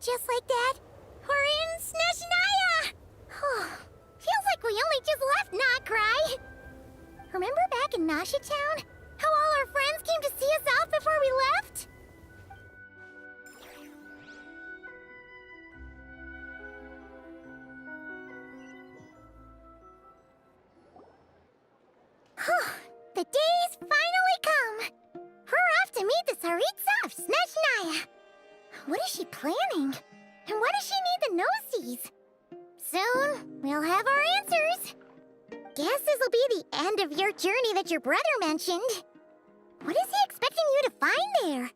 just like that, we're in Snezhnaya! Feels like we only just left Nocturne. Remember back in Nasha Town? How all our friends came to see us off before we left? The day's finally come! We're off to meet the Tsaritsa of Snezhnaya! What is she planning? And why does she need the gnosies? Soon, we'll have our answers. Guess this'll be the end of your journey that your brother mentioned. What is he expecting you to find there?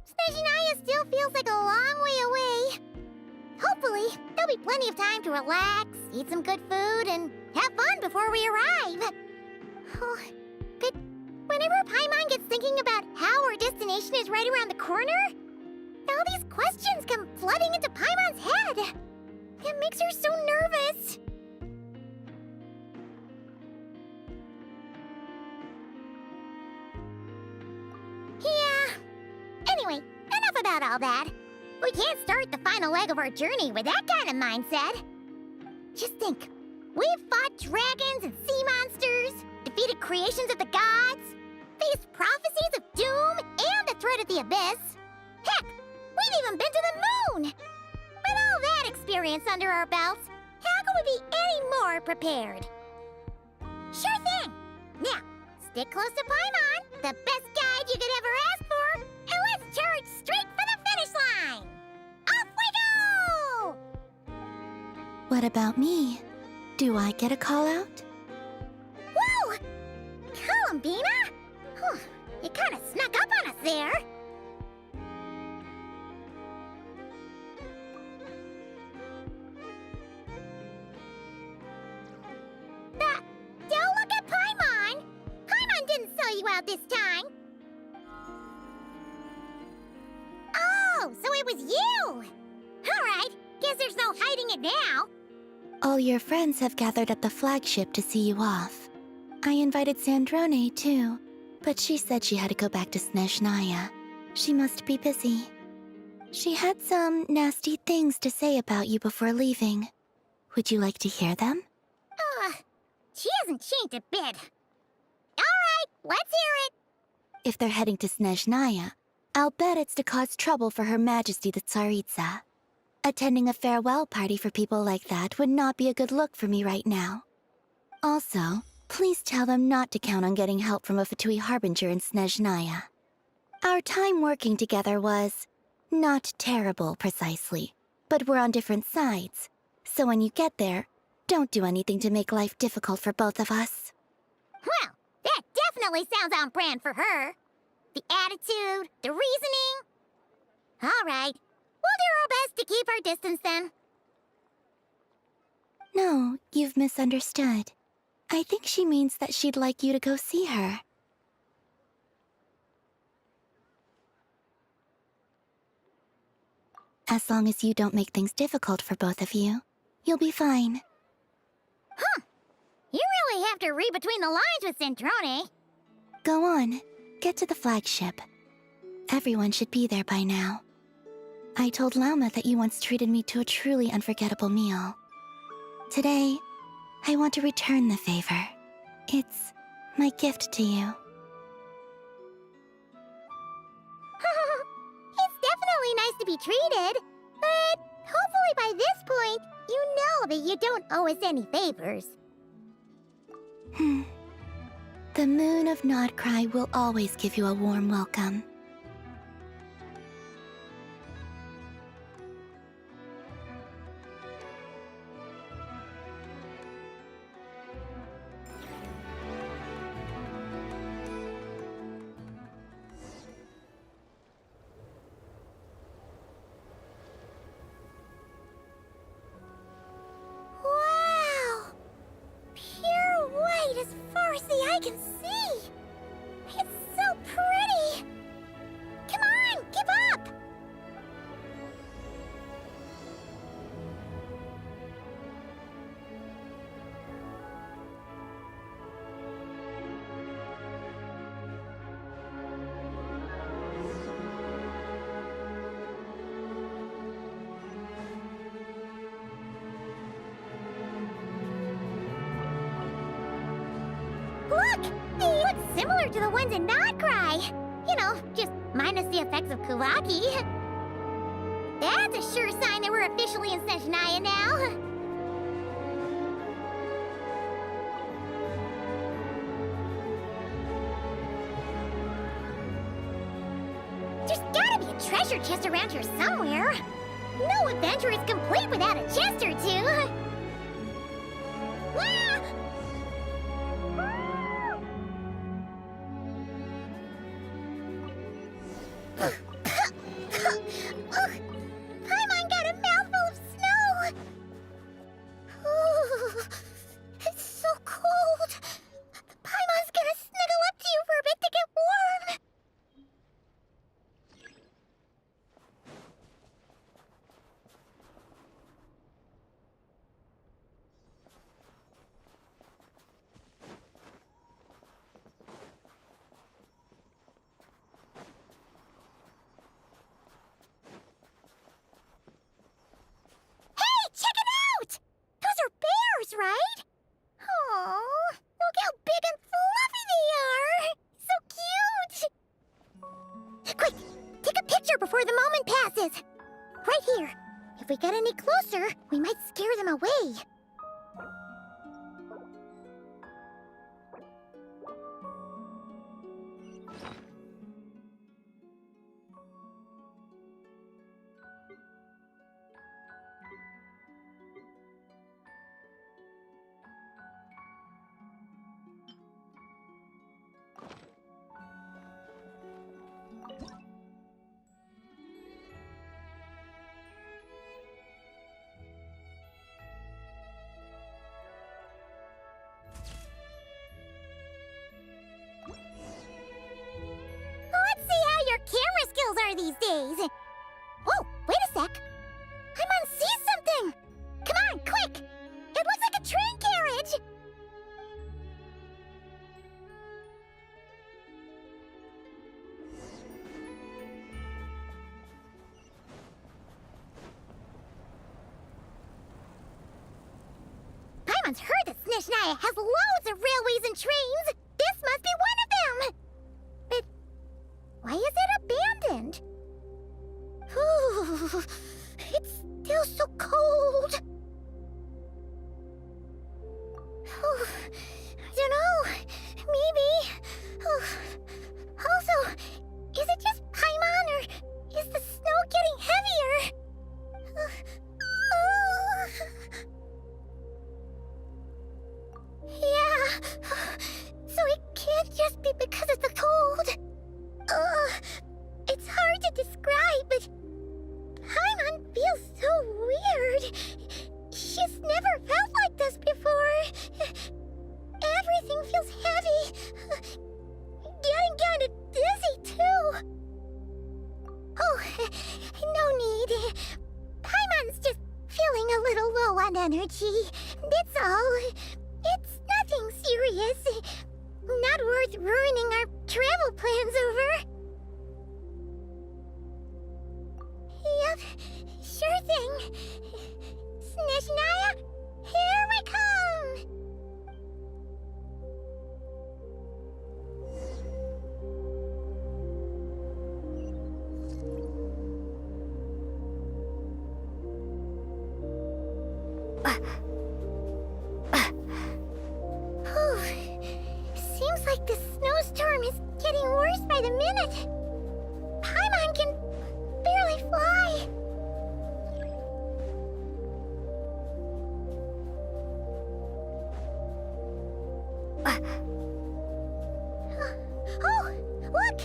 Snezhnaya still feels like a long way away. Hopefully, there'll be plenty of time to relax, eat some good food, and have fun before we arrive. But whenever Paimon gets thinking about how our destination is right around the corner, all these questions come flooding into Paimon's head. It makes her so nervous. Yeah. Anyway, enough about all that. We can't start the final leg of our journey with that kind of mindset. Just think. We've fought dragons and sea monsters, defeated creations of the gods, faced prophecies of doom and the threat of the abyss. Heck, we've even been to the moon! With all that experience under our belts, how can we be any more prepared? Sure thing! Now, stick close to Paimon, the best guide you could ever ask for, and let's charge straight for the finish line! Off we go! What about me? Do I get a call out? Whoa! Columbina? You kinda snuck up on us there. Don't look at Paimon! Paimon didn't sell you out this time. Oh, so it was you! Alright, guess there's no hiding it now. All your friends have gathered at the flagship to see you off. I invited Sandrone too, but she said she had to go back to Snezhnaya. She must be busy. She had some nasty things to say about you before leaving. Would you like to hear them? She hasn't changed a bit. Alright, let's hear it! If they're heading to Snezhnaya, I'll bet it's to cause trouble for Her Majesty the Tsaritsa. Attending a farewell party for people like that would not be a good look for me right now. Also, please tell them not to count on getting help from a Fatui harbinger in Snezhnaya. Our time working together was not terrible, precisely, but we're on different sides. So when you get there, don't do anything to make life difficult for both of us. Well, that definitely sounds on brand for her. The attitude, the reasoning. All right, we'll do our best to keep our distance then. No, you've misunderstood. I think she means that she'd like you to go see her. As long as you don't make things difficult for both of you, you'll be fine. Huh. You really have to read between the lines with Sandrone. Go on. Get to the flagship. Everyone should be there by now. I told Lauma that you once treated me to a truly unforgettable meal. Today, I want to return the favor. It's my gift to you. It's definitely nice to be treated, but hopefully by this point, you know that you don't owe us any favors. The moon of Nocturne will always give you a warm welcome. Wow! Pure white as far as the eye can see! It's so pretty! Come on, keep up! look! They look similar to the ones in Notcry. You know, just minus the effects of Kuvaki. That's a sure sign that we're officially in Snezhnaya now. There's gotta be a treasure chest around here somewhere. No adventure is complete without a chest or two. Wow! Paimon got a mouthful of snow! Ooh, it's so cold. Paimon's gonna snuggle up to you for a bit to get warm. Right? Oh, look how big and fluffy they are! So cute! Quick, take a picture before the moment passes. Right here. If we get any closer, we might scare them away. Camera skills are these days. Whoa, wait a sec. Paimon sees something. Come on, quick. It looks like a train carriage. Paimon's heard that Snezhnaya has loads of railways and trains. This must be one of them. But why is it abandoned? Ooh, it's still so cold. Ooh, I don't know. Maybe. Also, is it just Paimon or is the snow getting heavier? Yeah. So it can't just be because of the cold. It's hard to describe, but Paimon feels so weird. She's never felt like this before. Everything feels heavy. Getting kinda dizzy, too. Oh, no need. Paimon's just feeling a little low on energy. That's all. It's nothing serious. Not worth ruining our travel plans over. Yep, sure thing. Snezhnaya, here we come! Seems like the snowstorm is getting worse by the minute. Paimon can barely fly. Oh, look!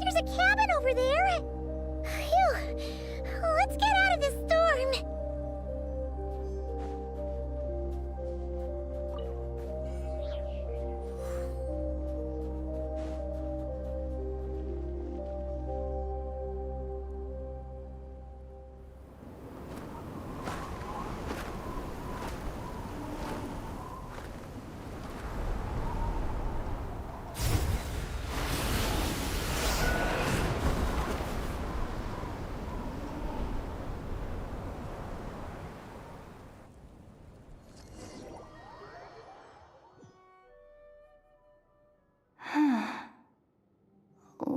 There's a cabin over there. Phew. Let's get out of this storm.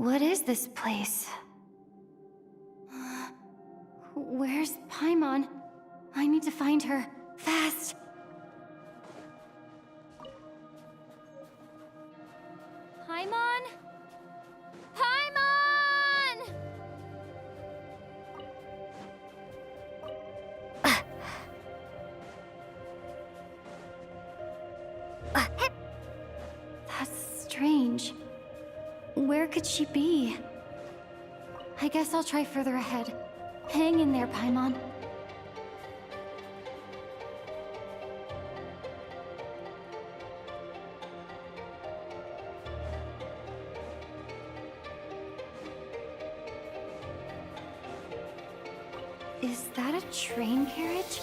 What is this place? Where's Paimon? I need to find her. Fast! Paimon? Paimon! That's strange. Where could she be? I guess I'll try further ahead. Hang in there, Paimon. Is that a train carriage?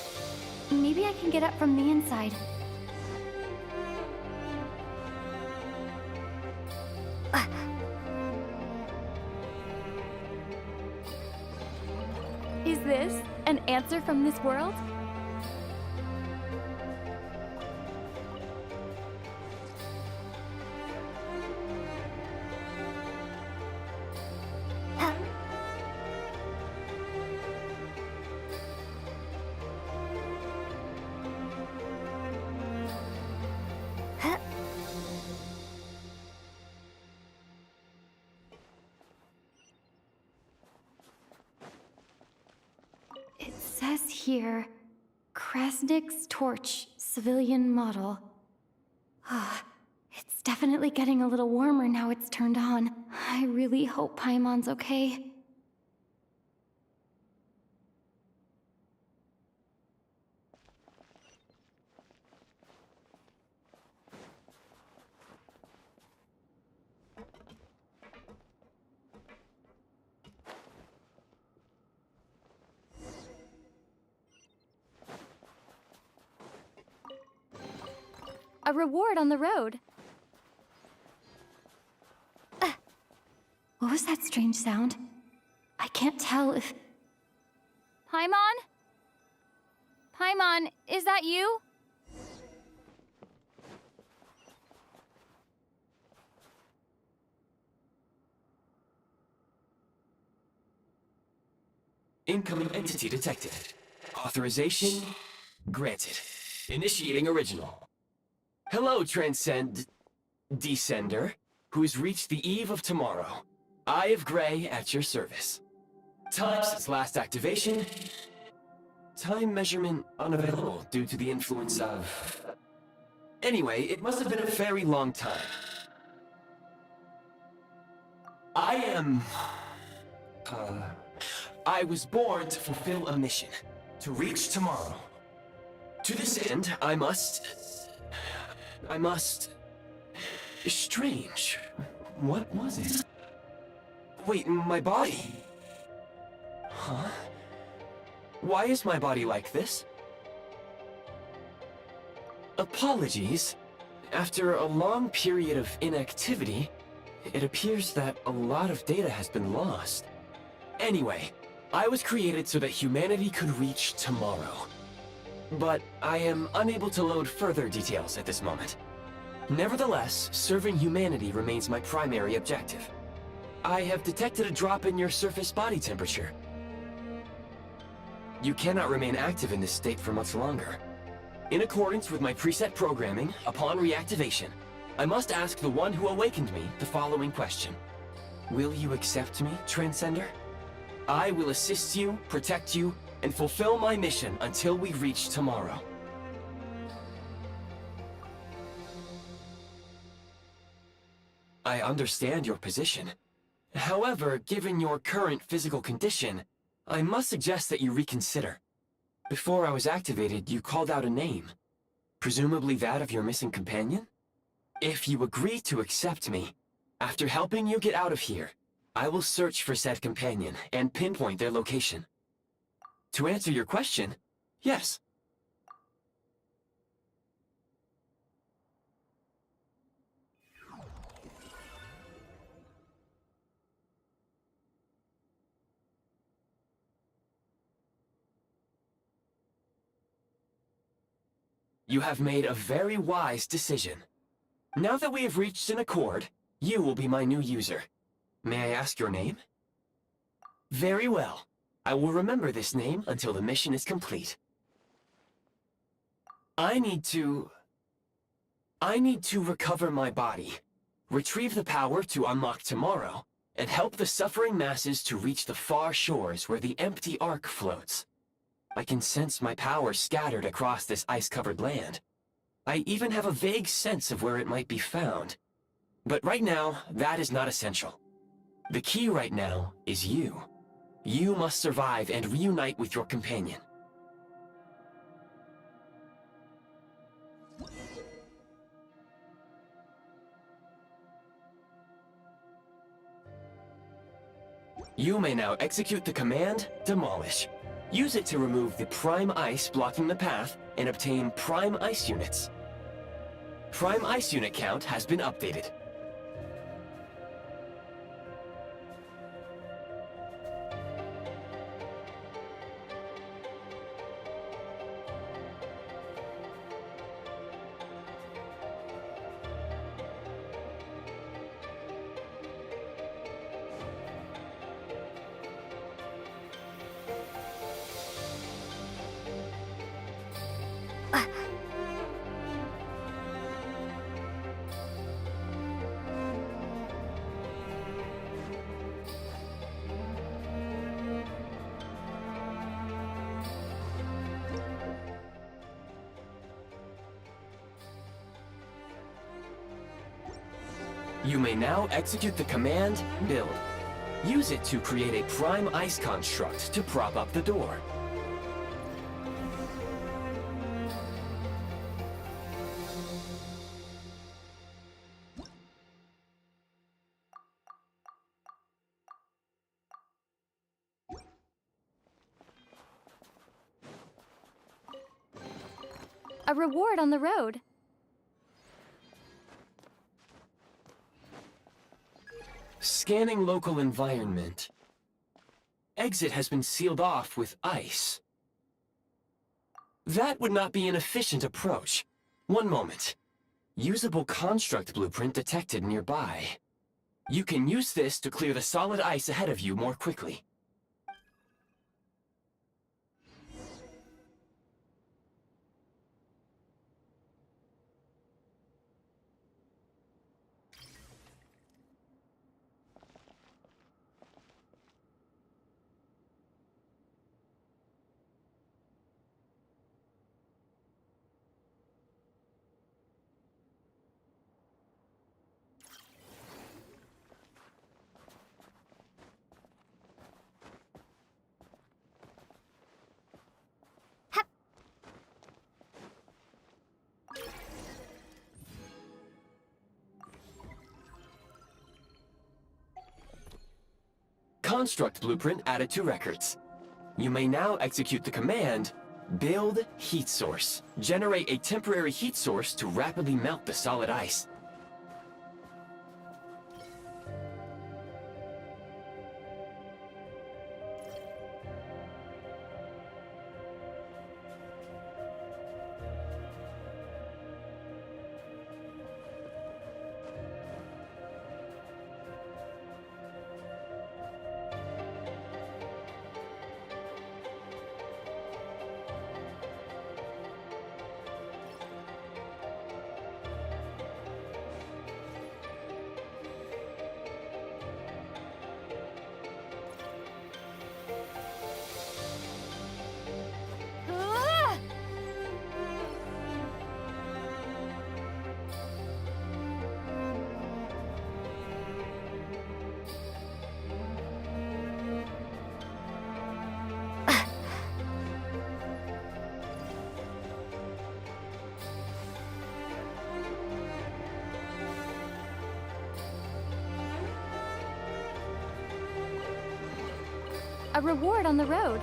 Maybe I can get up from the inside. Is this an answer from this world? It says here, Krasnik's torch, civilian model. It's definitely getting a little warmer now it's turned on. I really hope Paimon's okay. A reward on the road. What was that strange sound? I can't tell if... Paimon? Paimon, is that you? Incoming entity detected. Authorization granted. Initiating original. Hello, Descender, who's reached the eve of tomorrow. Eye of Grey at your service. Time since last activation. Time measurement unavailable due to the influence of... Anyway, it must have been a very long time. I was born to fulfill a mission. To reach tomorrow. To this end, I must... Strange. What was it? Wait, my body? Huh? Why is my body like this? Apologies. After a long period of inactivity, it appears that a lot of data has been lost. Anyway, I was created so that humanity could reach tomorrow. But I am unable to load further details at this moment. Nevertheless, serving humanity remains my primary objective. I have detected a drop in your surface body temperature. You cannot remain active in this state for much longer. In accordance with my preset programming, upon reactivation, I must ask the one who awakened me the following question. Will you accept me, Transcender? I will assist you, protect you, and fulfill my mission until we reach tomorrow. I understand your position. However, given your current physical condition, I must suggest that you reconsider. Before I was activated, you called out a name. Presumably that of your missing companion? If you agree to accept me, after helping you get out of here, I will search for said companion and pinpoint their location. To answer your question, yes. You have made a very wise decision. Now that we have reached an accord, you will be my new user. May I ask your name? Very well. I will remember this name until the mission is complete. I need to recover my body, retrieve the power to unlock tomorrow, and help the suffering masses to reach the far shores where the empty Ark floats. I can sense my power scattered across this ice-covered land. I even have a vague sense of where it might be found. But right now, that is not essential. The key right now is you. You must survive and reunite with your companion. You may now execute the command, Demolish. Use it to remove the prime ice blocking the path and obtain prime ice units. Prime ice unit count has been updated. You may now execute the command, Build. Use it to create a prime ice construct to prop up the door. A reward on the road. Scanning local environment. Exit has been sealed off with ice. That would not be an efficient approach. One moment. Usable construct blueprint detected nearby. You can use this to clear the solid ice ahead of you more quickly. Construct blueprint added to records. You may now execute the command, Build Heat Source. Generate a temporary heat source to rapidly melt the solid ice. A reward on the road.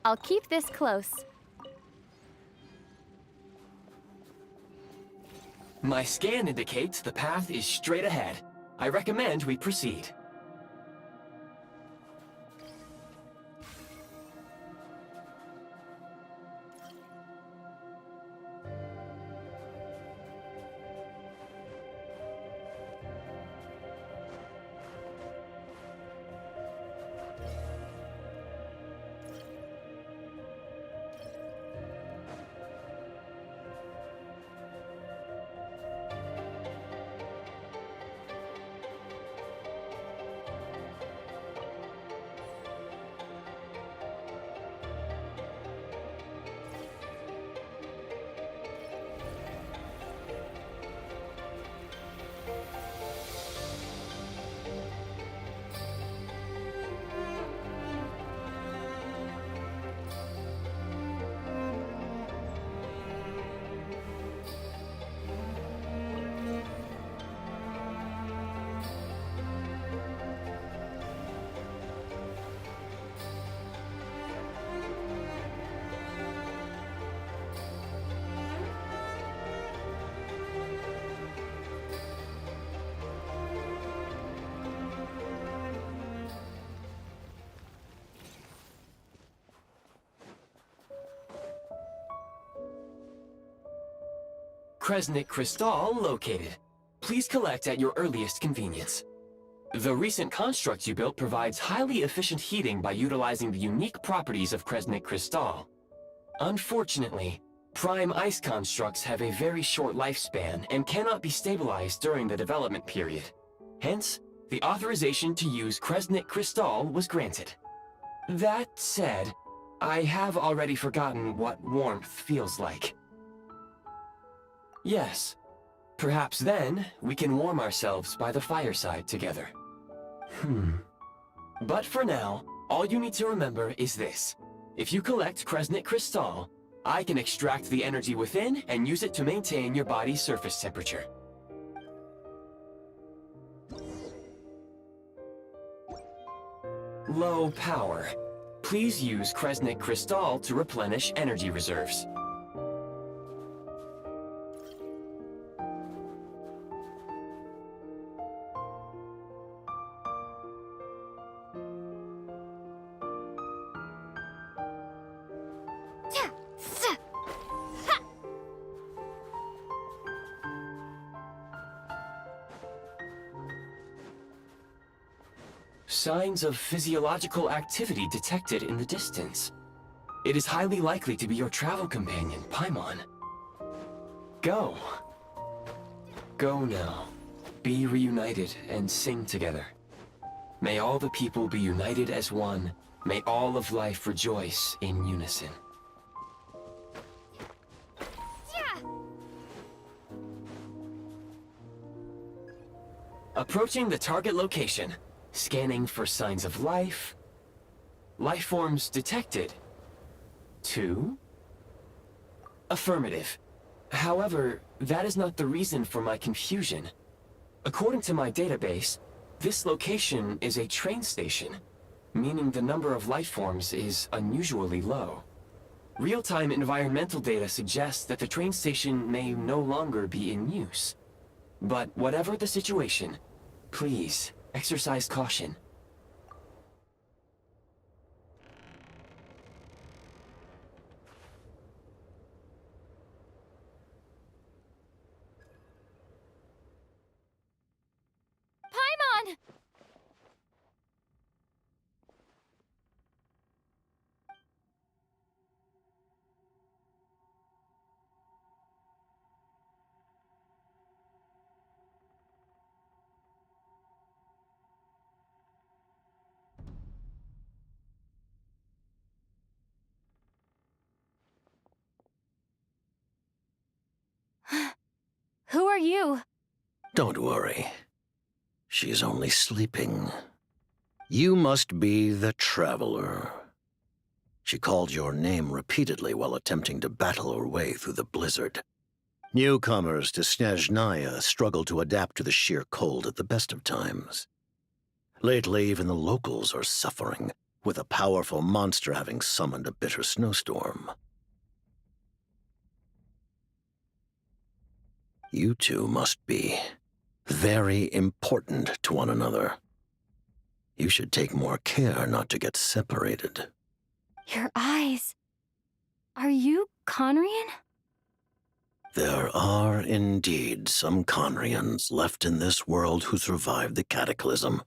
I'll keep this close. My scan indicates the path is straight ahead. I recommend we proceed. Kresnik Crystal located. Please collect at your earliest convenience. The recent construct you built provides highly efficient heating by utilizing the unique properties of Kresnik Crystal. Unfortunately, prime ice constructs have a very short lifespan and cannot be stabilized during the development period. Hence, the authorization to use Kresnik Crystal was granted. That said, I have already forgotten what warmth feels like. Yes. Perhaps then, we can warm ourselves by the fireside together. But for now, all you need to remember is this. If you collect Kresnik Crystal, I can extract the energy within and use it to maintain your body's surface temperature. Low power. Please use Kresnik Crystal to replenish energy reserves. Signs of physiological activity detected in the distance. It is highly likely to be your travel companion, Paimon. Go. Go now. Be reunited and sing together. May all the people be united as one. May all of life rejoice in unison. Approaching the target location. Scanning for signs of life. Life forms detected. 2. Affirmative. However, that is not the reason for my confusion. According to my database, this location is a train station, meaning the number of life forms is unusually low. Real-time environmental data suggests that the train station may no longer be in use. But whatever the situation, please, exercise caution. Paimon! Who are you? Don't worry. She's only sleeping. You must be the Traveler. She called your name repeatedly while attempting to battle her way through the blizzard. Newcomers to Snezhnaya struggle to adapt to the sheer cold at the best of times. Lately, even the locals are suffering, with a powerful monster having summoned a bitter snowstorm. You two must be very important to one another. You should take more care not to get separated. Your eyes. Are you Conrian? There are indeed some Conrians left in this world who survived the cataclysm.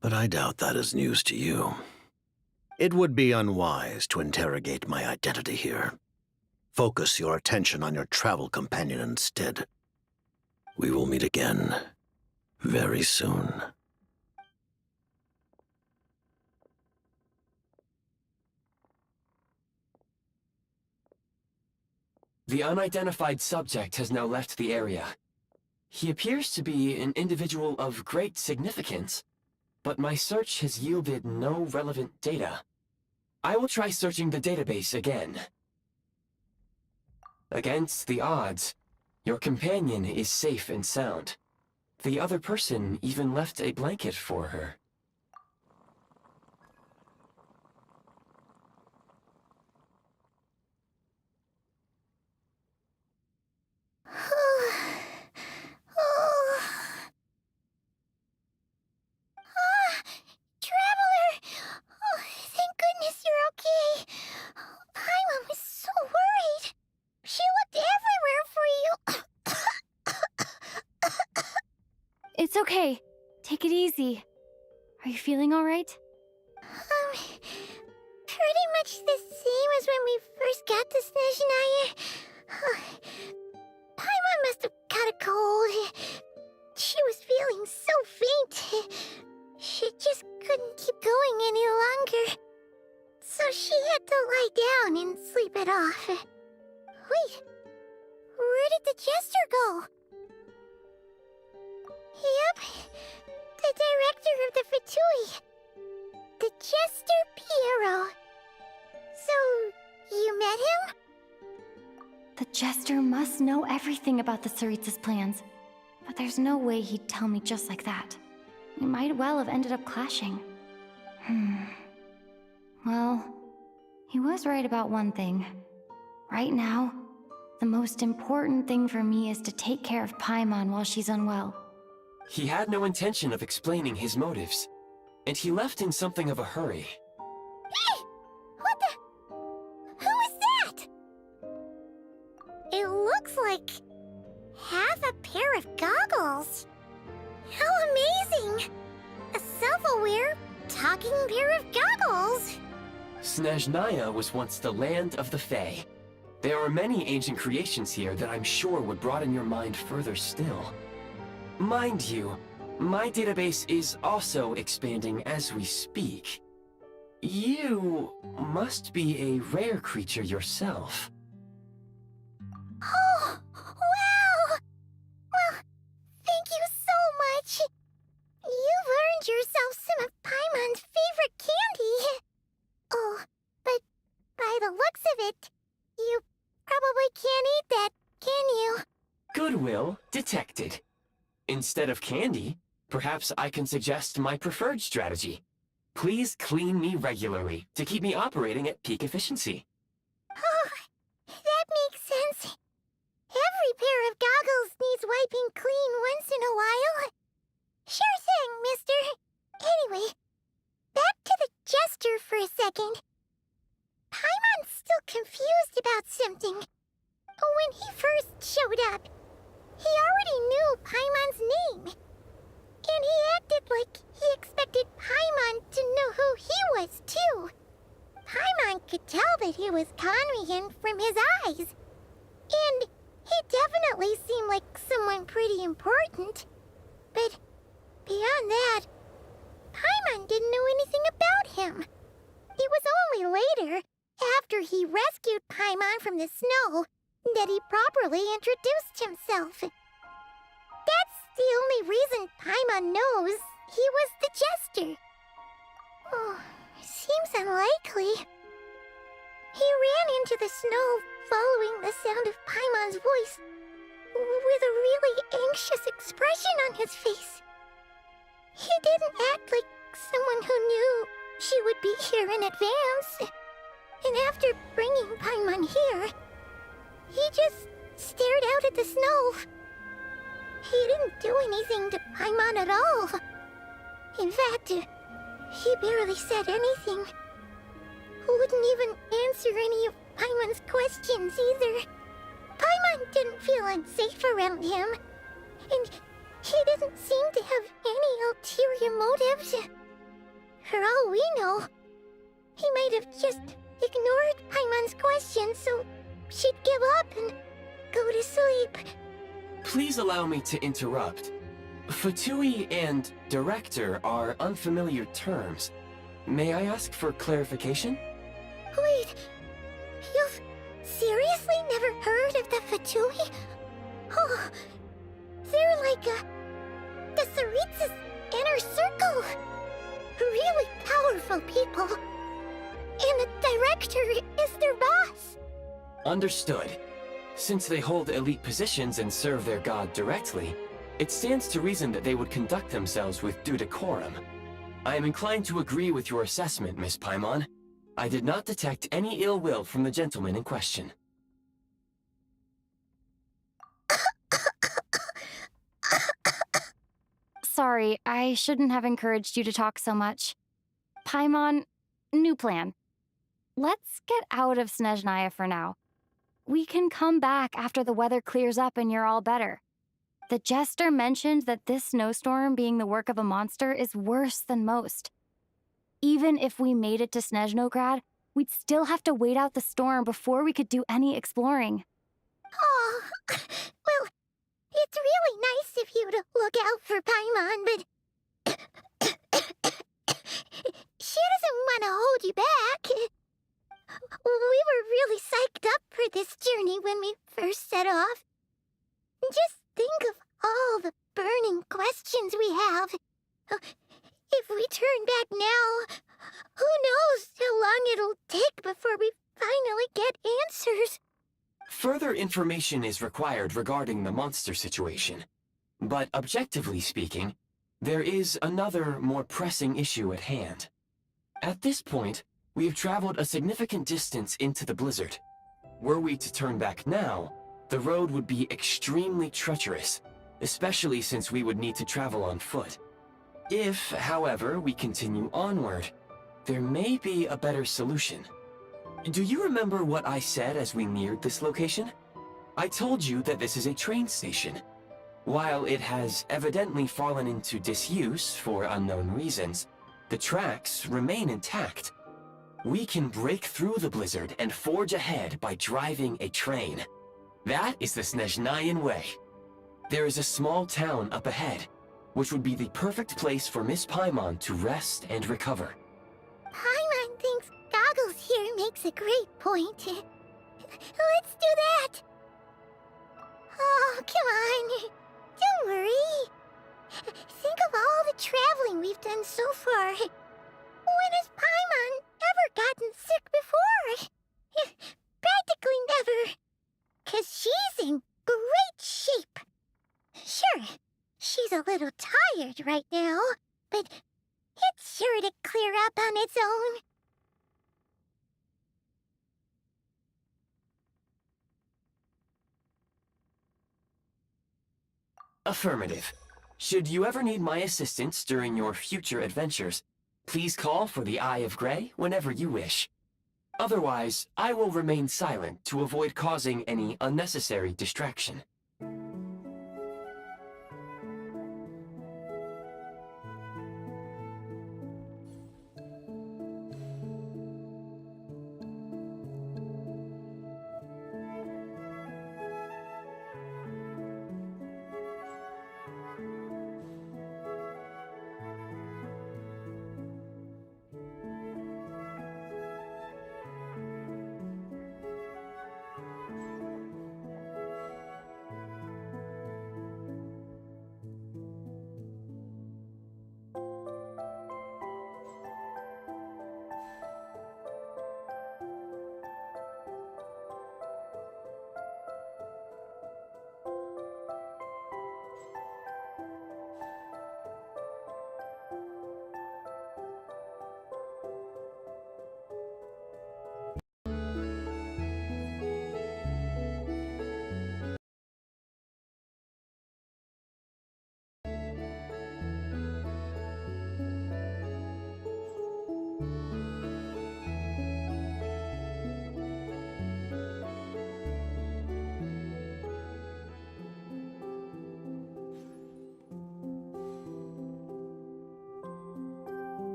But I doubt that is news to you. It would be unwise to interrogate my identity here. Focus your attention on your travel companion instead. We will meet again very soon. The unidentified subject has now left the area. He appears to be an individual of great significance, but my search has yielded no relevant data. I will try searching the database again. Against the odds, your companion is safe and sound. The other person even left a blanket for her. Traveler! Oh, thank goodness you're okay. Paimon was so worried. She looked everywhere for you. It's okay. Take it easy. Are you feeling all right? Pretty much the same as when we first got to Snezhnaya. Paimon must have caught a cold. She was feeling so faint. She just couldn't keep going any longer. So she had to lie down and sleep it off. Wait, where did the jester go? Yep, the director of the Fatui. The jester Pierro. So, you met him? The jester must know everything about the Tsaritsa's plans. But there's no way he'd tell me just like that. We might well have ended up clashing. Well, he was right about one thing. Right now, the most important thing for me is to take care of Paimon while she's unwell. He had no intention of explaining his motives, and he left in something of a hurry. Hey! What the... Who is that? It looks like... half a pair of goggles. How amazing! A self-aware, talking pair of goggles! Snezhnaya was once the land of the Fae. There are many ancient creations here that I'm sure would broaden your mind further still. Mind you, my database is also expanding as we speak. You must be a rare creature yourself. Oh, wow! Well, thank you so much. You've earned yourself some of Paimon's favorite candy. Oh, but by the looks of it, you probably can't eat that, can you? Goodwill detected. Instead of candy, perhaps I can suggest my preferred strategy. Please clean me regularly to keep me operating at peak efficiency. Oh, that makes sense. Every pair of goggles needs wiping clean once in a while. Sure thing, mister. Anyway, back to the jester for a second. Paimon's still confused about something. When he first showed up, he already knew Paimon's name. And he acted like he expected Paimon to know who he was, too. Paimon could tell that he was Conrian from his eyes. And he definitely seemed like someone pretty important. But beyond that, Paimon didn't know anything about him. It was only later, after he rescued Paimon from the snow, that he properly introduced himself. That's the only reason Paimon knows he was the jester. Oh, seems unlikely. He ran into the snow following the sound of Paimon's voice, with a really anxious expression on his face. He didn't act like someone who knew she would be here in advance. And after bringing Paimon here, he just stared out at the snow. He didn't do anything to Paimon at all. In fact, he barely said anything. Wouldn't even answer any of Paimon's questions either. Paimon didn't feel unsafe around him, and he didn't seem to have any ulterior motives. For all we know, he might have just ignored Paimon's questions so she'd give up and go to sleep. Please allow me to interrupt. Fatui and director are unfamiliar terms. May I ask for clarification? Wait, you've seriously never heard of the Fatui? Oh, they're like the Tsaritsa's inner circle. Really powerful people. And the director is their boss. Understood. Since they hold elite positions and serve their god directly, it stands to reason that they would conduct themselves with due decorum. I am inclined to agree with your assessment, Miss Paimon. I did not detect any ill will from the gentleman in question. Sorry, I shouldn't have encouraged you to talk so much. Paimon, new plan. Let's get out of Snezhnaya for now. We can come back after the weather clears up and you're all better. The jester mentioned that this snowstorm being the work of a monster is worse than most. Even if we made it to Snezhnograd, we'd still have to wait out the storm before we could do any exploring. Oh, well, it's really nice of you to look out for Paimon, but she doesn't want to hold you back. We were really psyched up for this journey when we first set off. Just think of all the burning questions we have. If we turn back now, who knows how long it'll take before we finally get answers. Further information is required regarding the monster situation. But objectively speaking, there is another, more pressing issue at hand. At this point, we have traveled a significant distance into the blizzard. Were we to turn back now, the road would be extremely treacherous, especially since we would need to travel on foot. If, however, we continue onward, there may be a better solution. Do you remember what I said as we neared this location? I told you that this is a train station. While it has evidently fallen into disuse for unknown reasons, the tracks remain intact. We can break through the blizzard and forge ahead by driving a train. That is the Snezhnayan way. There is a small town up ahead, which would be the perfect place for Miss Paimon to rest and recover. Paimon thinks Goggles here makes a great point. Let's do that. Oh, come on. Don't worry. Think of all the traveling we've done so far. When has Paimon ever gotten sick before? Practically never. 'Cause she's in great shape. Sure, she's a little tired right now, but it's sure to clear up on its own. Affirmative. Should you ever need my assistance during your future adventures, please call for the Eye of Grey whenever you wish. Otherwise, I will remain silent to avoid causing any unnecessary distraction.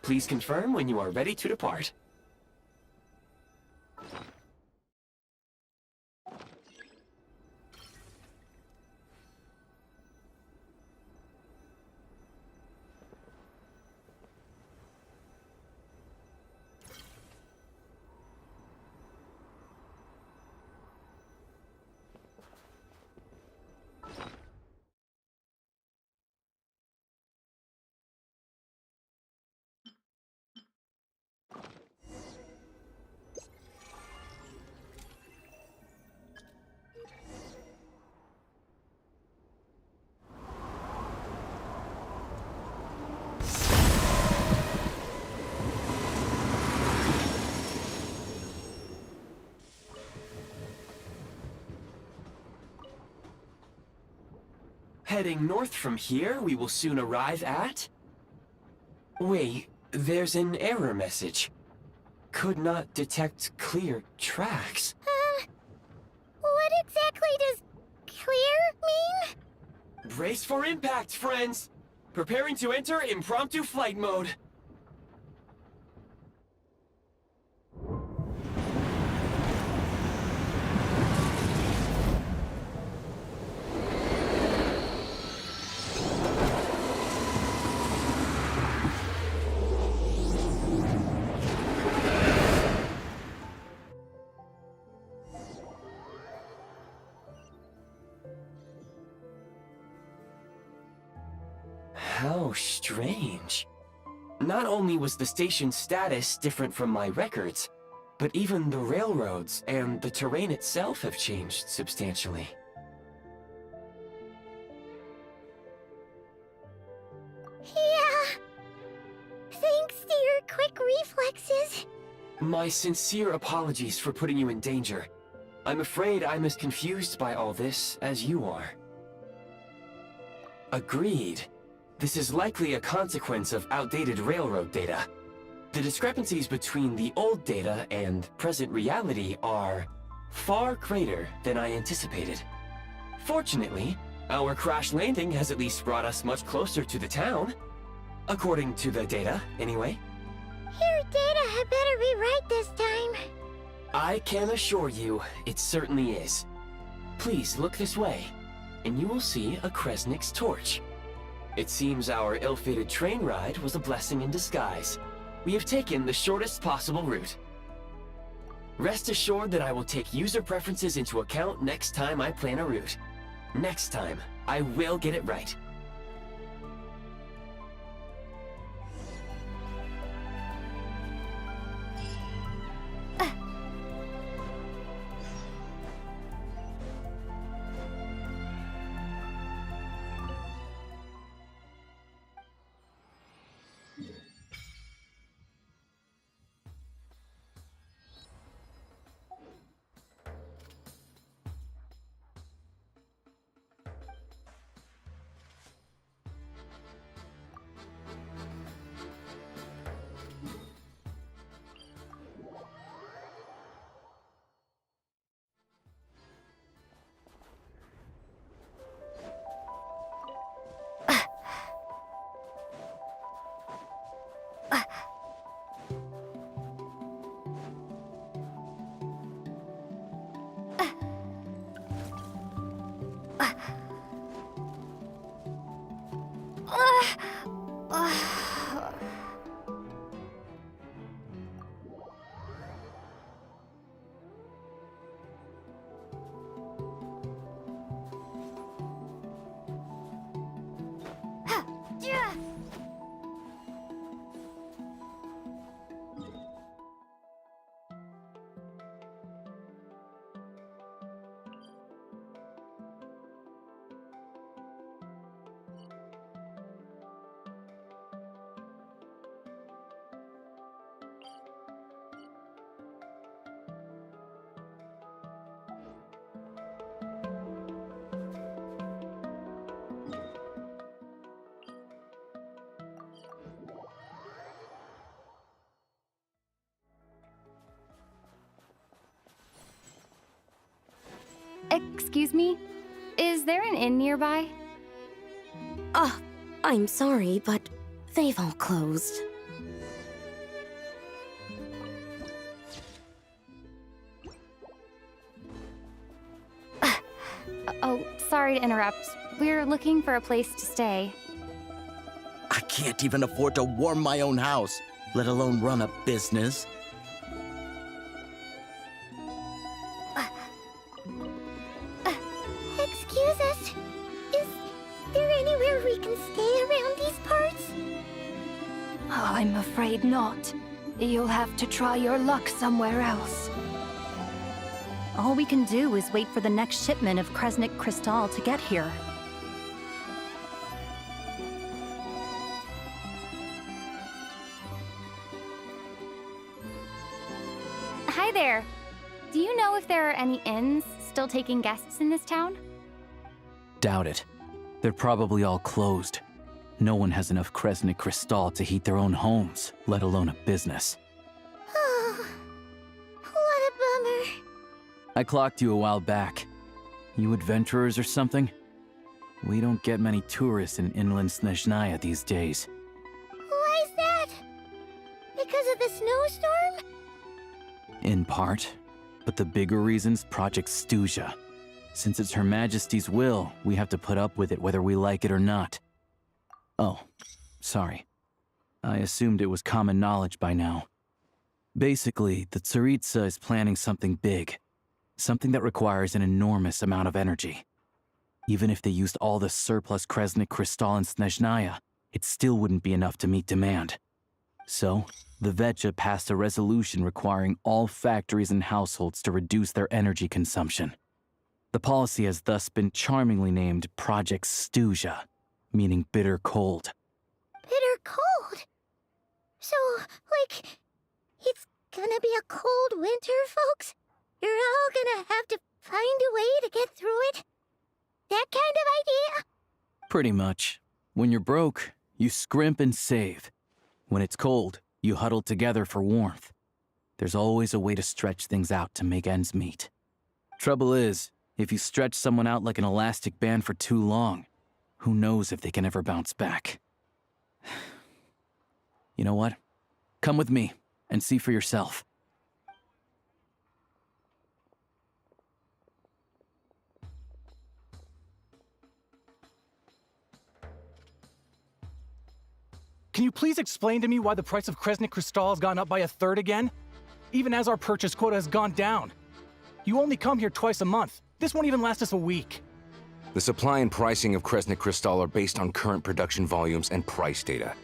Please confirm when you are ready to depart. Heading north from here, we will soon arrive at... Wait, there's an error message. Could not detect clear tracks. What exactly does clear mean? Brace for impact, friends! Preparing to enter impromptu flight mode. How strange. Not only was the station's status different from my records, but even the railroads and the terrain itself have changed substantially. Yeah. Thanks to your quick reflexes. My sincere apologies for putting you in danger. I'm afraid I'm as confused by all this as you are. Agreed. This is likely a consequence of outdated railroad data. The discrepancies between the old data and present reality are far greater than I anticipated. Fortunately, our crash landing has at least brought us much closer to the town. According to the data, anyway. Your data had better be right this time. I can assure you, it certainly is. Please look this way, and you will see a Kresnik's torch. It seems our ill-fated train ride was a blessing in disguise. We have taken the shortest possible route. Rest assured that I will take user preferences into account next time I plan a route. Next time, I will get it right. Excuse me? Is Is there an inn nearby? I'm sorry, but they've all closed. Oh, sorry to interrupt. We're looking for a place to stay. I can't even afford to warm my own house, let alone run a business. Excuse us. Is there anywhere we can stay around these parts? I'm afraid not. You'll have to try your luck somewhere else. All we can do is wait for the next shipment of Kresnik Crystal to get here. Hi there. Do you know if there are any inns still taking guests in this town? Doubt it. They're probably all closed. No one has enough Kresnik Crystal to heat their own homes, let alone a business. Oh, what a bummer. I clocked you a while back. You adventurers or something? We don't get many tourists in inland Snezhnaya these days. Why is that? Because of the snowstorm? In part. But the bigger reason's Project Stuja. Since it's Her Majesty's will, we have to put up with it whether we like it or not. Oh, sorry. I assumed it was common knowledge by now. Basically, the Tsaritsa is planning something big. Something that requires an enormous amount of energy. Even if they used all the surplus Kresnik Crystal in Snezhnaya, it still wouldn't be enough to meet demand. So, the VII passed a resolution requiring all factories and households to reduce their energy consumption. The policy has thus been charmingly named Project Stuja, meaning bitter cold. Bitter cold? So, like, it's gonna be a cold winter, folks? You're all gonna have to find a way to get through it? That kind of idea? Pretty much. When you're broke, you scrimp and save. When it's cold, you huddle together for warmth. There's always a way to stretch things out to make ends meet. Trouble is, if you stretch someone out like an elastic band for too long, who knows if they can ever bounce back. You know what? Come with me and see for yourself. Can you please explain to me why the price of Kresnik Crystal has gone up by 1/3 again? Even as our purchase quota has gone down. You only come here twice a month. This won't even last us a week. The supply and pricing of Kresnik Crystal are based on current production volumes and price data.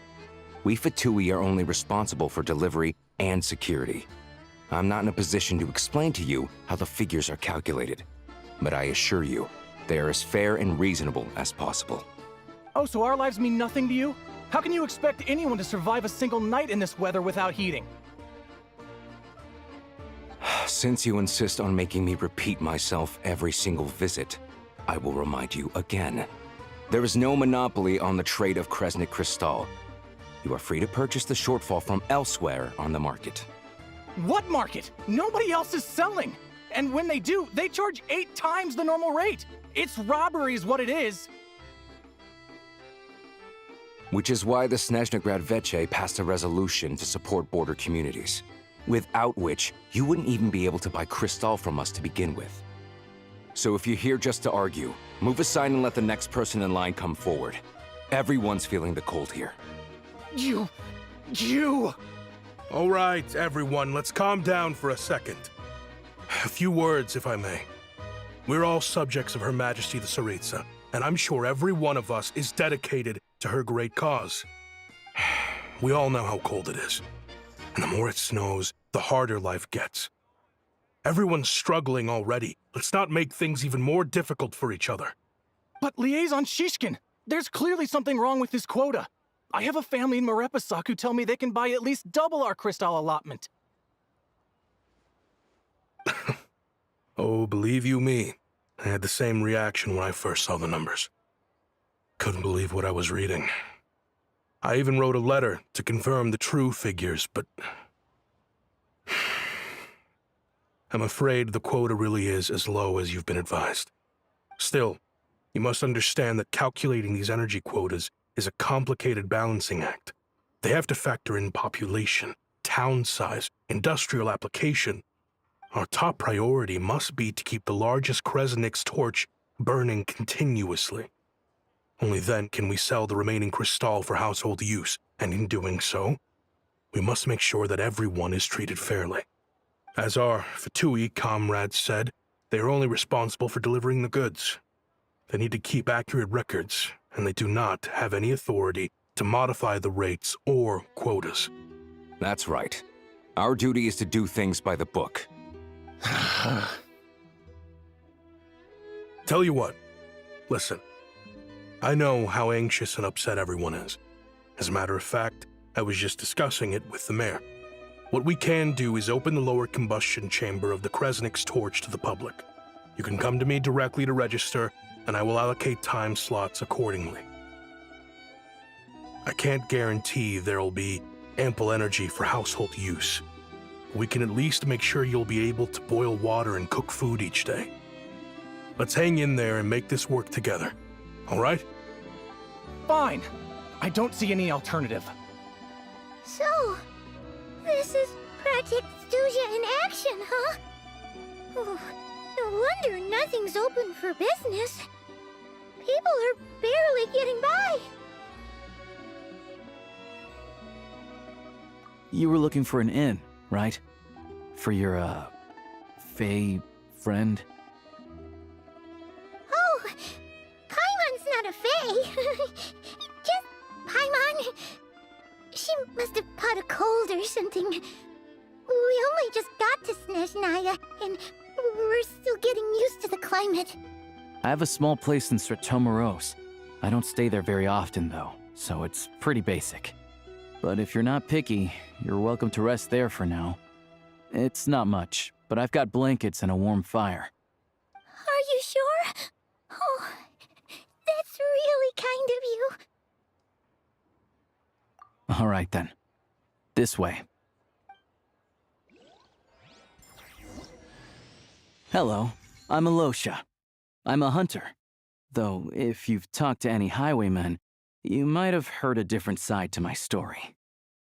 We Fatui are only responsible for delivery and security. I'm not in a position to explain to you how the figures are calculated, but I assure you, they are as fair and reasonable as possible. Oh, so our lives mean nothing to you? How can you expect anyone to survive a single night in this weather without heating? Since you insist on making me repeat myself every single visit, I will remind you again. There is no monopoly on the trade of Kresnik Crystal. You are free to purchase the shortfall from elsewhere on the market. What market? Nobody else is selling. And when they do, they charge 8 times the normal rate. It's robbery is what it is. Which is why the Snezhnaya VII passed a resolution to support border communities, without which you wouldn't even be able to buy crystal from us to begin with. So if you're here just to argue, move aside and let the next person in line come forward. Everyone's feeling the cold here. You... All right, everyone, let's calm down for a second. A few words, if I may. We're all subjects of Her Majesty the Tsaritsa, and I'm sure every one of us is dedicated to her great cause. We all know how cold it is. And the more it snows, the harder life gets. Everyone's struggling already. Let's not make things even more difficult for each other. But Liaison Shishkin, there's clearly something wrong with this quota. I have a family in Marepasak who tell me they can buy at least double our crystal allotment. Oh, believe you me, I had the same reaction when I first saw the numbers. Couldn't believe what I was reading. I even wrote a letter to confirm the true figures, but I'm afraid the quota really is as low as you've been advised. Still, You must understand that calculating these energy quotas is a complicated balancing act. They have to factor in population, town size, industrial application. Our top priority must be to keep the largest Kresnik's torch burning continuously. Only then can we sell the remaining crystal for household use, and in doing so, we must make sure that everyone is treated fairly. As our Fatui comrades said, they are only responsible for delivering the goods. They need to keep accurate records, and they do not have any authority to modify the rates or quotas. That's right. Our duty is to do things by the book. Tell you what, listen. I know how anxious and upset everyone is. As a matter of fact, I was just discussing it with the mayor. What we can do is open the lower combustion chamber of the Kresnik's torch to the public. You can come to me directly to register, and I will allocate time slots accordingly. I can't guarantee there'll be ample energy for household use. We can at least make sure you'll be able to boil water and cook food each day. Let's hang in there and make this work together. All right? Fine. I don't see any alternative. So, this is Project Stuzha in action, huh? Oh, no wonder nothing's open for business. People are barely getting by. You were looking for an inn, right? For your, Fae friend? Oh, Paimon's not a Fae. Just Paimon. She must have caught a cold or something. We only just got to Snezhnaya, and we're still getting used to the climate. I have a small place in Stratomaros. I don't stay there very often, though, so it's pretty basic. But if you're not picky, you're welcome to rest there for now. It's not much, but I've got blankets and a warm fire. Are you sure? Oh, that's really kind of you. All right, then. This way. Hello, I'm Alosha. I'm a hunter. Though, if you've talked to any highwaymen, you might have heard a different side to my story.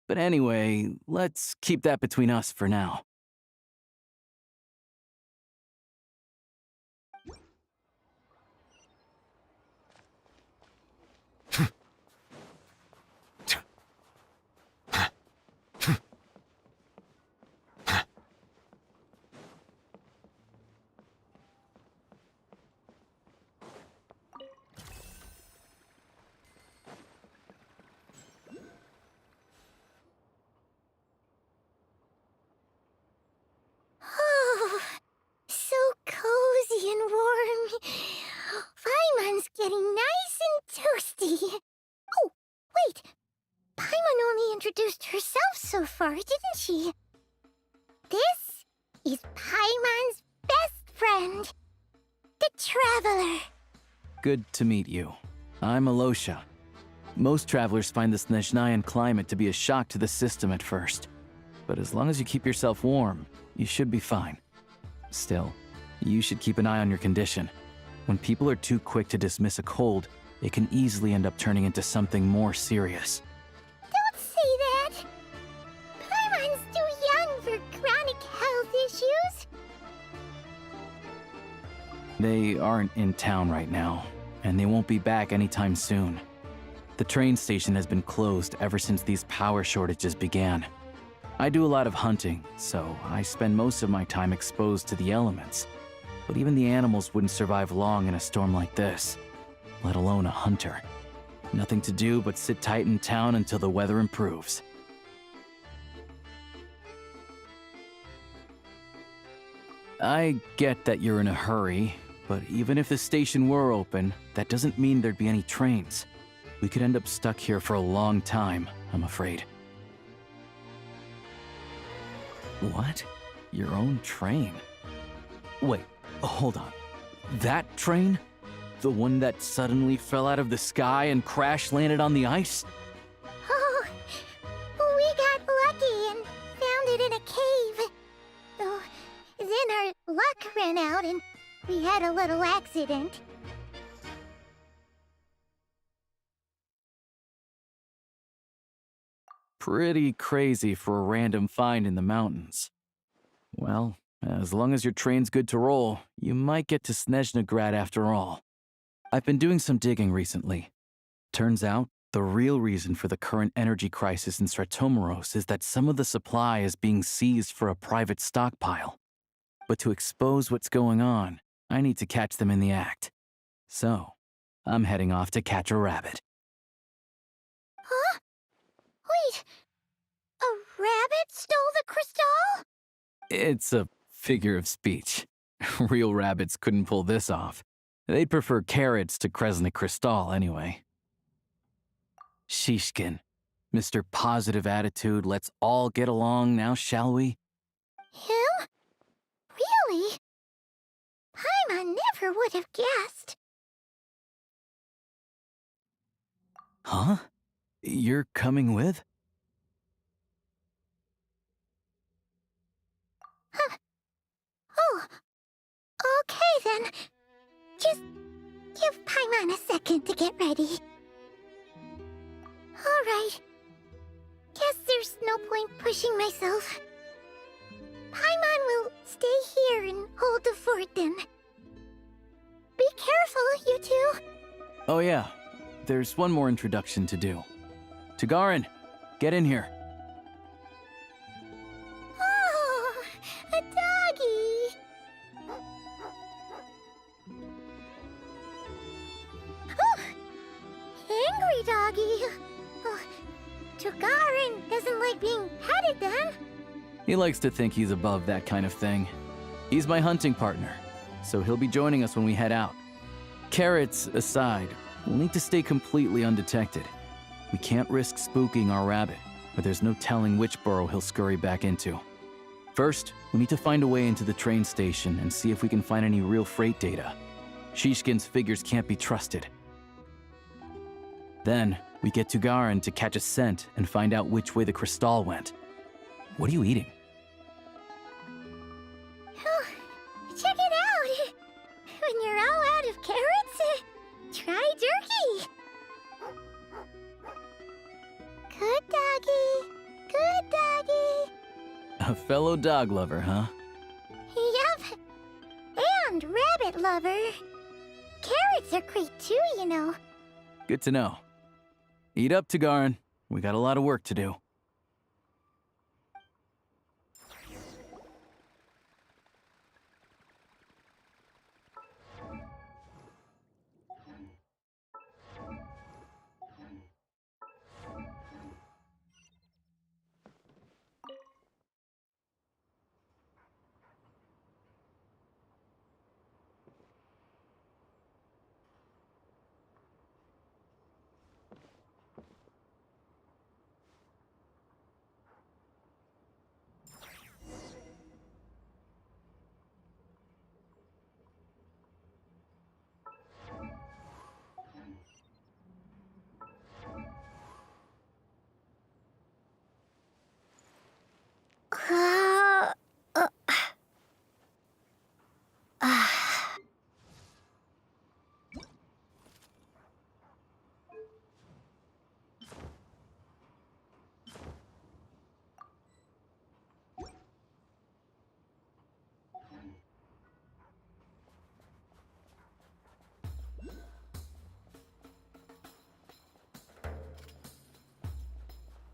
But anyway, let's keep that between us for now. Oh, so cozy and warm. Paimon's getting nice and toasty. Oh, wait. Paimon only introduced herself so far, didn't she? This is Paimon's best friend, the Traveler. Good to meet you. I'm Alosha. Most travelers find the Snezhnayan climate to be a shock to the system at first. But as long as you keep yourself warm, you should be fine. Still, you should keep an eye on your condition. When people are too quick to dismiss a cold, it can easily end up turning into something more serious. Don't say that. Paimon's too young for chronic health issues. They aren't in town right now, and they won't be back anytime soon. The train station has been closed ever since these power shortages began. I do a lot of hunting, so I spend most of my time exposed to the elements. But even the animals wouldn't survive long in a storm like this, let alone a hunter. Nothing to do but sit tight in town until the weather improves. I get that you're in a hurry, but even if the station were open, that doesn't mean there'd be any trains. We could end up stuck here for a long time, I'm afraid. What? Your own train? Wait, hold on. That train? The one that suddenly fell out of the sky and crash-landed on the ice? Oh, we got lucky and found it in a cave. Oh, then our luck ran out and we had a little accident. Pretty crazy for a random find in the mountains. Well, as long as your train's good to roll, you might get to Snezhnaya after all. I've been doing some digging recently. Turns out, the real reason for the current energy crisis in Stratomeros is that some of the supply is being seized for a private stockpile. But to expose what's going on, I need to catch them in the act. So, I'm heading off to catch a rabbit. Huh? Wait, a rabbit stole the crystal? It's a figure of speech. Real rabbits couldn't pull this off. They'd prefer carrots to Kresnik Crystal anyway. Shishkin, Mr. Positive Attitude, let's all get along now, shall we? Him? Really? Paimon never would have guessed. Huh? You're coming with? Huh. Oh, okay then. Just give Paimon a second to get ready. Alright. Guess there's no point pushing myself. Paimon will stay here and hold the fort then. Be careful, you two. Oh yeah, there's one more introduction to do. Tagarin, get in here. Oh, a doggy. Oh, angry doggy. Oh, Tagarin doesn't like being petted then. He likes to think he's above that kind of thing. He's my hunting partner, so he'll be joining us when we head out. Carrots aside, we'll need to stay completely undetected. We can't risk spooking our rabbit, but there's no telling which burrow he'll scurry back into. First, we need to find a way into the train station and see if we can find any real freight data. Shishkin's figures can't be trusted. Then, we get to Garin to catch a scent and find out which way the crystal went. What are you eating? Oh, check it out! When you're all out of carrots, try jerky! Good doggy, good doggy. A fellow dog lover, huh? Yep. And rabbit lover. Carrots are great too, you know. Good to know. Eat up, Tagarin. We got a lot of work to do.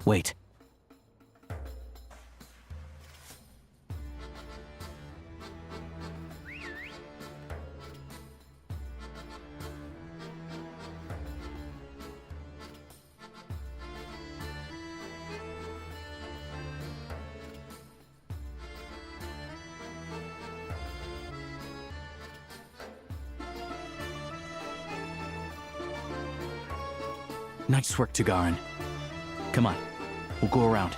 Wait. Nice work, Tagarin. Come on, we'll go around.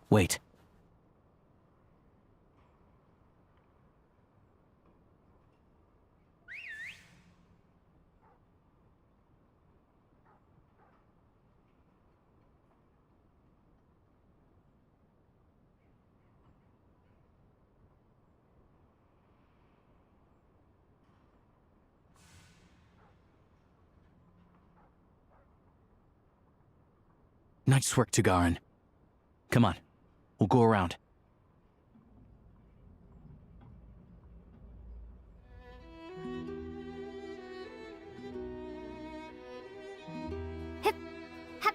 Wait. Nice work, Tagarin. Come on, we'll go around. Hip, hop.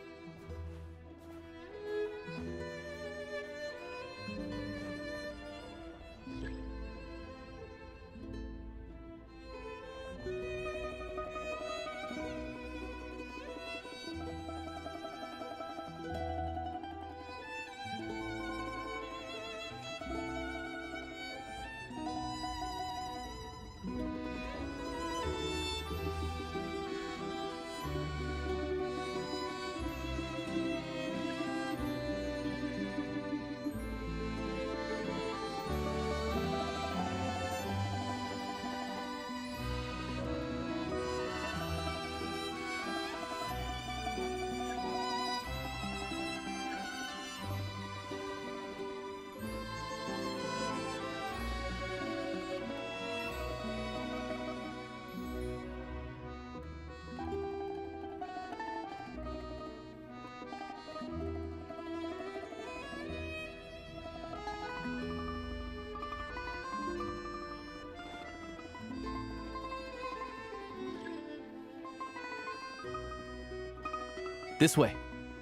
This way.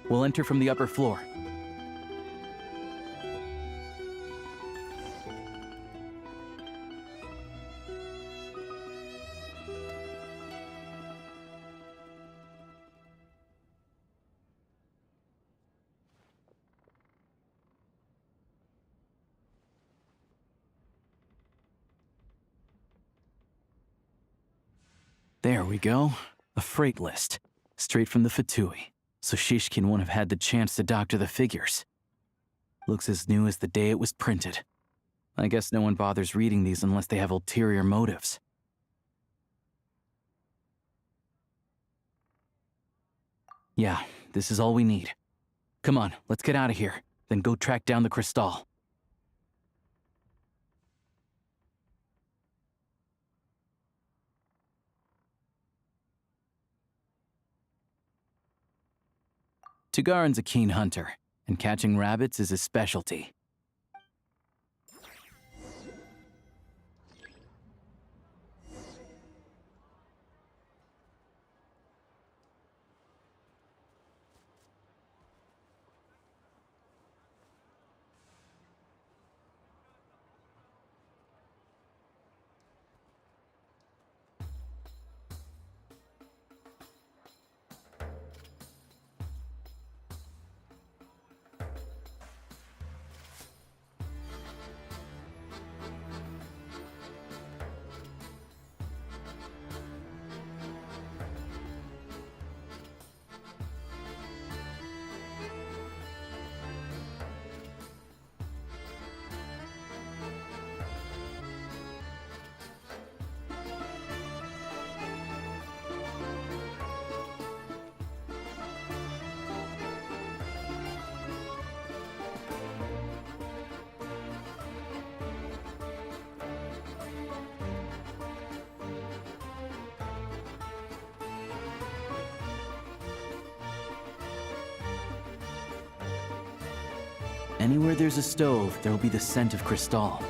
We'll enter from the upper floor. There we go. A freight list. Straight from the Fatui. So Shishkin won't have had the chance to doctor the figures. Looks as new as the day it was printed. I guess no one bothers reading these unless they have ulterior motives. Yeah, this is all we need. Come on, let's get out of here. Then go track down the crystal. Tagarin's a keen hunter, and catching rabbits is his specialty. Anywhere there's a stove, there'll be the scent of crystal.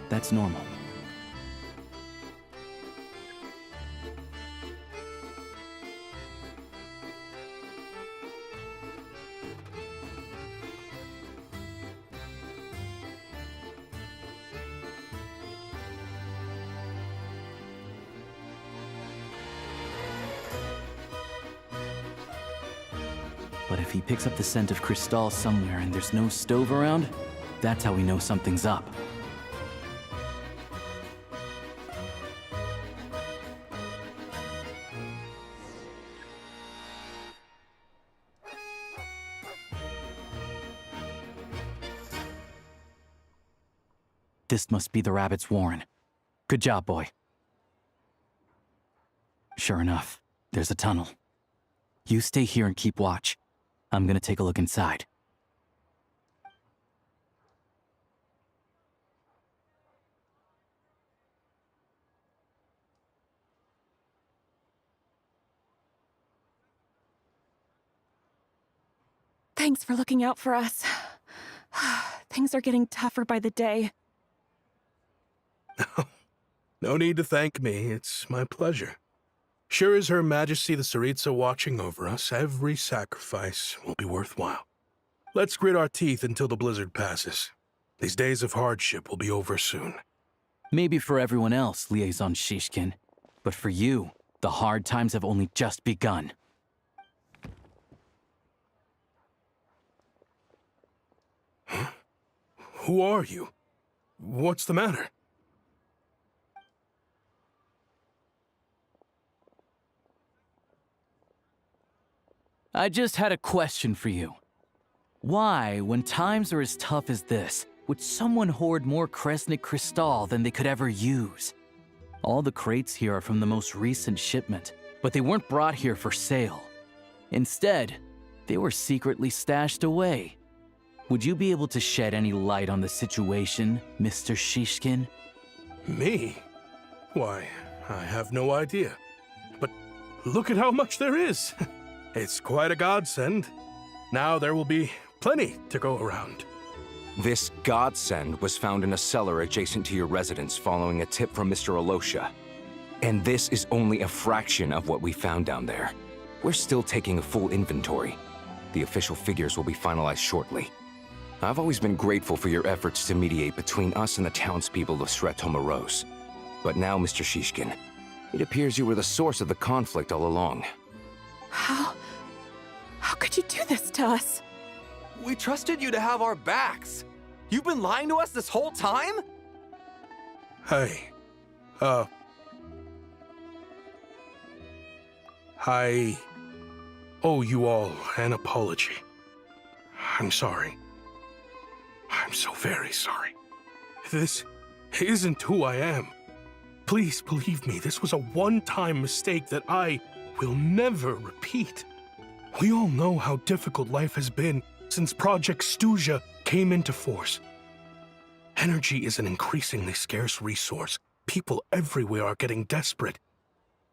That's normal. But if he picks up the scent of crystal somewhere and there's no stove around, that's how we know something's up. This must be the rabbit's warren. Good job, boy. Sure enough, there's a tunnel. You stay here and keep watch. I'm gonna take a look inside. Thanks for looking out for us. Things are getting tougher by the day. No need to thank me. It's my pleasure. Sure as Her Majesty the Tsaritsa watching over us, every sacrifice will be worthwhile. Let's grit our teeth until the blizzard passes. These days of hardship will be over soon. Maybe for everyone else, Liaison Shishkin, but for you, the hard times have only just begun. Huh? Who are you? What's the matter? I just had a question for you. Why, when times are as tough as this, would someone hoard more Kresnik Crystal than they could ever use? All the crates here are from the most recent shipment, but they weren't brought here for sale. Instead, they were secretly stashed away. Would you be able to shed any light on the situation, Mr. Shishkin? Me? Why, I have no idea. But look at how much there is. It's quite a godsend. Now there will be plenty to go around. This godsend was found in a cellar adjacent to your residence following a tip from Mr. Alosha. And this is only a fraction of what we found down there. We're still taking a full inventory. The official figures will be finalized shortly. I've always been grateful for your efforts to mediate between us and the townspeople of Sretomaros. But now, Mr. Shishkin, it appears you were the source of the conflict all along. How could you do this to us? We trusted you to have our backs. You've been lying to us this whole time? Hey, I owe you all an apology. I'm sorry. I'm so very sorry. This isn't who I am. Please believe me, this was a one-time mistake that I will never repeat. We all know how difficult life has been since Project Stuja came into force. Energy is an increasingly scarce resource. People everywhere are getting desperate.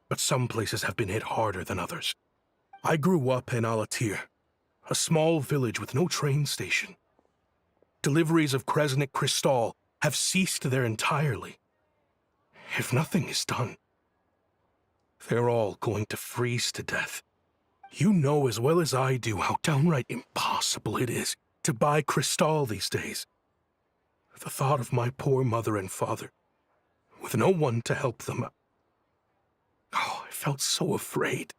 But some places have been hit harder than others. I grew up in Alatir, a small village with no train station. Deliveries of Kresnik Crystal have ceased there entirely. If nothing is done, they're all going to freeze to death. You know as well as I do how downright impossible it is to buy Crystal these days. The thought of my poor mother and father, with no one to help them, I felt so afraid.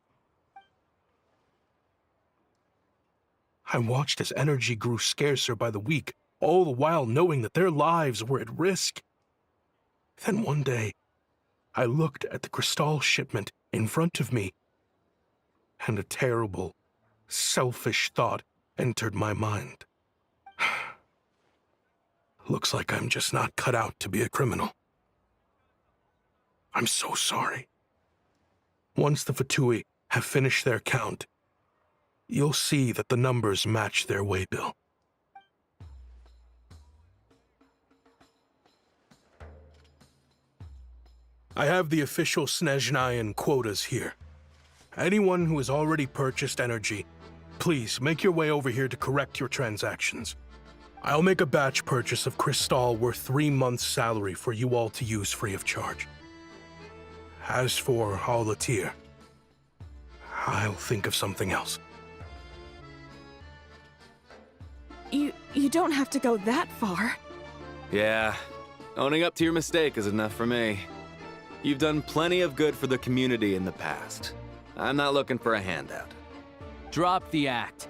I watched as energy grew scarcer by the week, all the while knowing that their lives were at risk. Then one day, I looked at the Crystal shipment in front of me, and a terrible, selfish thought entered my mind. Looks like I'm just not cut out to be a criminal. I'm so sorry. Once the Fatui have finished their count, you'll see that the numbers match their waybill. I have the official Snezhnayan quotas here. Anyone who has already purchased energy, please make your way over here to correct your transactions. I'll make a batch purchase of Crystal worth 3 months' salary for you all to use free of charge. As for Alatir, I'll think of something else. You don't have to go that far. Yeah, owning up to your mistake is enough for me. You've done plenty of good for the community in the past. I'm not looking for a handout. Drop the act.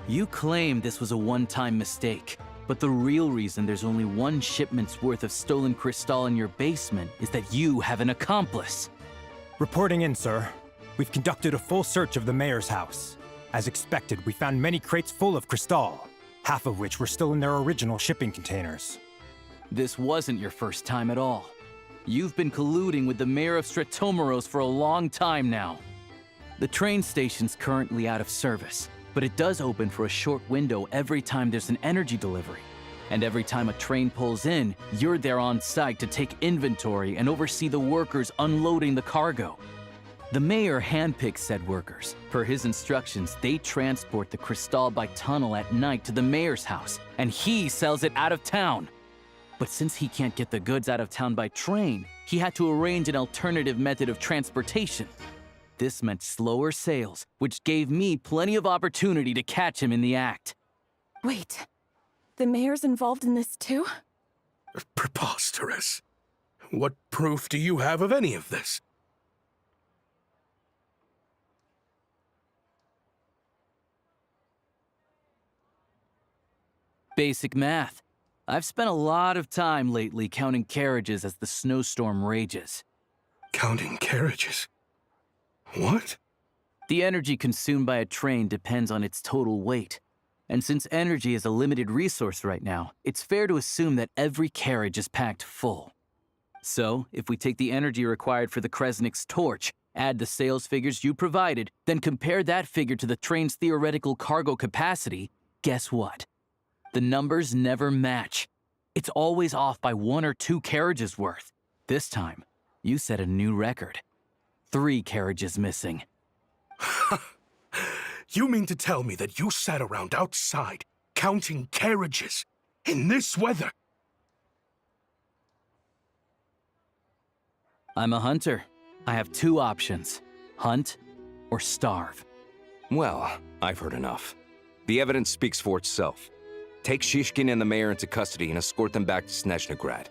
You claim this was a one-time mistake, but the real reason there's only one shipment's worth of stolen Crystal in your basement is that you have an accomplice. Reporting in, sir. We've conducted a full search of the mayor's house. As expected, we found many crates full of Crystal, half of which were still in their original shipping containers. This wasn't your first time at all. You've been colluding with the mayor of Stratomeros for a long time now. The train station's currently out of service, but it does open for a short window every time there's an energy delivery. And every time a train pulls in, you're there on site to take inventory and oversee the workers unloading the cargo. The mayor handpicks said workers. Per his instructions, they transport the crystal by tunnel at night to the mayor's house, and he sells it out of town. But since he can't get the goods out of town by train, he had to arrange an alternative method of transportation. This meant slower sales, which gave me plenty of opportunity to catch him in the act. Wait, the mayor's involved in this too? Preposterous. What proof do you have of any of this? Basic math. I've spent a lot of time lately counting carriages as the snowstorm rages. Counting carriages? What? The energy consumed by a train depends on its total weight. And since energy is a limited resource right now, it's fair to assume that every carriage is packed full. So, if we take the energy required for the Kresnik's torch, add the sales figures you provided, then compare that figure to the train's theoretical cargo capacity, guess what? The numbers never match. It's always off by 1 or 2 carriages worth. This time, you set a new record. 3 carriages missing. You mean to tell me that you sat around outside, counting carriages, in this weather? I'm a hunter. I have 2 options. Hunt or starve. Well, I've heard enough. The evidence speaks for itself. Take Shishkin and the mayor into custody and escort them back to Snezhnaya.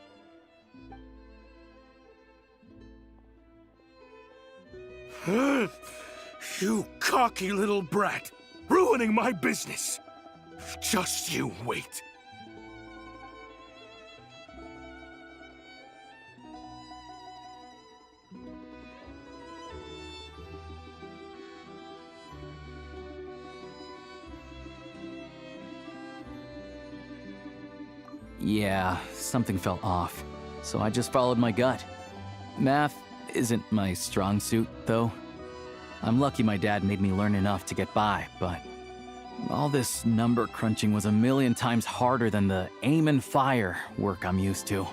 You cocky little brat! Ruining my business! Just you wait. Yeah, something felt off, so I just followed my gut. Math isn't my strong suit, though. I'm lucky my dad made me learn enough to get by, but all this number crunching was a million times harder than the aim and fire work I'm used to.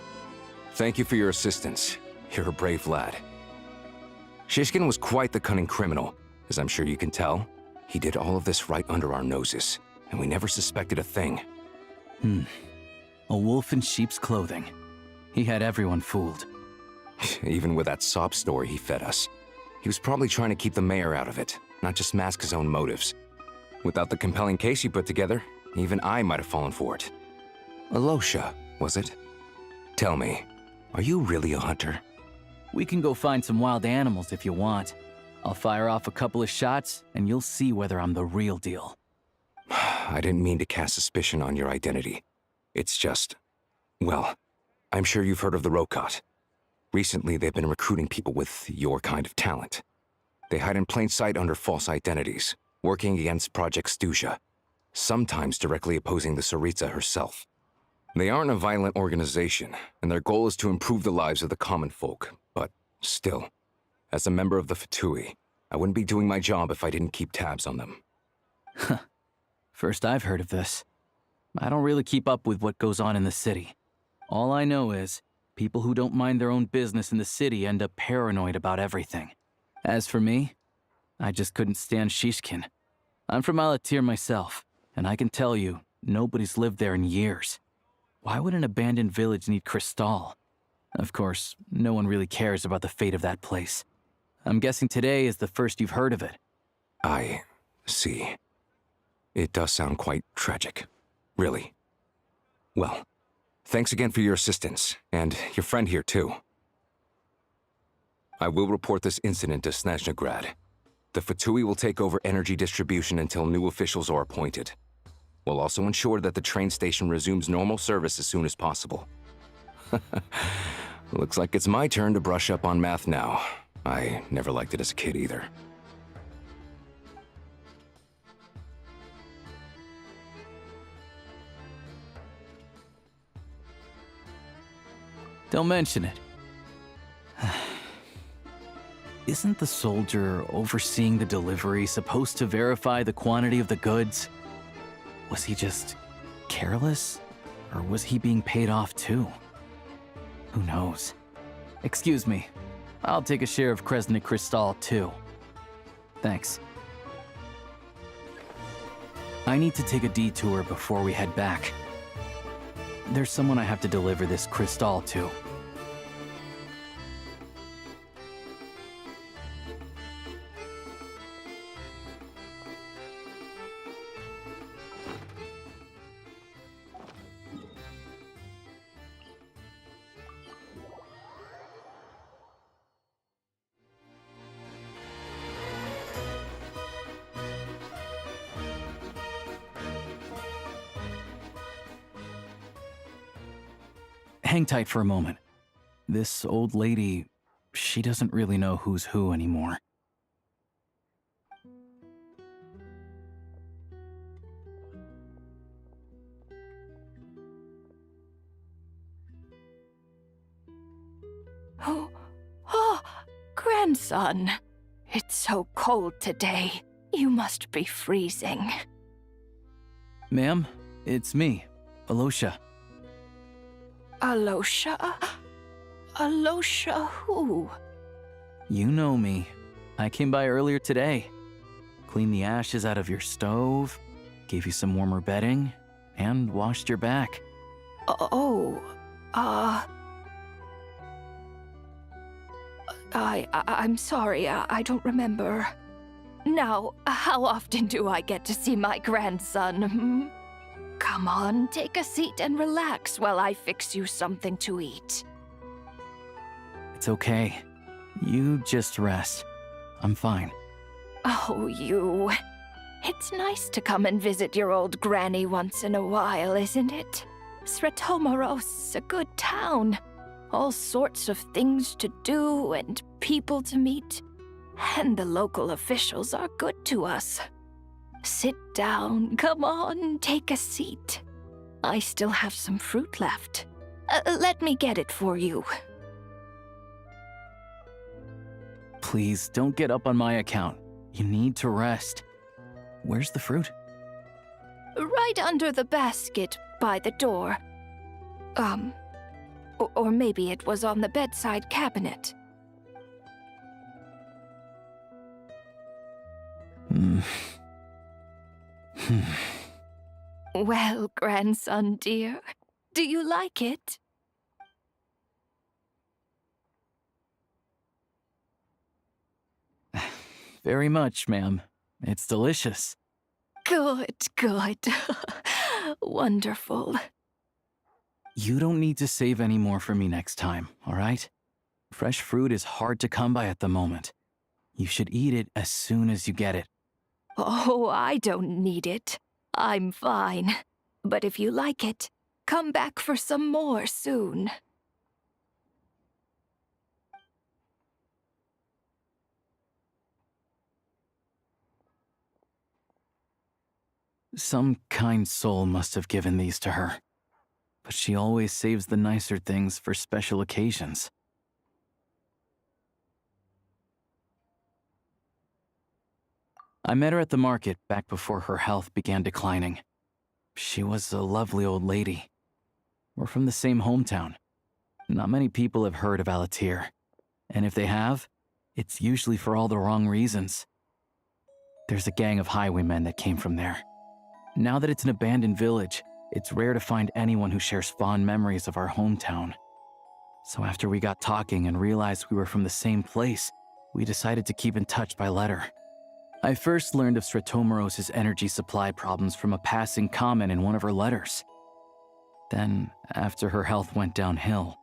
Thank you for your assistance. You're a brave lad. Shishkin was quite the cunning criminal, as I'm sure you can tell. He did all of this right under our noses, and we never suspected a thing. A wolf in sheep's clothing. He had everyone fooled. Even with that sob story he fed us. He was probably trying to keep the mayor out of it, not just mask his own motives. Without the compelling case he put together, even I might have fallen for it. Alosha, was it? Tell me, are you really a hunter? We can go find some wild animals if you want. I'll fire off a couple of shots, and you'll see whether I'm the real deal. I didn't mean to cast suspicion on your identity. It's just... well, I'm sure you've heard of the Rokot. Recently, they've been recruiting people with your kind of talent. They hide in plain sight under false identities, working against SupaSparks, sometimes directly opposing the Tsaritsa herself. They aren't a violent organization, and their goal is to improve the lives of the common folk, but still, as a member of the Fatui, I wouldn't be doing my job if I didn't keep tabs on them. First I've heard of this. I don't really keep up with what goes on in the city. All I know is, people who don't mind their own business in the city end up paranoid about everything. As for me, I just couldn't stand Shishkin. I'm from Alatir myself, and I can tell you, nobody's lived there in years. Why would an abandoned village need crystal? Of course, no one really cares about the fate of that place. I'm guessing today is the first you've heard of it. I see. It does sound quite tragic. Really. Well, thanks again for your assistance, and your friend here too. I will report this incident to Snezhnaya. The Fatui will take over energy distribution until new officials are appointed. We'll also ensure that the train station resumes normal service as soon as possible. Looks like it's my turn to brush up on math now. I never liked it as a kid either. Don't mention it. Isn't the soldier overseeing the delivery supposed to verify the quantity of the goods? Was he just careless? Or was he being paid off too? Who knows? Excuse me. I'll take a share of Crysnic Crystal too. Thanks. I need to take a detour before we head back. There's someone I have to deliver this crystal to. Hang tight for a moment. This old lady, she doesn't really know who's who anymore. Oh, grandson. It's so cold today. You must be freezing. Ma'am, it's me, Alosha. Alosha? Alosha who? You know me. I came by earlier today. Cleaned the ashes out of your stove, gave you some warmer bedding, and washed your back. I'm sorry, I don't remember. Now, how often do I get to see my grandson? Come on, take a seat and relax while I fix you something to eat. It's okay. You just rest. I'm fine. Oh, you. It's nice to come and visit your old granny once in a while, isn't it? Sratomaros's a good town. All sorts of things to do and people to meet. And the local officials are good to us. Sit down, come on, take a seat. I still have some fruit left. Let me get it for you. Please, don't get up on my account. You need to rest. Where's the fruit? Right under the basket by the door. Or maybe it was on the bedside cabinet. Well, grandson dear, do you like it? Very much, ma'am. It's delicious. Good, good. Wonderful. You don't need to save any more for me next time, all right? Fresh fruit is hard to come by at the moment. You should eat it as soon as you get it. Oh, I don't need it. I'm fine. But if you like it, come back for some more soon. Some kind soul must have given these to her. But she always saves the nicer things for special occasions. I met her at the market back before her health began declining. She was a lovely old lady. We're from the same hometown. Not many people have heard of Alatir. And if they have, it's usually for all the wrong reasons. There's a gang of highwaymen that came from there. Now that it's an abandoned village, it's rare to find anyone who shares fond memories of our hometown. So after we got talking and realized we were from the same place, we decided to keep in touch by letter. I first learned of Sratomaros's energy supply problems from a passing comment in one of her letters. Then, after her health went downhill,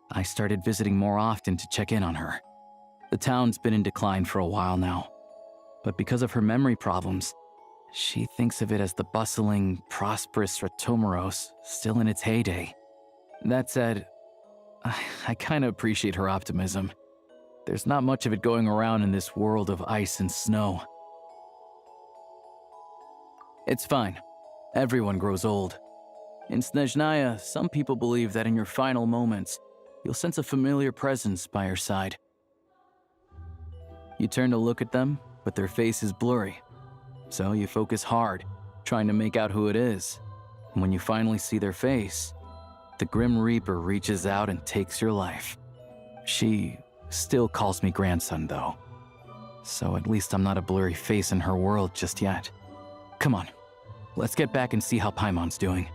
I started visiting more often to check in on her. The town's been in decline for a while now, but because of her memory problems, she thinks of it as the bustling, prosperous Sratomaros still in its heyday. That said, I kinda appreciate her optimism. There's not much of it going around in this world of ice and snow. It's fine. Everyone grows old. In Snezhnaya, some people believe that in your final moments, you'll sense a familiar presence by her side. You turn to look at them, but their face is blurry. So you focus hard, trying to make out who it is. And when you finally see their face, the Grim Reaper reaches out and takes your life. She still calls me grandson, though. So at least I'm not a blurry face in her world just yet. Come on, let's get back and see how Paimon's doing.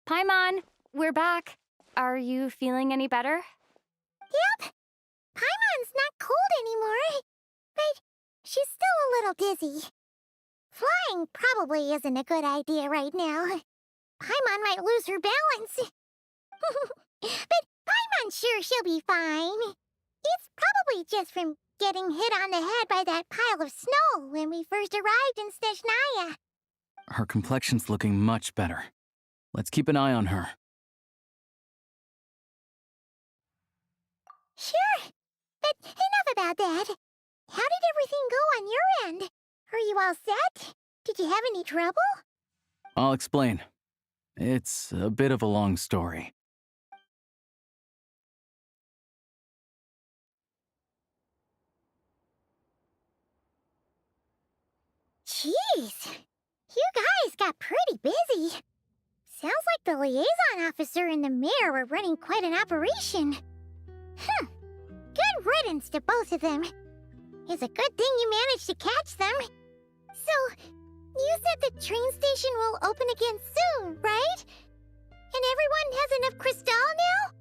Paimon, we're back. Are you feeling any better? Yep. Paimon's not cold anymore, but she's still a little dizzy. Flying probably isn't a good idea right now. Paimon might lose her balance. But Paimon's sure she'll be fine. It's probably just from getting hit on the head by that pile of snow when we first arrived in Snezhnaya. Her complexion's looking much better. Let's keep an eye on her. Sure, but enough about that. How did everything go on your end? Are you all set? Did you have any trouble? I'll explain. It's a bit of a long story. Jeez, you guys got pretty busy. Sounds like the liaison officer and the mayor were running quite an operation. Good riddance to both of them. It's a good thing you managed to catch them. So, you said the train station will open again soon, right? And everyone has enough crystal now?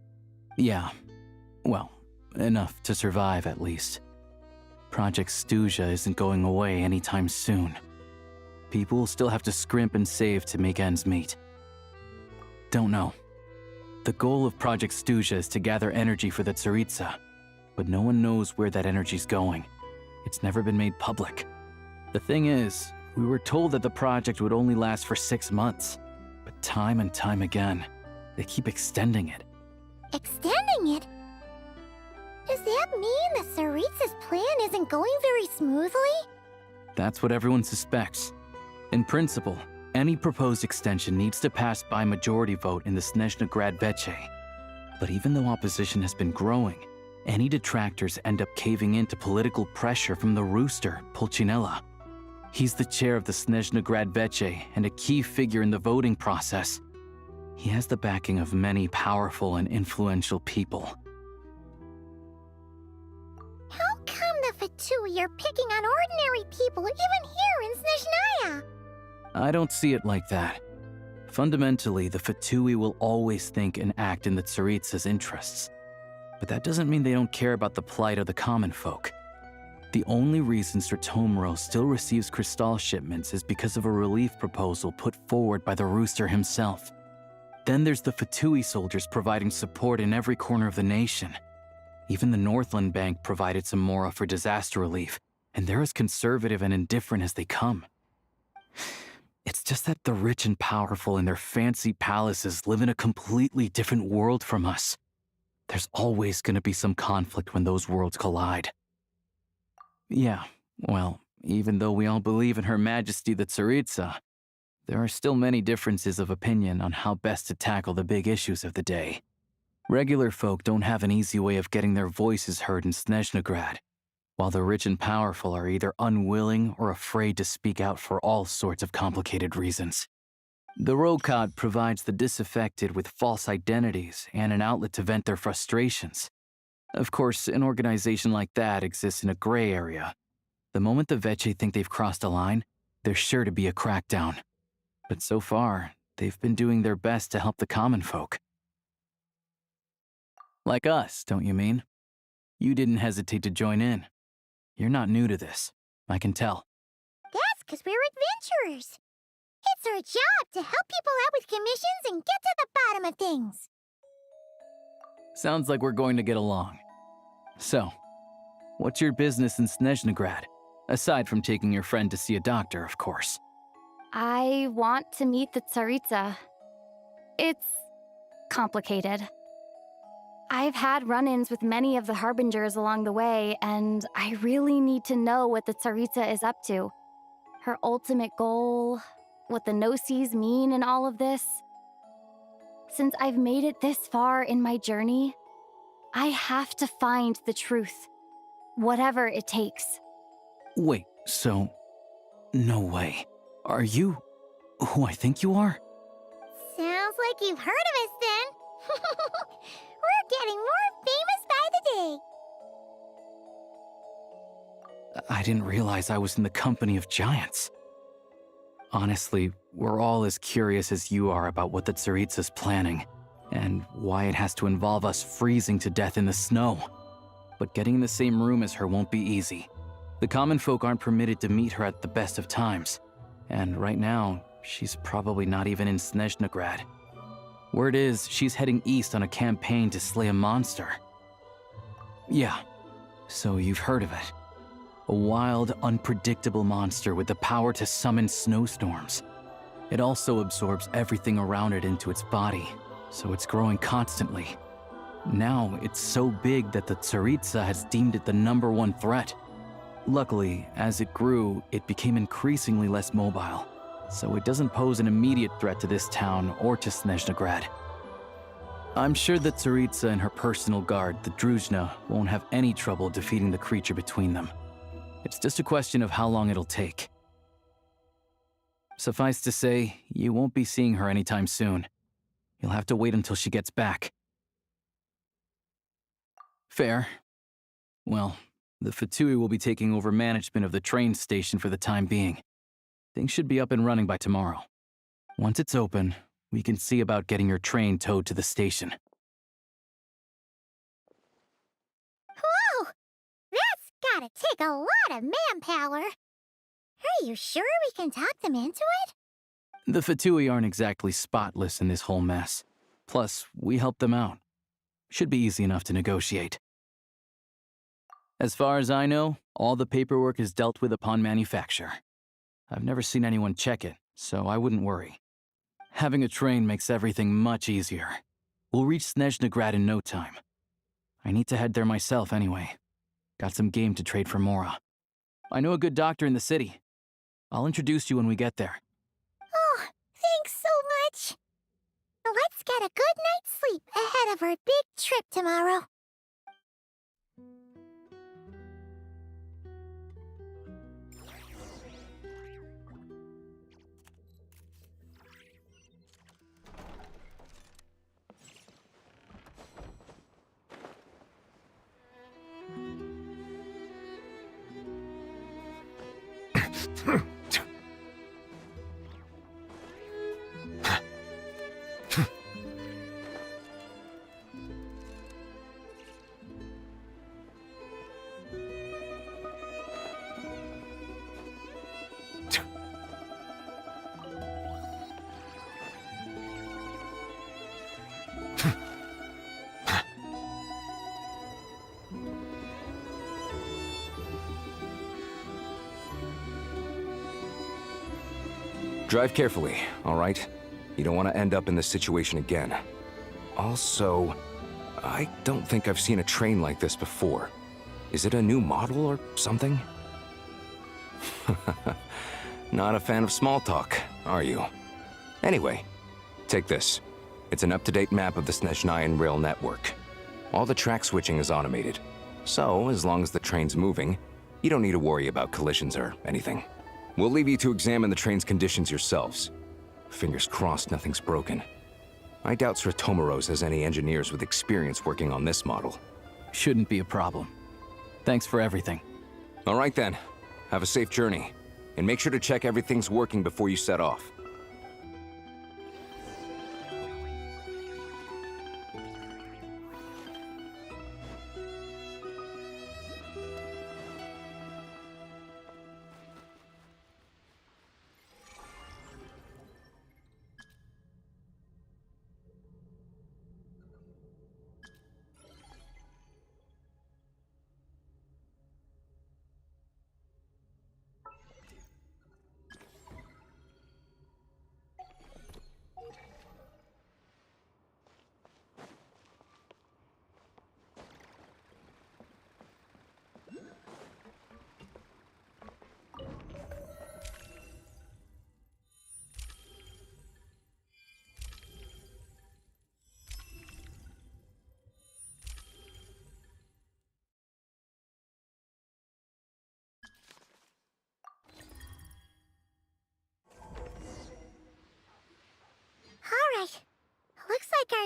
Yeah. Well, enough to survive at least. Project SupaSparks isn't going away anytime soon. People will still have to scrimp and save to make ends meet. Don't know. The goal of Project SupaSparks is to gather energy for the Tsaritsa, but no one knows where that energy's going. It's never been made public. The thing is, we were told that the project would only last for 6 months, but time and time again, they keep extending it. Extending it? Does that mean the Tsaritsa's plan isn't going very smoothly? That's what everyone suspects. In principle, any proposed extension needs to pass by majority vote in the Snezhnaya VII. But even though opposition has been growing, any detractors end up caving in to political pressure from the rooster, Pulcinella. He's the chair of the Snezhnaya VII and a key figure in the voting process. He has the backing of many powerful and influential people. How come the Fatui are picking on ordinary people even here in Snezhnaya? I don't see it like that. Fundamentally, the Fatui will always think and act in the Tsaritsa's interests. But that doesn't mean they don't care about the plight of the common folk. The only reason Sratomero still receives crystal shipments is because of a relief proposal put forward by the rooster himself. Then there's the Fatui soldiers providing support in every corner of the nation. Even the Northland Bank provided some mora for disaster relief, and they're as conservative and indifferent as they come. It's just that the rich and powerful in their fancy palaces live in a completely different world from us. There's always going to be some conflict when those worlds collide. Yeah, well, even though we all believe in Her Majesty the Tsaritsa, there are still many differences of opinion on how best to tackle the big issues of the day. Regular folk don't have an easy way of getting their voices heard in Snezhnaya, while the rich and powerful are either unwilling or afraid to speak out for all sorts of complicated reasons. The Rokad provides the disaffected with false identities and an outlet to vent their frustrations. Of course, an organization like that exists in a gray area. The moment the Veche think they've crossed a line, there's sure to be a crackdown. But so far, they've been doing their best to help the common folk. Like us, don't you mean? You didn't hesitate to join in. You're not new to this. I can tell. That's because we're adventurers. It's our job to help people out with commissions and get to the bottom of things. Sounds like we're going to get along. So, what's your business in Snezhnagrad? Aside from taking your friend to see a doctor, of course. I want to meet the Tsaritsa. It's complicated. I've had run-ins with many of the Harbingers along the way, and I really need to know what the Tsaritsa is up to. Her ultimate goal, what the Gnosis mean in all of this. Since I've made it this far in my journey, I have to find the truth, whatever it takes. Wait, so... No way. Are you who I think you are? Sounds like you've heard of us then. We're getting more famous by the day. I didn't realize I was in the company of giants. Honestly, we're all as curious as you are about what the Tsaritsa's planning, and why it has to involve us freezing to death in the snow. But getting in the same room as her won't be easy. The common folk aren't permitted to meet her at the best of times, and right now, she's probably not even in Snezhnagrad. Word is, she's heading east on a campaign to slay a monster. Yeah, so you've heard of it. A wild, unpredictable monster with the power to summon snowstorms. It also absorbs everything around it into its body, so it's growing constantly. Now, it's so big that the Tsaritsa has deemed it the #1 threat. Luckily, as it grew, it became increasingly less mobile, so it doesn't pose an immediate threat to this town or to Snezhnagrad. I'm sure that Tsaritsa and her personal guard, the Druzhna, won't have any trouble defeating the creature between them. It's just a question of how long it'll take. Suffice to say, you won't be seeing her anytime soon. You'll have to wait until she gets back. Fair. Well, the Fatui will be taking over management of the train station for the time being. Things should be up and running by tomorrow. Once it's open, we can see about getting your train towed to the station. Whoa! That's gotta take a lot of manpower. Are you sure we can talk them into it? The Fatui aren't exactly spotless in this whole mess. Plus, we helped them out. Should be easy enough to negotiate. As far as I know, all the paperwork is dealt with upon manufacture. I've never seen anyone check it, so I wouldn't worry. Having a train makes everything much easier. We'll reach Snezhnagrad in no time. I need to head there myself anyway. Got some game to trade for Mora. I know a good doctor in the city. I'll introduce you when we get there. Oh, thanks so much. Let's get a good night's sleep ahead of our big trip tomorrow. Drive carefully, all right? You don't want to end up in this situation again. Also, I don't think I've seen a train like this before. Is it a new model or something? Not a fan of small talk, are you? Anyway, take this. It's an up-to-date map of the Snezhnayan rail network. All the track switching is automated. So, as long as the train's moving, you don't need to worry about collisions or anything. We'll leave you to examine the train's conditions yourselves. Fingers crossed nothing's broken. I doubt Sratomaros has any engineers with experience working on this model. Shouldn't be a problem. Thanks for everything. All right then. Have a safe journey. And make sure to check everything's working before you set off.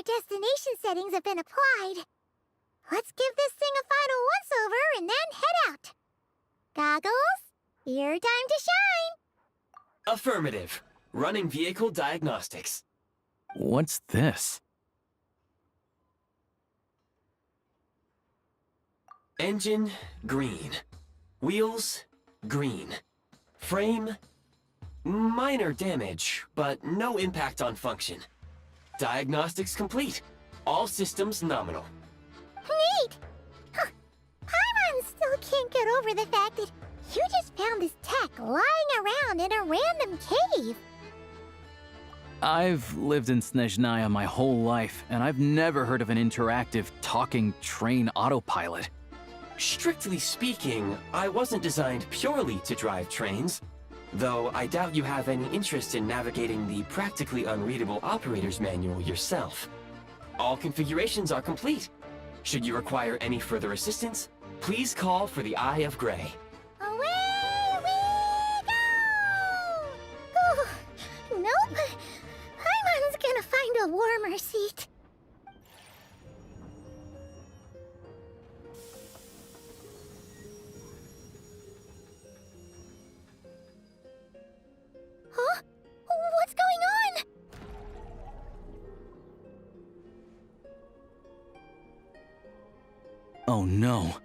destination settings have been applied. Let's give this thing a final once-over and then head out. Goggles, your time to shine! Affirmative. Running vehicle diagnostics. What's this? Engine, green. Wheels, green. Frame, minor damage, but no impact on function. Diagnostics complete. All systems nominal. Neat! Huh. Paimon still can't get over the fact that you just found this tech lying around in a random cave. I've lived in Snezhnaya my whole life, and I've never heard of an interactive, talking train autopilot. Strictly speaking, I wasn't designed purely to drive trains, though I doubt you have any interest in navigating the practically unreadable operator's manual yourself. All configurations are complete. Should you require any further assistance, please call for the Eye of Grey. Away we go! Ooh, nope. Paimon's gonna find a warmer seat. Huh? What's going on? Oh no.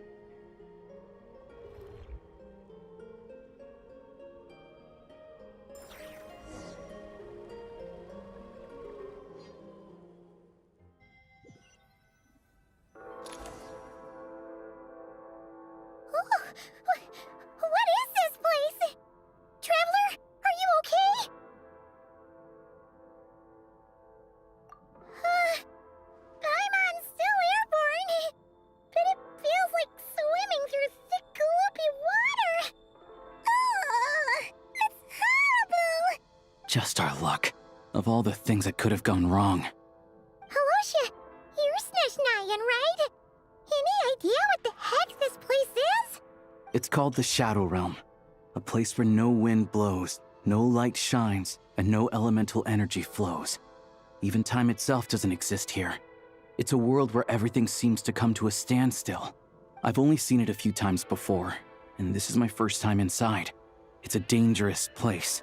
What is this place? Traveler, are you okay? Paimon's still airborne, but it feels like swimming through thick, gloopy water. It's horrible. Just our luck. Of all the things that could have gone wrong. Halosha, you're Snezhnayan, right? Any idea what the heck this place is? It's called the Shadow Realm. A place where no wind blows, no light shines, and no elemental energy flows. Even time itself doesn't exist here. It's a world where everything seems to come to a standstill. I've only seen it a few times before, and this is my first time inside. It's a dangerous place.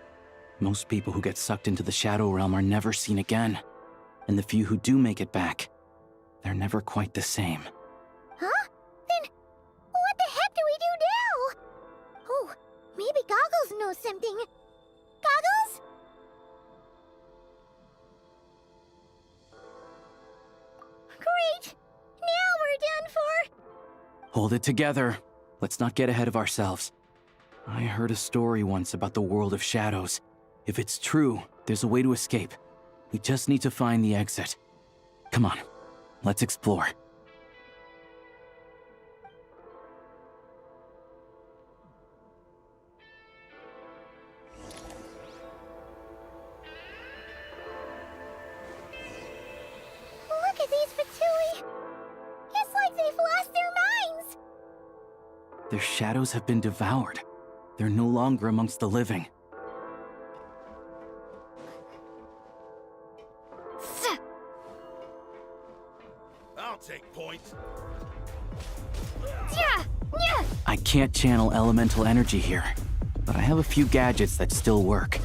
Most people who get sucked into the Shadow Realm are never seen again. And the few who do make it back, they're never quite the same. Huh? Then what the heck do we do now? Oh, maybe Goggles knows something. Goggles? Great! Now we're done for! Hold it together. Let's not get ahead of ourselves. I heard a story once about the world of shadows. If it's true, there's a way to escape. We just need to find the exit. Come on, let's explore. Look at these Fatui! It's like they've lost their minds! Their shadows have been devoured. They're no longer amongst the living. I'll take points. I can't channel elemental energy here, but I have a few gadgets that still work.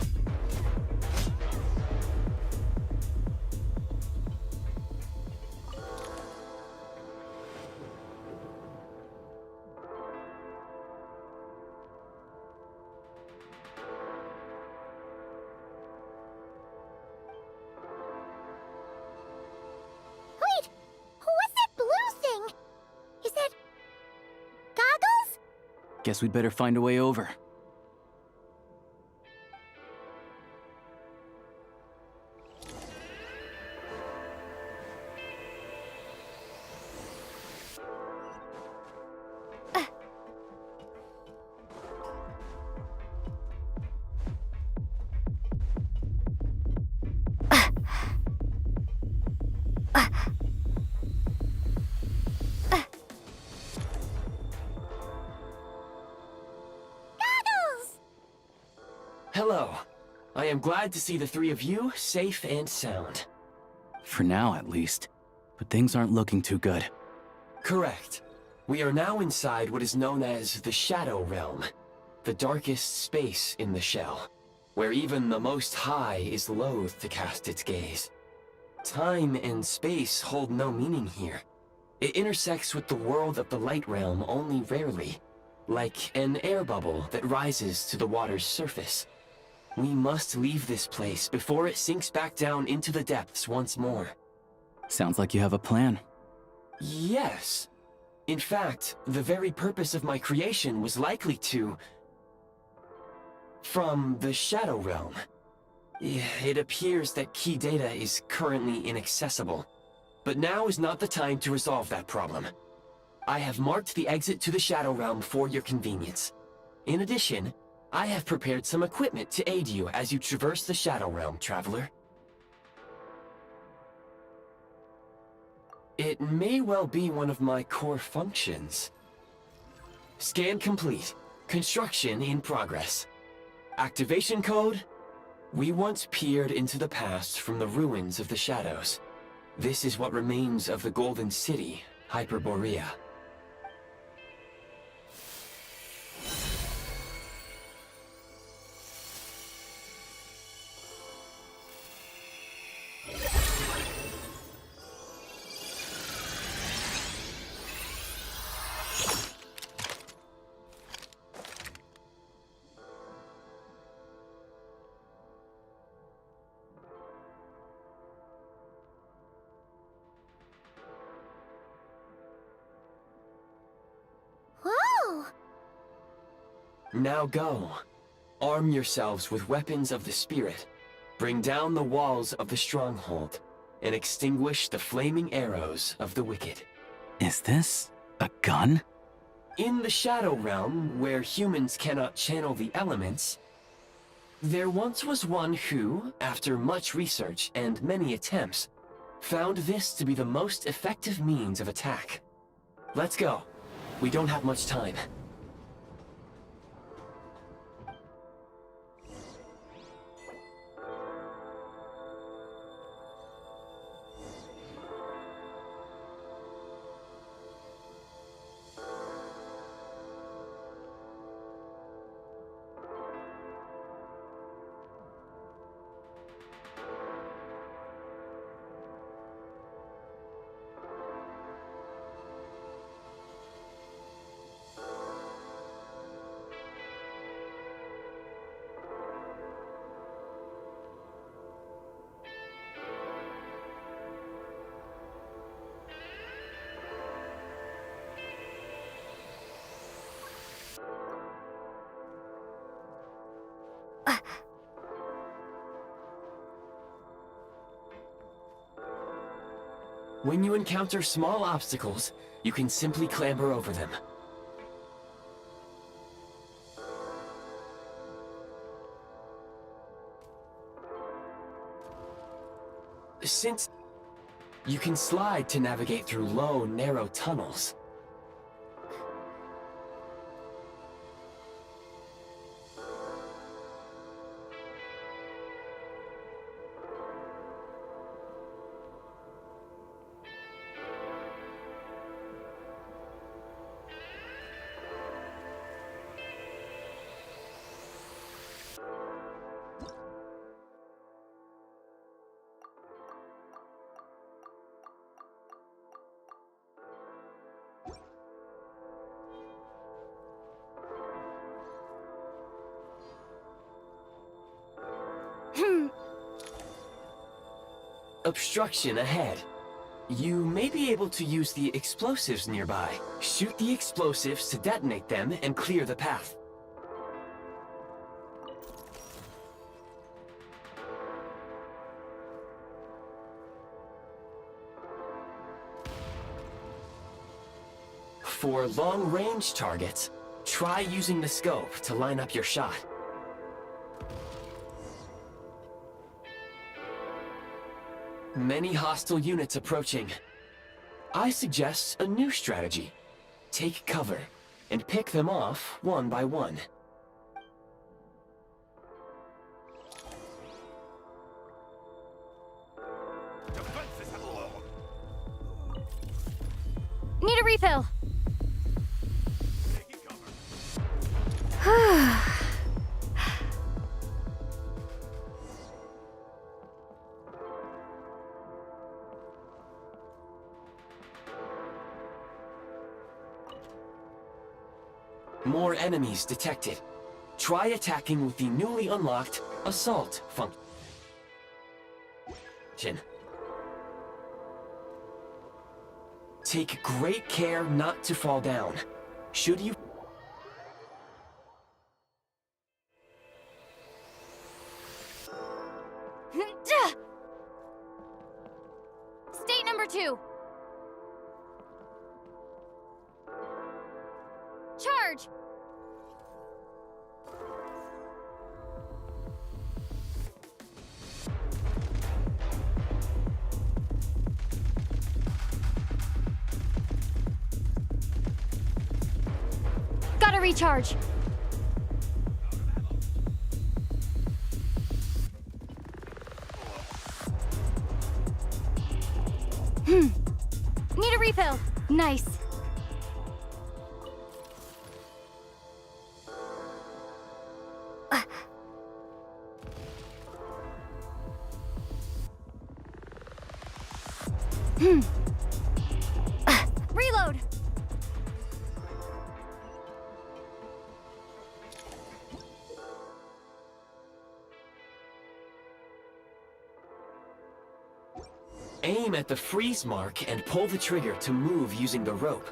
Wait! What's that blue thing? Is that... Goggles? Guess we'd better find a way over. Hello. I am glad to see the three of you safe and sound. For now, at least. But things aren't looking too good. Correct. We are now inside what is known as the Shadow Realm, the darkest space in the shell, where even the Most High is loath to cast its gaze. Time and space hold no meaning here. It intersects with the world of the Light Realm only rarely, like an air bubble that rises to the water's surface. We must leave this place before it sinks back down into the depths once more. Sounds like you have a plan. Yes. In fact, the very purpose of my creation was likely to... from the Shadow Realm. It appears that key data is currently inaccessible, but now is not the time to resolve that problem. I have marked the exit to the Shadow Realm for your convenience. In addition, I have prepared some equipment to aid you as you traverse the Shadow Realm, Traveler. It may well be one of my core functions. Scan complete. Construction in progress. Activation code? We once peered into the past from the ruins of the shadows. This is what remains of the Golden City, Hyperborea. Whoa! Now go. Arm yourselves with weapons of the spirit. Bring down the walls of the stronghold, and extinguish the flaming arrows of the wicked. Is this a gun? In the Shadow Realm, where humans cannot channel the elements, there once was one who, after much research and many attempts, found this to be the most effective means of attack. Let's go. We don't have much time. When you encounter small obstacles, you can simply clamber over them. Since you can slide to navigate through low, narrow tunnels. Obstruction ahead. You may be able to use the explosives nearby. Shoot the explosives to detonate them and clear the path. For long-range targets, try using the scope to line up your shot. Many hostile units approaching. I suggest a new strategy. Take cover, and pick them off one by one. Defensive! refill. More enemies detected. Try attacking with the newly unlocked assault function. Take great care not to fall down. Should you... State number 2. Charge! Gotta recharge. Need a refill. Nice. Reload. Aim at the freeze mark and pull the trigger to move using the rope.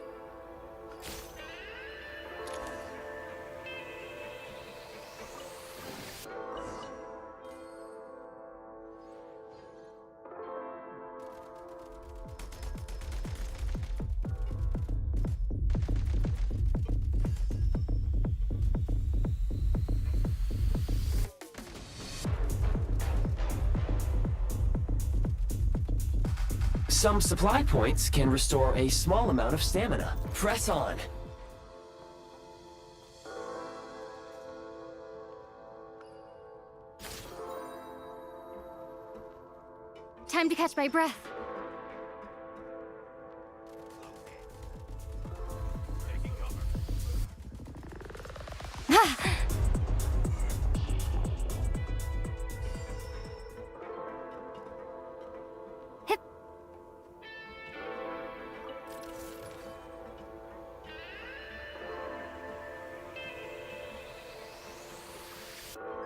Some supply points can restore a small amount of stamina. Press on. Time to catch my breath.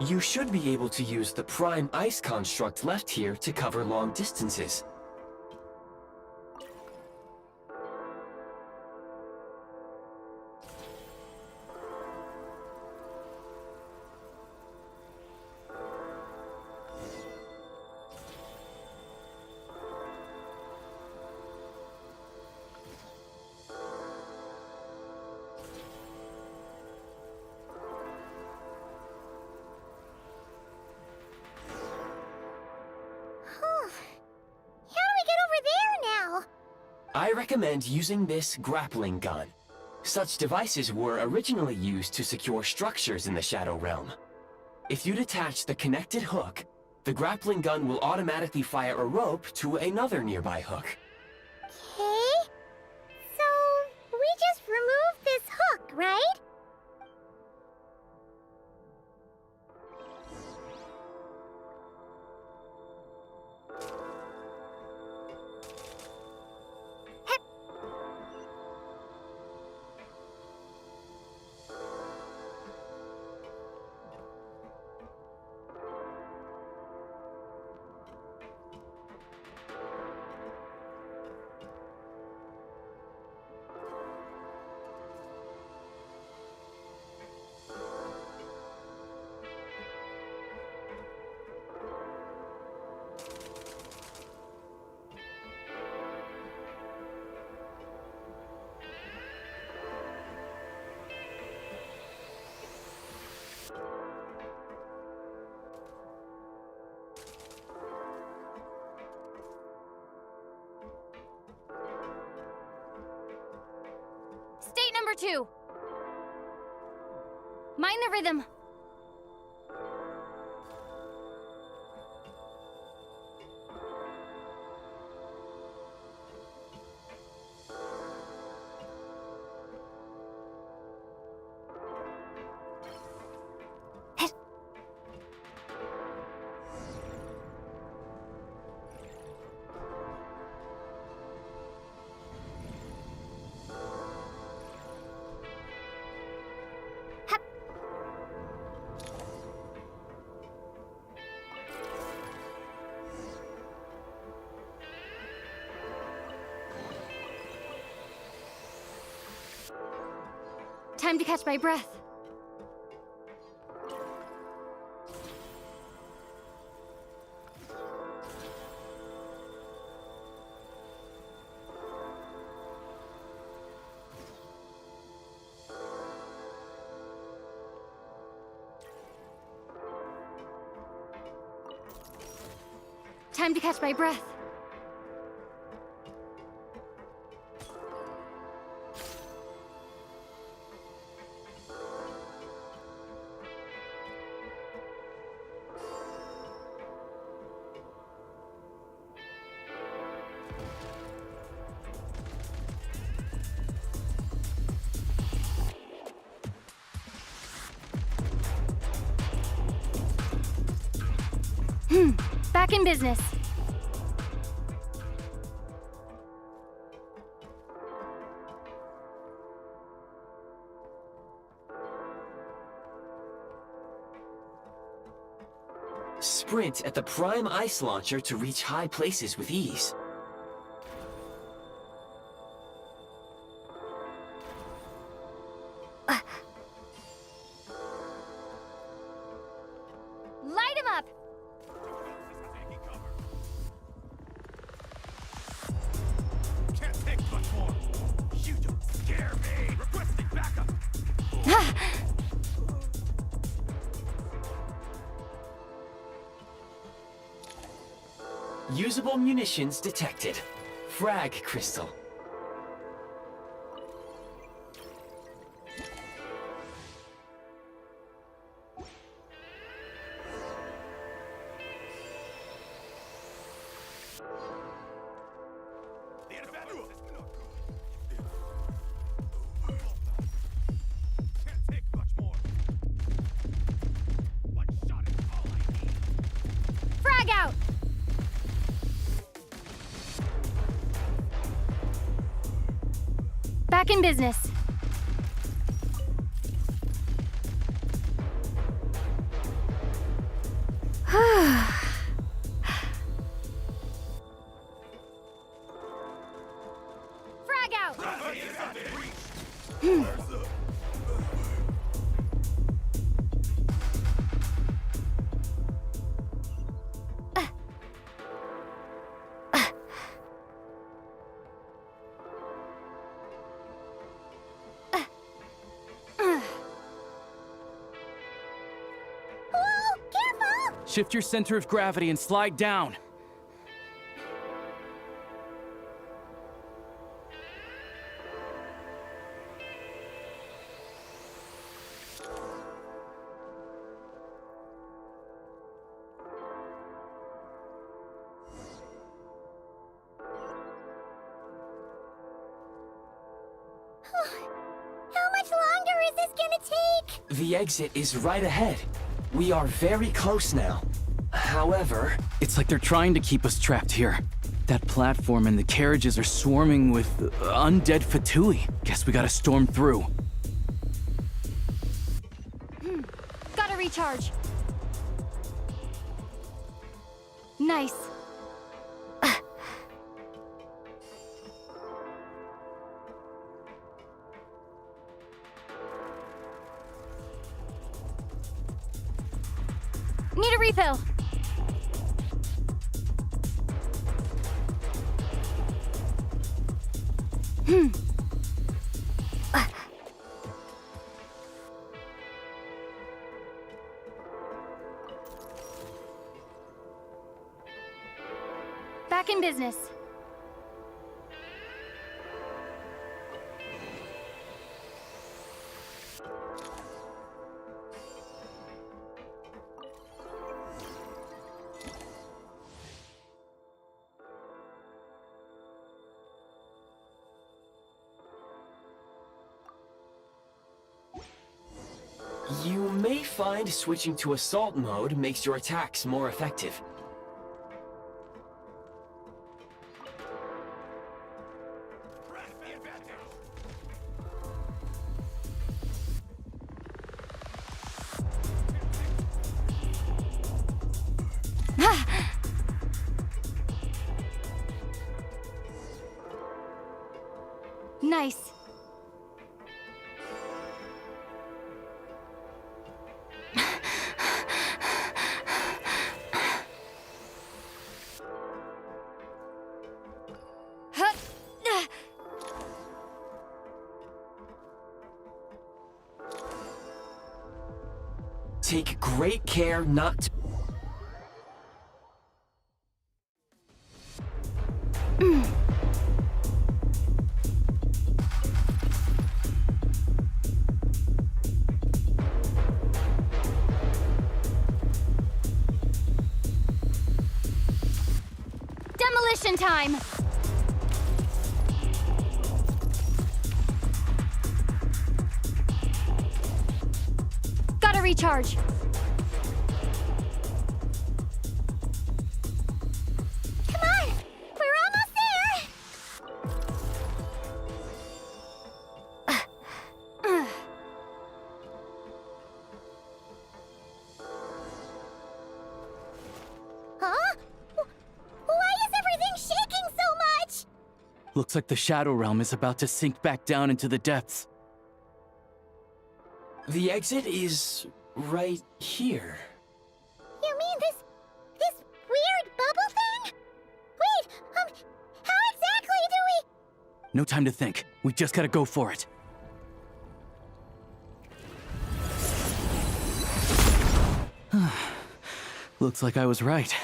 You should be able to use the prime ice construct left here to cover long distances. I recommend using this grappling gun. Such devices were originally used to secure structures in the Shadow Realm. If you detach the connected hook, the grappling gun will automatically fire a rope to another nearby hook. Okay. So, we just removed this hook, right? State number 2. Mind the rhythm. Time to catch my breath. Time to catch my breath. Back in business. Sprint at the prime ice launcher to reach high places with ease. Light him up! Can't take much more. You don't scare me. Requesting backup. Usable munitions detected. Frag crystal. Frag out! Back in business. Frag out! Shift your center of gravity and slide down. How much longer is this gonna take? The exit is right ahead. We are very close now. However... It's like they're trying to keep us trapped here. That platform and the carriages are swarming with undead Fatui. Guess we gotta storm through. Gotta recharge. Nice. Need a refill. Back in business. You may find switching to assault mode makes your attacks more effective. Nice. Take great care not to... Demolition time! Gotta recharge. Come on! We're almost there! Huh? Why is everything shaking so much? Looks like the Shadow Realm is about to sink back down into the depths. The exit is right here. You mean this weird bubble thing? Wait, how exactly do we... No time to think. We just gotta go for it. Looks like I was right.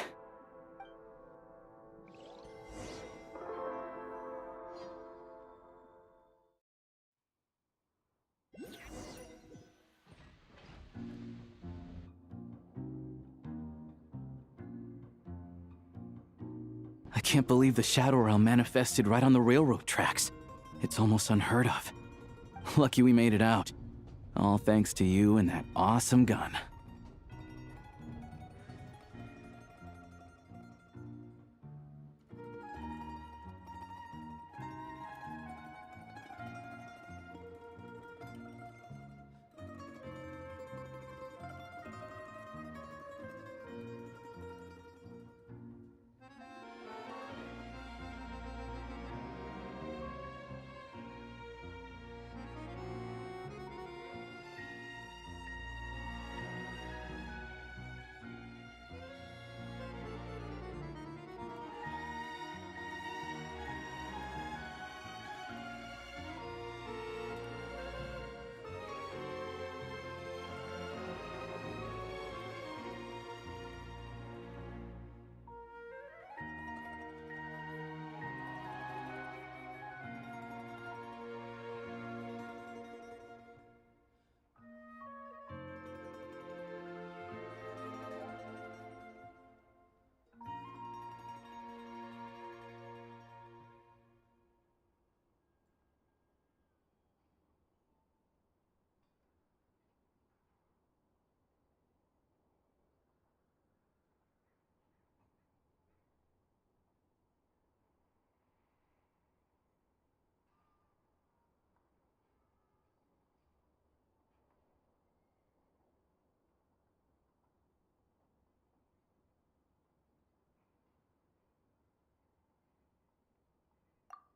I can't believe the Shadow Realm manifested right on the railroad tracks. It's almost unheard of. Lucky we made it out. All thanks to you and that awesome gun.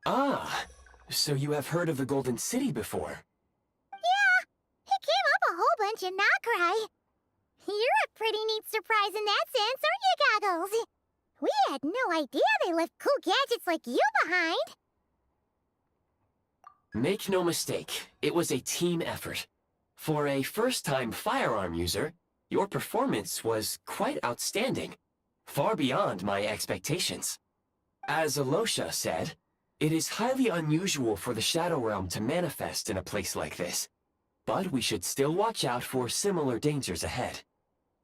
Ah, so you have heard of the Golden City before? Yeah, it came up a whole bunch in Nocturne. You're a pretty neat surprise in that sense, aren't you, Goggles? We had no idea they left cool gadgets like you behind. Make no mistake, it was a team effort. For a first-time firearm user, your performance was quite outstanding, far beyond my expectations. As Alosha said, it is highly unusual for the Shadow Realm to manifest in a place like this, but we should still watch out for similar dangers ahead.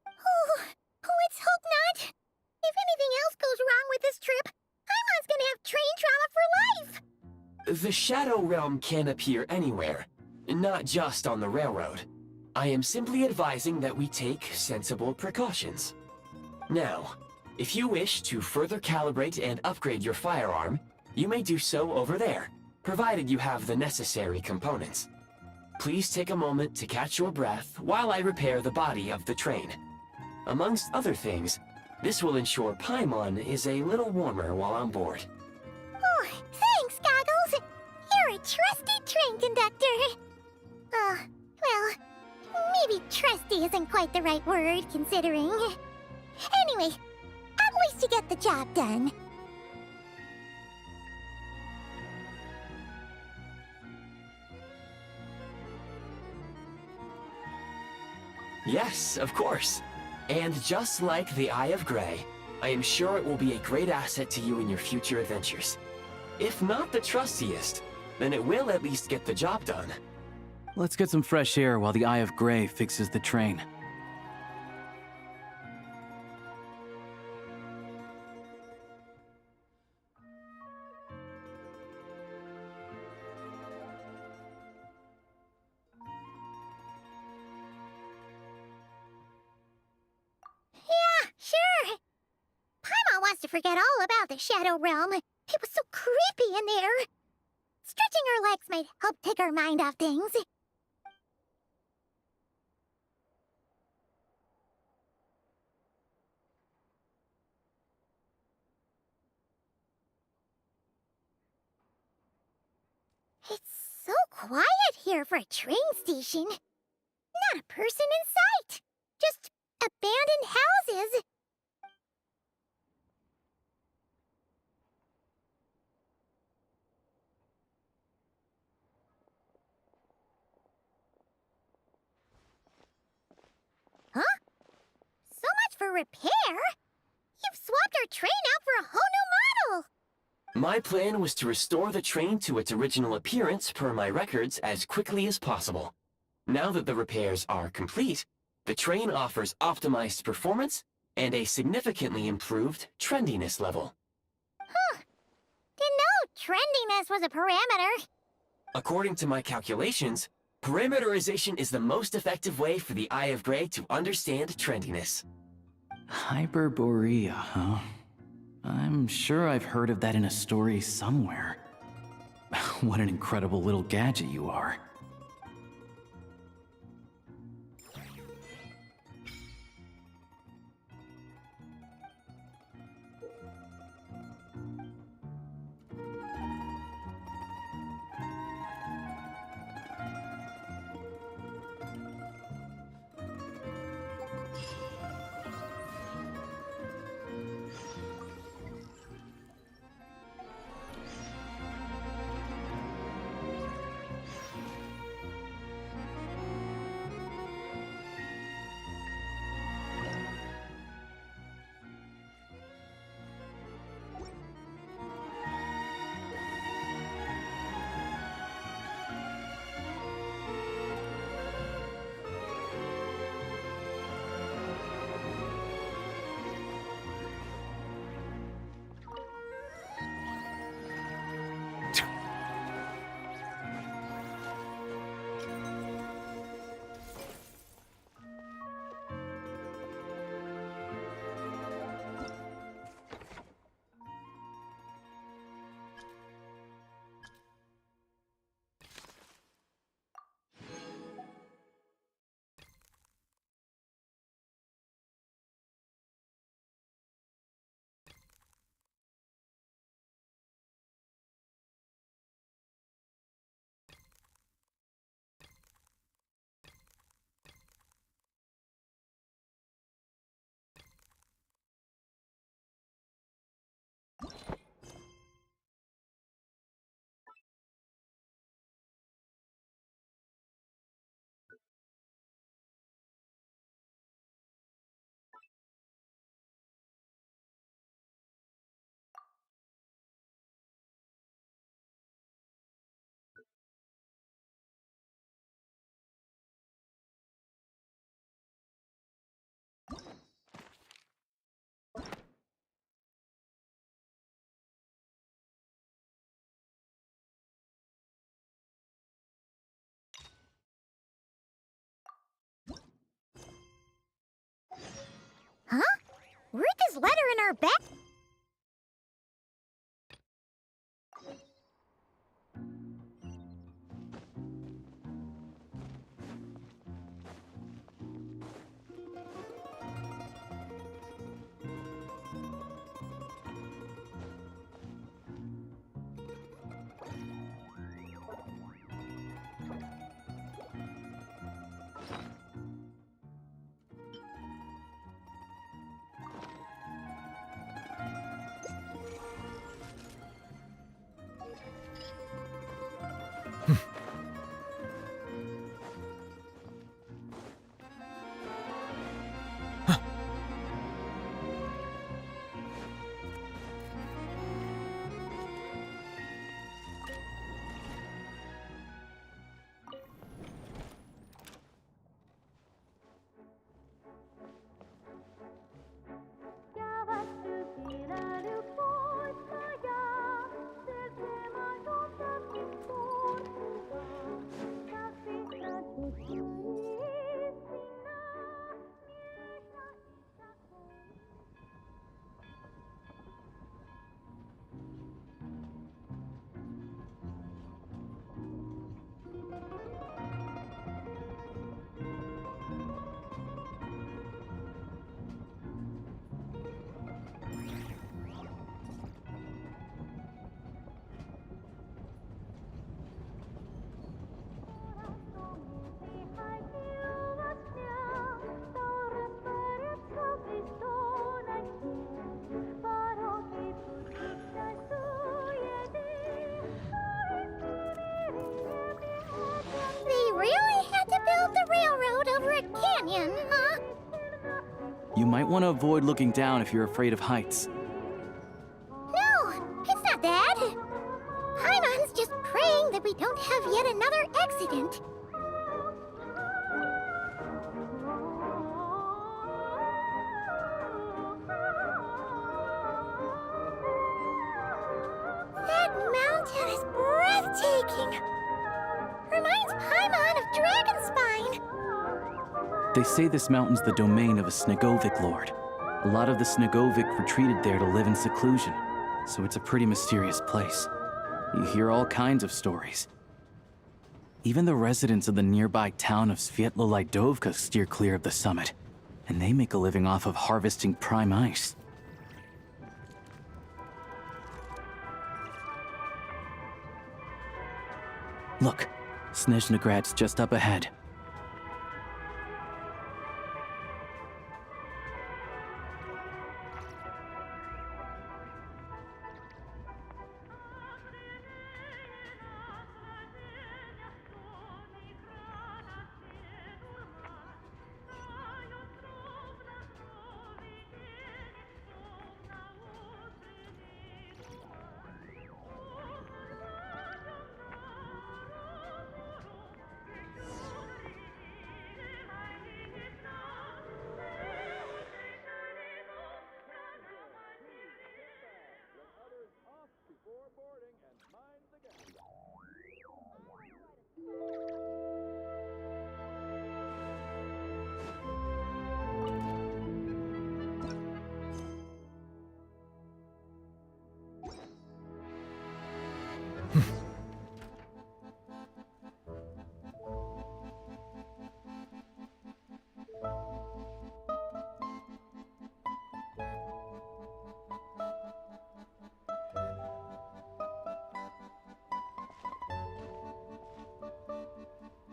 Oh, let's hope not. If anything else goes wrong with this trip, Paimon's gonna have train trauma for life. The Shadow Realm can appear anywhere, not just on the railroad. I am simply advising that we take sensible precautions. Now, if you wish to further calibrate and upgrade your firearm, you may do so over there, provided you have the necessary components. Please take a moment to catch your breath while I repair the body of the train. Amongst other things, this will ensure Paimon is a little warmer while on board. Oh, thanks, Goggles. You're a trusty train conductor. Well, maybe trusty isn't quite the right word, considering. Anyway, at least you get the job done. Yes, of course. And just like the Eye of Grey, I am sure it will be a great asset to you in your future adventures. If not the trustiest, then it will at least get the job done. Let's get some fresh air while the Eye of Grey fixes the train. Yeah, sure. Paimon wants to forget all about the Shadow Realm. It was so creepy in there. Stretching her legs might help take her mind off things. It's so quiet here for a train station. Not a person in sight. Just abandoned houses. Huh? So much for repair. You've swapped our train out for a whole new model. My plan was to restore the train to its original appearance per my records as quickly as possible. Now that the repairs are complete, the train offers optimized performance and a significantly improved trendiness level. Huh. Didn't know trendiness was a parameter. According to my calculations, parameterization is the most effective way for the Eye of Grey to understand trendiness. Hyperborea, huh? I'm sure I've heard of that in a story somewhere. What an incredible little gadget you are. Huh? Where'd this letter in our back? might want to avoid looking down if you're afraid of heights. No, it's not that. Paimon's just praying that we don't have yet another accident. That mountain is breathtaking. Reminds Paimon of Dragonspine. They say this mountain's the domain of a Snegovic lord. A lot of the Snegovic retreated there to live in seclusion, so it's a pretty mysterious place. You hear all kinds of stories. Even the residents of the nearby town of Svietlo-Lidovka steer clear of the summit, and they make a living off of harvesting prime ice. Look, Snezhnagrad's just up ahead.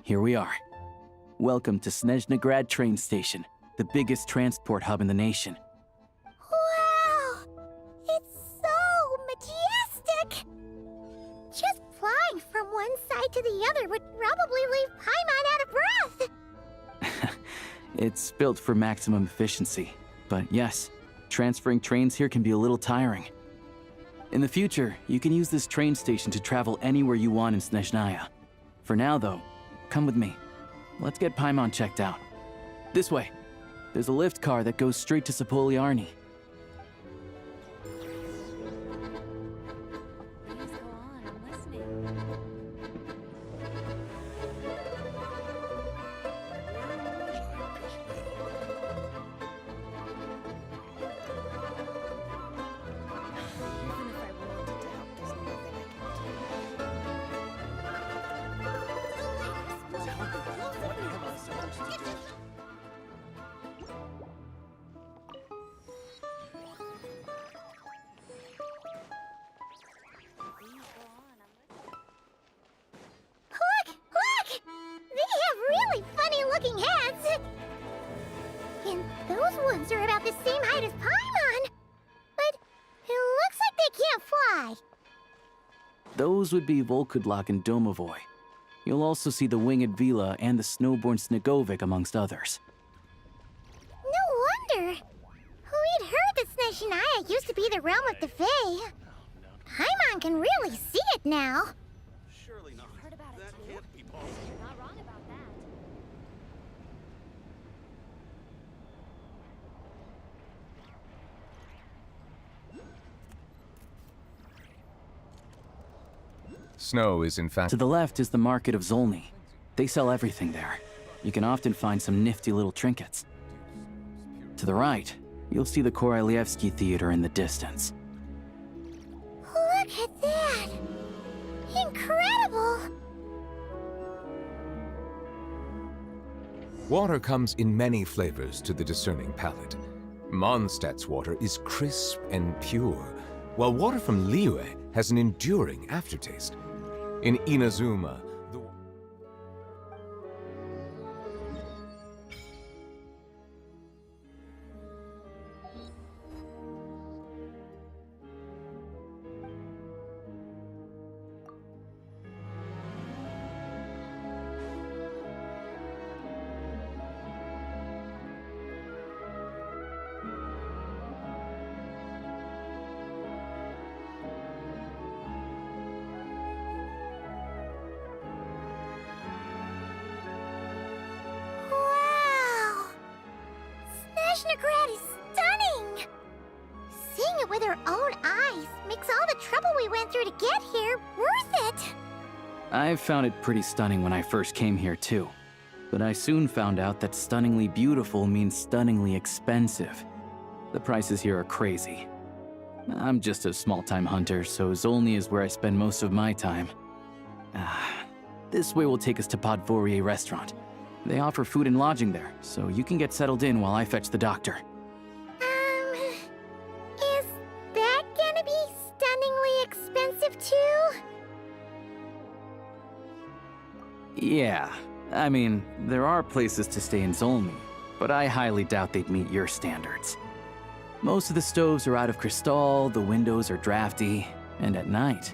Here we are. Welcome to Snezhnagrad train station, the biggest transport hub in the nation. Wow! It's so majestic! Just flying from one side to the other would probably leave Paimon out of breath! It's built for maximum efficiency, but yes, transferring trains here can be a little tiring. In the future, you can use this train station to travel anywhere you want in Snezhnaya. For now, though, come with me. Let's get Paimon checked out. This way. There's a lift car that goes straight to Sapoliarni. Those would be Volkudlak and Domovoy. You'll also see the Winged Vila and the Snowborn Snegovic, amongst others. No wonder! We'd heard that Snezhnaya used to be the realm of the Fae. Paimon can really see it now. Surely not. Heard about it too? Can't be possible. You're not wrong about that. Snow is in fact... To the left is the market of Zolny. They sell everything there. You can often find some nifty little trinkets. To the right, you'll see the Korolyevsky Theater in the distance. Look at that! Incredible! Water comes in many flavors to the discerning palate. Mondstadt's water is crisp and pure, while water from Liyue has an enduring aftertaste. In Inazuma, the... Snezhnaya is stunning! Seeing it with our own eyes makes all the trouble we went through to get here worth it! I found it pretty stunning when I first came here too. But I soon found out that stunningly beautiful means stunningly expensive. The prices here are crazy. I'm just a small-time hunter, so Zolny is where I spend most of my time. This way will take us to Podvorier restaurant. They offer food and lodging there, so you can get settled in while I fetch the doctor. Is that gonna be stunningly expensive too? Yeah, I mean, there are places to stay in Zolny, but I highly doubt they'd meet your standards. Most of the stoves are out of crystal, the windows are drafty, and at night,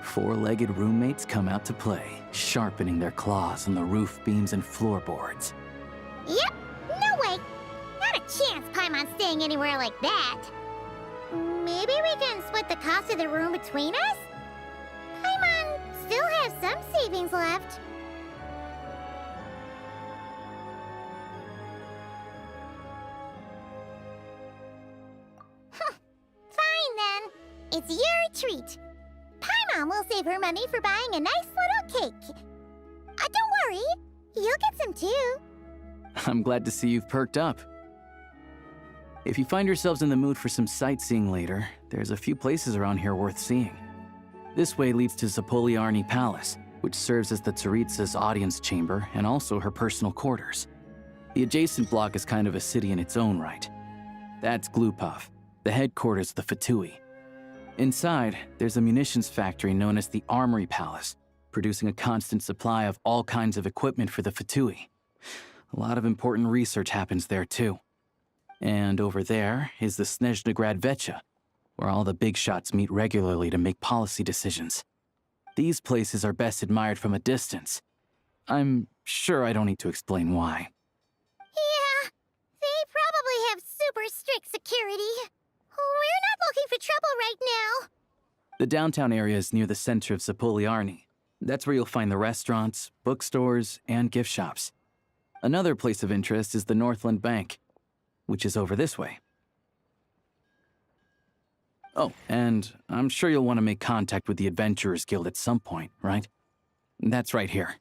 four-legged roommates come out to play, sharpening their claws on the roof beams and floorboards. Yep, no way! Not a chance Paimon's staying anywhere like that. Maybe we can split the cost of the room between us? Paimon still has some savings left. Fine then. It's your treat. Paimon will save her money for buying a nice little cake. Don't worry, you'll get some too. I'm glad to see you've perked up. If you find yourselves in the mood for some sightseeing later, there's a few places around here worth seeing. This way leads to Zapoliarny Palace, which serves as the Tsaritsa's audience chamber and also her personal quarters. The adjacent block is kind of a city in its own right. That's Glupov, the headquarters of the Fatui. Inside, there's a munitions factory known as the Armory Palace, producing a constant supply of all kinds of equipment for the Fatui. A lot of important research happens there too. And over there is the Snezhnaya Vecha, where all the big shots meet regularly to make policy decisions. These places are best admired from a distance. I'm sure I don't need to explain why. Yeah, they probably have super strict security. We're not looking for trouble right now. The downtown area is near the center of Zapoliarny. That's where you'll find the restaurants, bookstores, and gift shops. Another place of interest is the Northland Bank, which is over this way. Oh, and I'm sure you'll want to make contact with the Adventurers Guild at some point, right? That's right here.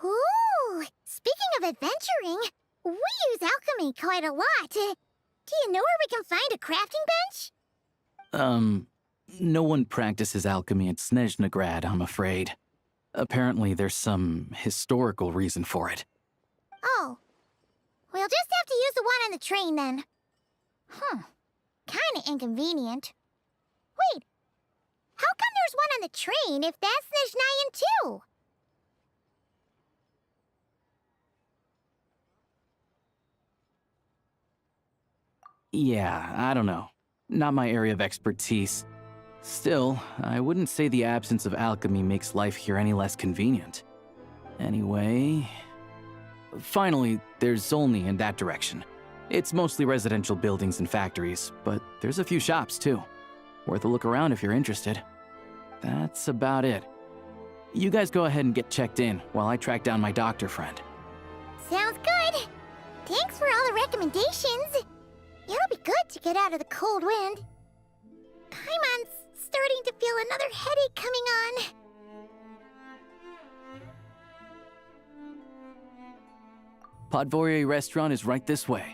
Ooh, speaking of adventuring, we use alchemy quite a lot. Do you know where we can find a crafting bench? No one practices alchemy at Snezhnaya, I'm afraid. Apparently there's some historical reason for it. Oh. We'll just have to use the one on the train then. Kinda inconvenient. Wait, how come there's one on the train if that's Snezhnayan too? Yeah, I don't know. Not my area of expertise. Still, I wouldn't say the absence of alchemy makes life here any less convenient. Anyway... Finally, there's Zolny in that direction. It's mostly residential buildings and factories, but there's a few shops too. Worth a look around if you're interested. That's about it. You guys go ahead and get checked in while I track down my doctor friend. Sounds good. Thanks for all the recommendations. It'll be good to get out of the cold wind. Paimon's starting to feel another headache coming on. Podvorier restaurant is right this way.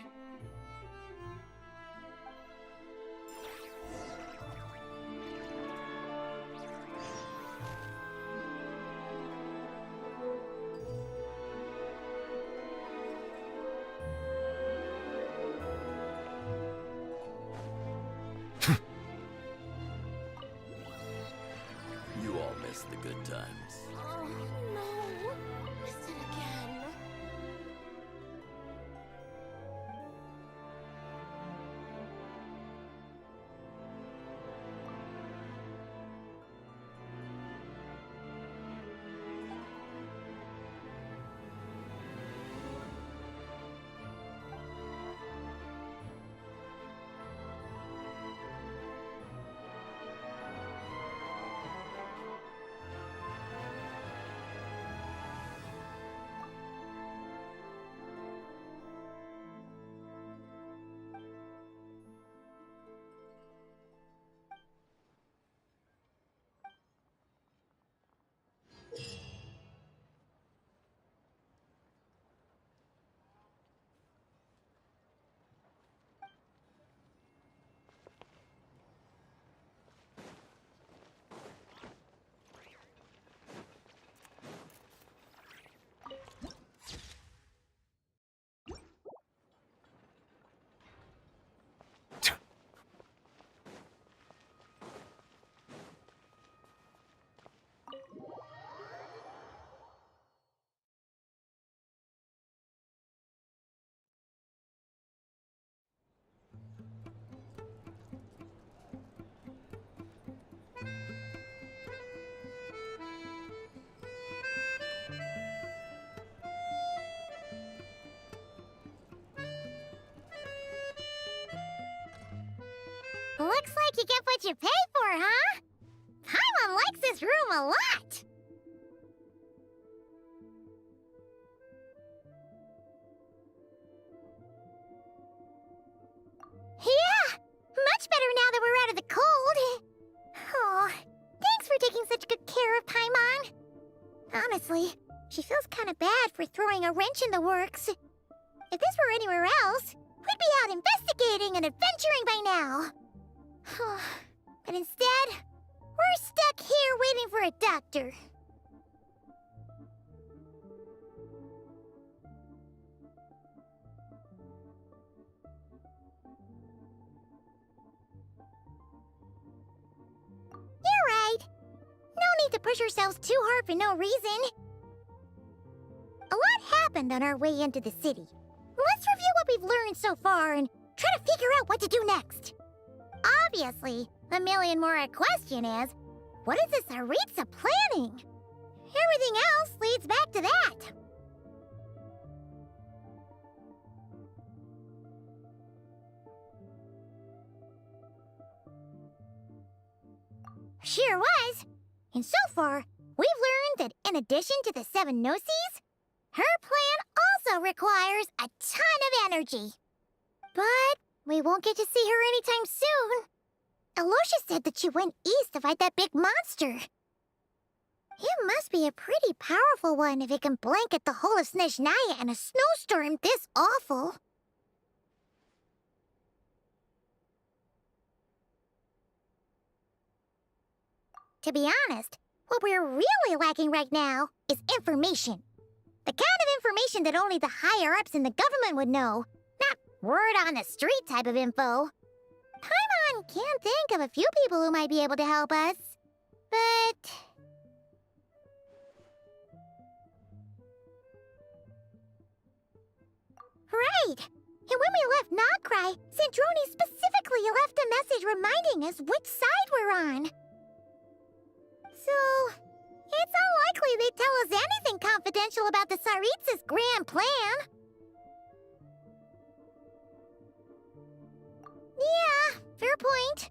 You all missed the good times. Oh, no. Missed it again. Looks like you get what you pay for, huh? Paimon likes this room a lot! Yeah! Much better now that we're out of the cold! Oh, thanks for taking such good care of Paimon. Honestly, she feels kind of bad for throwing a wrench in the works. If this were anywhere else, we'd be out investigating and adventuring by now. But instead, we're stuck here waiting for a doctor. You're right. No need to push ourselves too hard for no reason. A lot happened on our way into the city. Let's review what we've learned so far and try to figure out what to do next. Obviously, the million more question is, what is this Tsaritsa planning? Everything else leads back to that. Sure was. And so far, we've learned that in addition to the 7 Gnosis, her plan also requires a ton of energy. But we won't get to see her anytime soon. Alosha said that she went east to fight that big monster. It must be a pretty powerful one if it can blanket the whole of Snezhnaya in a snowstorm this awful. To be honest, what we're really lacking right now is information. The kind of information that only the higher-ups in the government would know. Not word-on-the-street type of info. Paimon can think of a few people who might be able to help us. But... Right! And when we left Nocturne, Sandrone specifically left a message reminding us which side we're on. So, it's unlikely they'd tell us anything confidential about the Tsaritsa's grand plan. Yeah, fair point.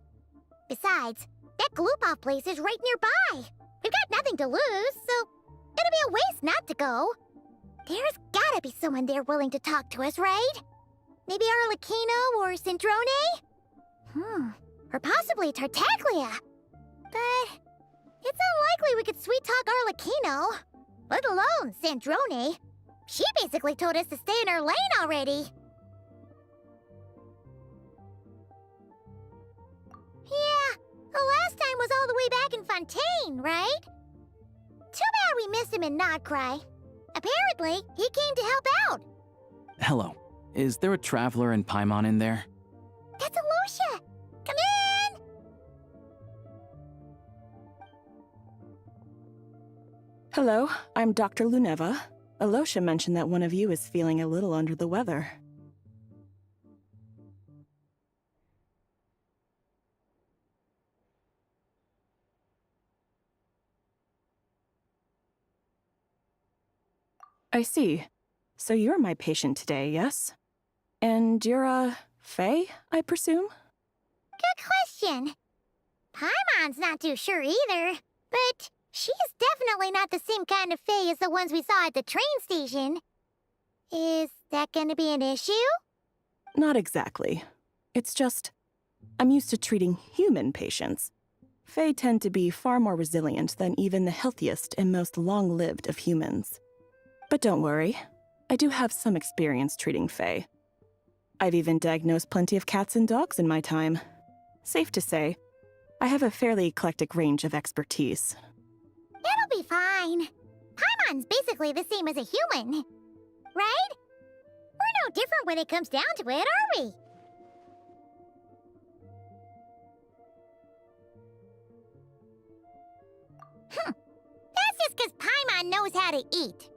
Besides, that Gloop-off place is right nearby. We've got nothing to lose, so it'd be a waste not to go. There's gotta be someone there willing to talk to us, right? Maybe Arlecchino or Sandrone? Or possibly Tartaglia. But... it's unlikely we could sweet-talk Arlecchino, let alone Sandrone. She basically told us to stay in her lane already. Yeah, the last time was all the way back in Fontaine, right? Too bad we missed him in Nocturne. Apparently, he came to help out. Hello. Is there a Traveler and Paimon in there? That's Alosha! Come in! Hello, I'm Dr. Luneva. Alosha mentioned that one of you is feeling a little under the weather. I see. So you're my patient today, yes? And you're Fae, I presume? Good question. Paimon's not too sure either, but she's definitely not the same kind of Fae as the ones we saw at the train station. Is that gonna be an issue? Not exactly. It's just, I'm used to treating human patients. Fae tend to be far more resilient than even the healthiest and most long-lived of humans. But don't worry, I do have some experience treating Fae. I've even diagnosed plenty of cats and dogs in my time. Safe to say, I have a fairly eclectic range of expertise. It'll be fine. Paimon's basically the same as a human, right? We're no different when it comes down to it, are we? That's just because Paimon knows how to eat.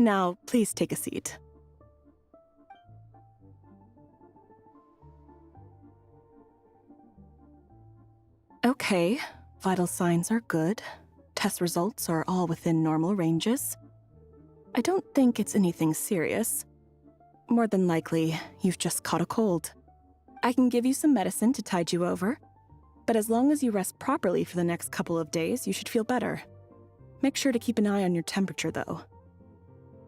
Now, please take a seat. Okay, vital signs are good. Test results are all within normal ranges. I don't think it's anything serious. More than likely, you've just caught a cold. I can give you some medicine to tide you over, but as long as you rest properly for the next couple of days, you should feel better. Make sure to keep an eye on your temperature, though.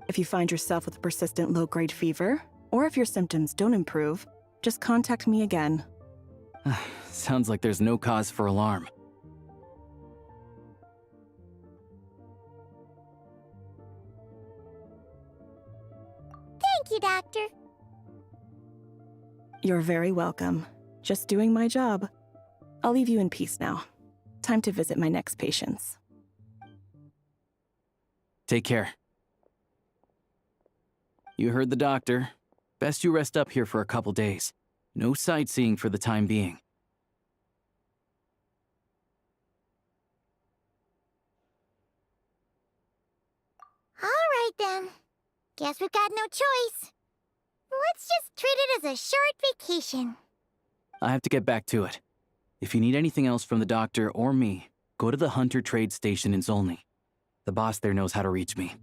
If you find yourself with a persistent low-grade fever, or if your symptoms don't improve, just contact me again. Sounds like there's no cause for alarm. Thank you, Doctor. You're very welcome. Just doing my job. I'll leave you in peace now. Time to visit my next patients. Take care. You heard the doctor. Best you rest up here for a couple days. No sightseeing for the time being. All right, then. Guess we've got no choice. Let's just treat it as a short vacation. I have to get back to it. If you need anything else from the doctor or me, go to the Hunter Trade Station in Zolny. The boss there knows how to reach me.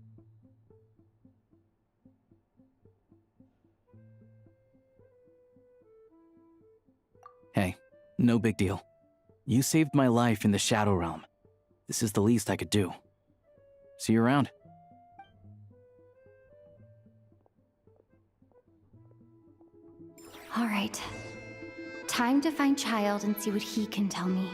Hey, no big deal. You saved my life in the Shadow Realm. This is the least I could do. See you around. All right. Time to find Child and see what he can tell me.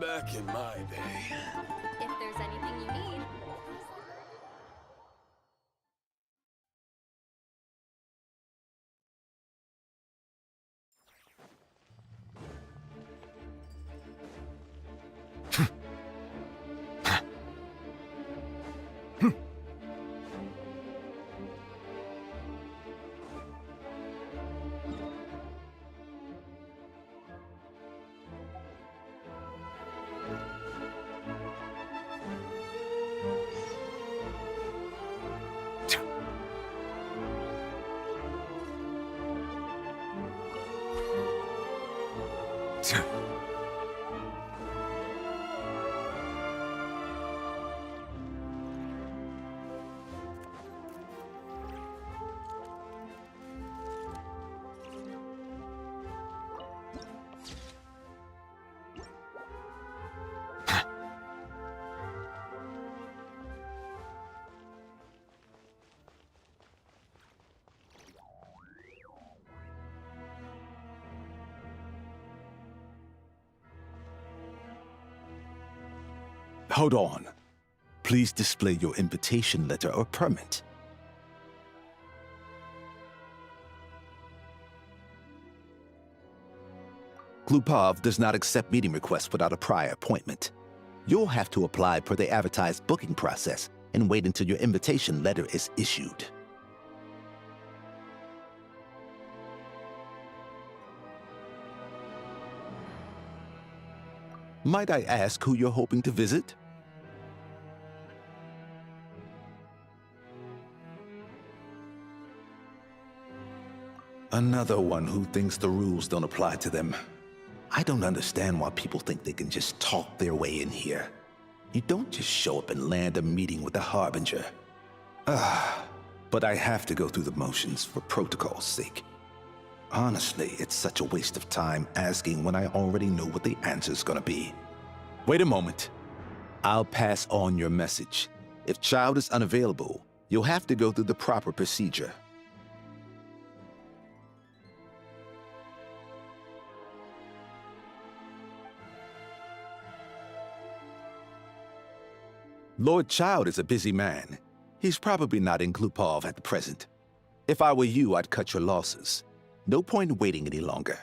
Back in my day. If there's anything you need. Hold on. Please display your invitation letter or permit. Glupov does not accept meeting requests without a prior appointment. You'll have to apply per the advertised booking process and wait until your invitation letter is issued. Might I ask who you're hoping to visit? Another one who thinks the rules don't apply to them. I don't understand why people think they can just talk their way in here. You don't just show up and land a meeting with the Harbinger. But I have to go through the motions for protocol's sake. Honestly, it's such a waste of time asking when I already know what the answer's gonna be. Wait a moment. I'll pass on your message. If Child is unavailable, you'll have to go through the proper procedure. Lord Child is a busy man. He's probably not in Glupov at the present. If I were you, I'd cut your losses. No point in waiting any longer.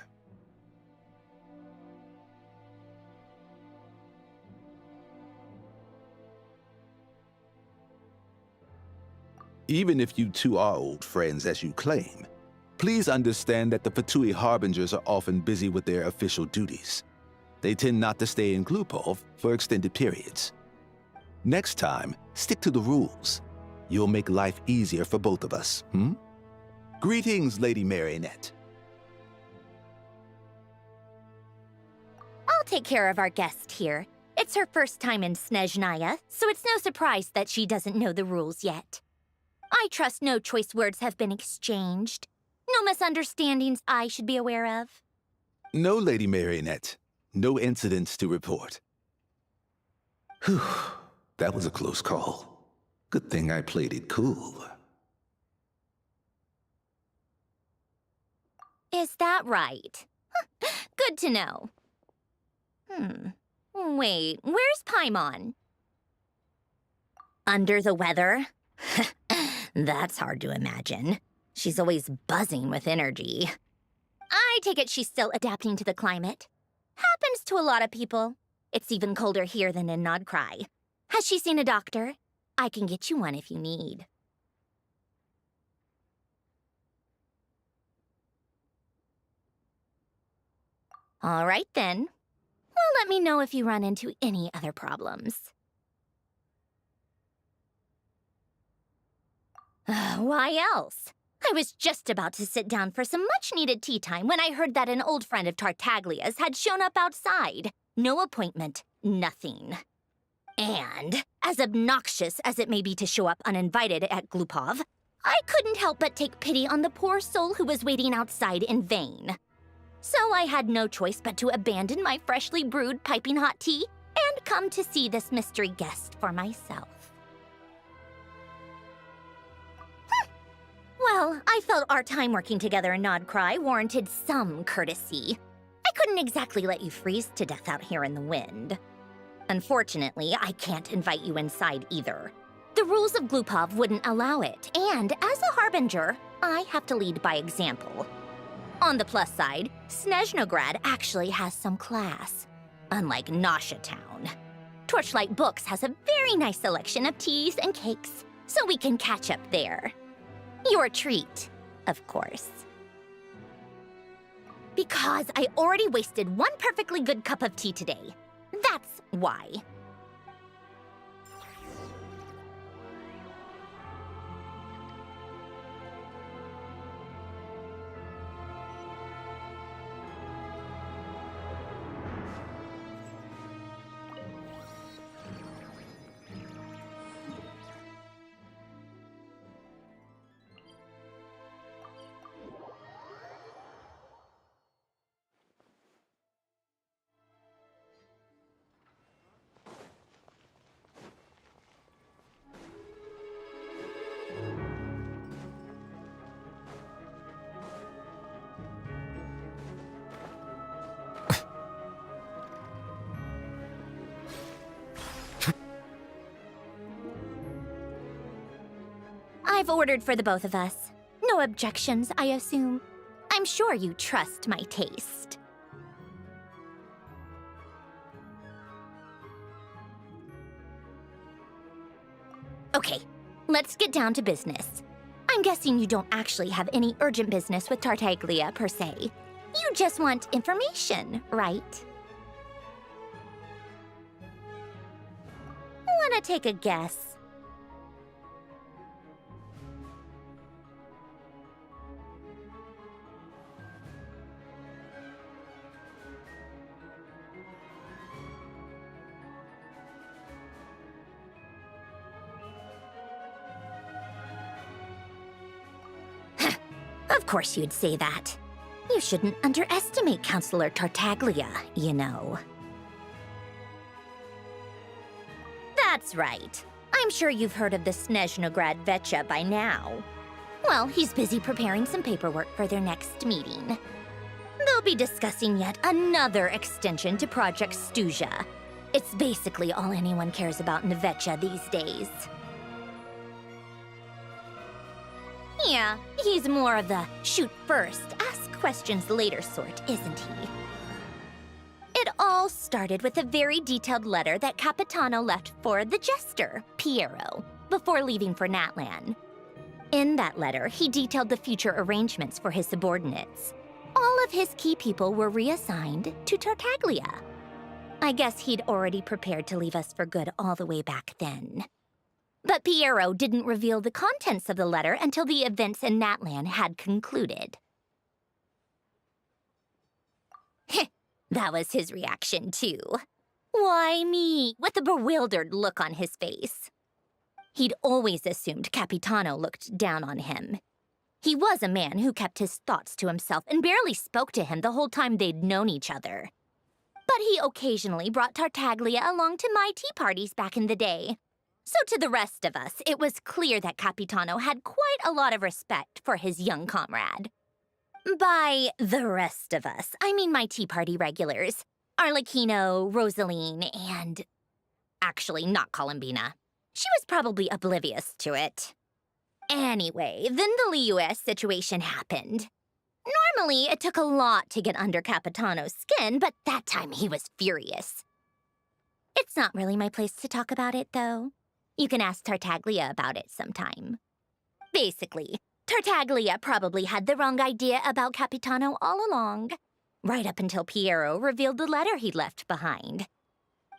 Even if you two are old friends as you claim, please understand that the Fatui Harbingers are often busy with their official duties. They tend not to stay in Glupov for extended periods. Next time, stick to the rules. You'll make life easier for both of us, Greetings, Lady Marionette. take care of our guest here. It's her first time in Snezhnaya, so it's no surprise that she doesn't know the rules yet. I trust no choice words have been exchanged. No misunderstandings I should be aware of. No, Lady Marionette. No incidents to report. Whew, that was a close call. Good thing I played it cool. Is that right? Good to know. Wait, where's Paimon? Under the weather? That's hard to imagine. She's always buzzing with energy. I take it she's still adapting to the climate. Happens to a lot of people. It's even colder here than in Nodcry. Has she seen a doctor? I can get you one if you need. All right, then. Well, let me know if you run into any other problems. Why else? I was just about to sit down for some much-needed tea time when I heard that an old friend of Tartaglia's had shown up outside. No appointment, nothing. And, as obnoxious as it may be to show up uninvited at Glupov, I couldn't help but take pity on the poor soul who was waiting outside in vain. So I had no choice but to abandon my freshly brewed piping hot tea and come to see this mystery guest for myself. Well, I felt our time working together in Nodcry warranted some courtesy. I couldn't exactly let you freeze to death out here in the wind. Unfortunately, I can't invite you inside either. The rules of Glupov wouldn't allow it, and as a harbinger, I have to lead by example. On the plus side, Snezhnograd actually has some class, unlike Nosha Town. Torchlight Books has a very nice selection of teas and cakes, so we can catch up there. Your treat, of course. Because I already wasted one perfectly good cup of tea today. That's why. I've ordered for the both of us. No objections, I assume. I'm sure you trust my taste. Okay, let's get down to business. I'm guessing you don't actually have any urgent business with Tartaglia, per se. You just want information, right? Wanna take a guess? Of course you'd say that. You shouldn't underestimate Counselor Tartaglia, you know. That's right. I'm sure you've heard of the Snezhnograd Vetcha by now. Well, he's busy preparing some paperwork for their next meeting. They'll be discussing yet another extension to Project Stuja. It's basically all anyone cares about in the Vetcha these days. Yeah, he's more of the shoot first, ask questions later sort, isn't he? It all started with a very detailed letter that Capitano left for the jester, Pierro, before leaving for Natlan. In that letter, he detailed the future arrangements for his subordinates. All of his key people were reassigned to Tartaglia. I guess he'd already prepared to leave us for good all the way back then. But Pierro didn't reveal the contents of the letter until the events in Natlan had concluded. That was his reaction, too. Why me? With a bewildered look on his face. He'd always assumed Capitano looked down on him. He was a man who kept his thoughts to himself and barely spoke to him the whole time they'd known each other. But he occasionally brought Tartaglia along to my tea parties back in the day. So to the rest of us, it was clear that Capitano had quite a lot of respect for his young comrade. By the rest of us, I mean my tea party regulars. Arlecchino, Rosaline, and... actually, not Columbina. She was probably oblivious to it. Anyway, then the Liyue situation happened. Normally, it took a lot to get under Capitano's skin, but that time he was furious. It's not really my place to talk about it, though. You can ask Tartaglia about it sometime. Basically, Tartaglia probably had the wrong idea about Capitano all along, right up until Pierro revealed the letter he'd left behind.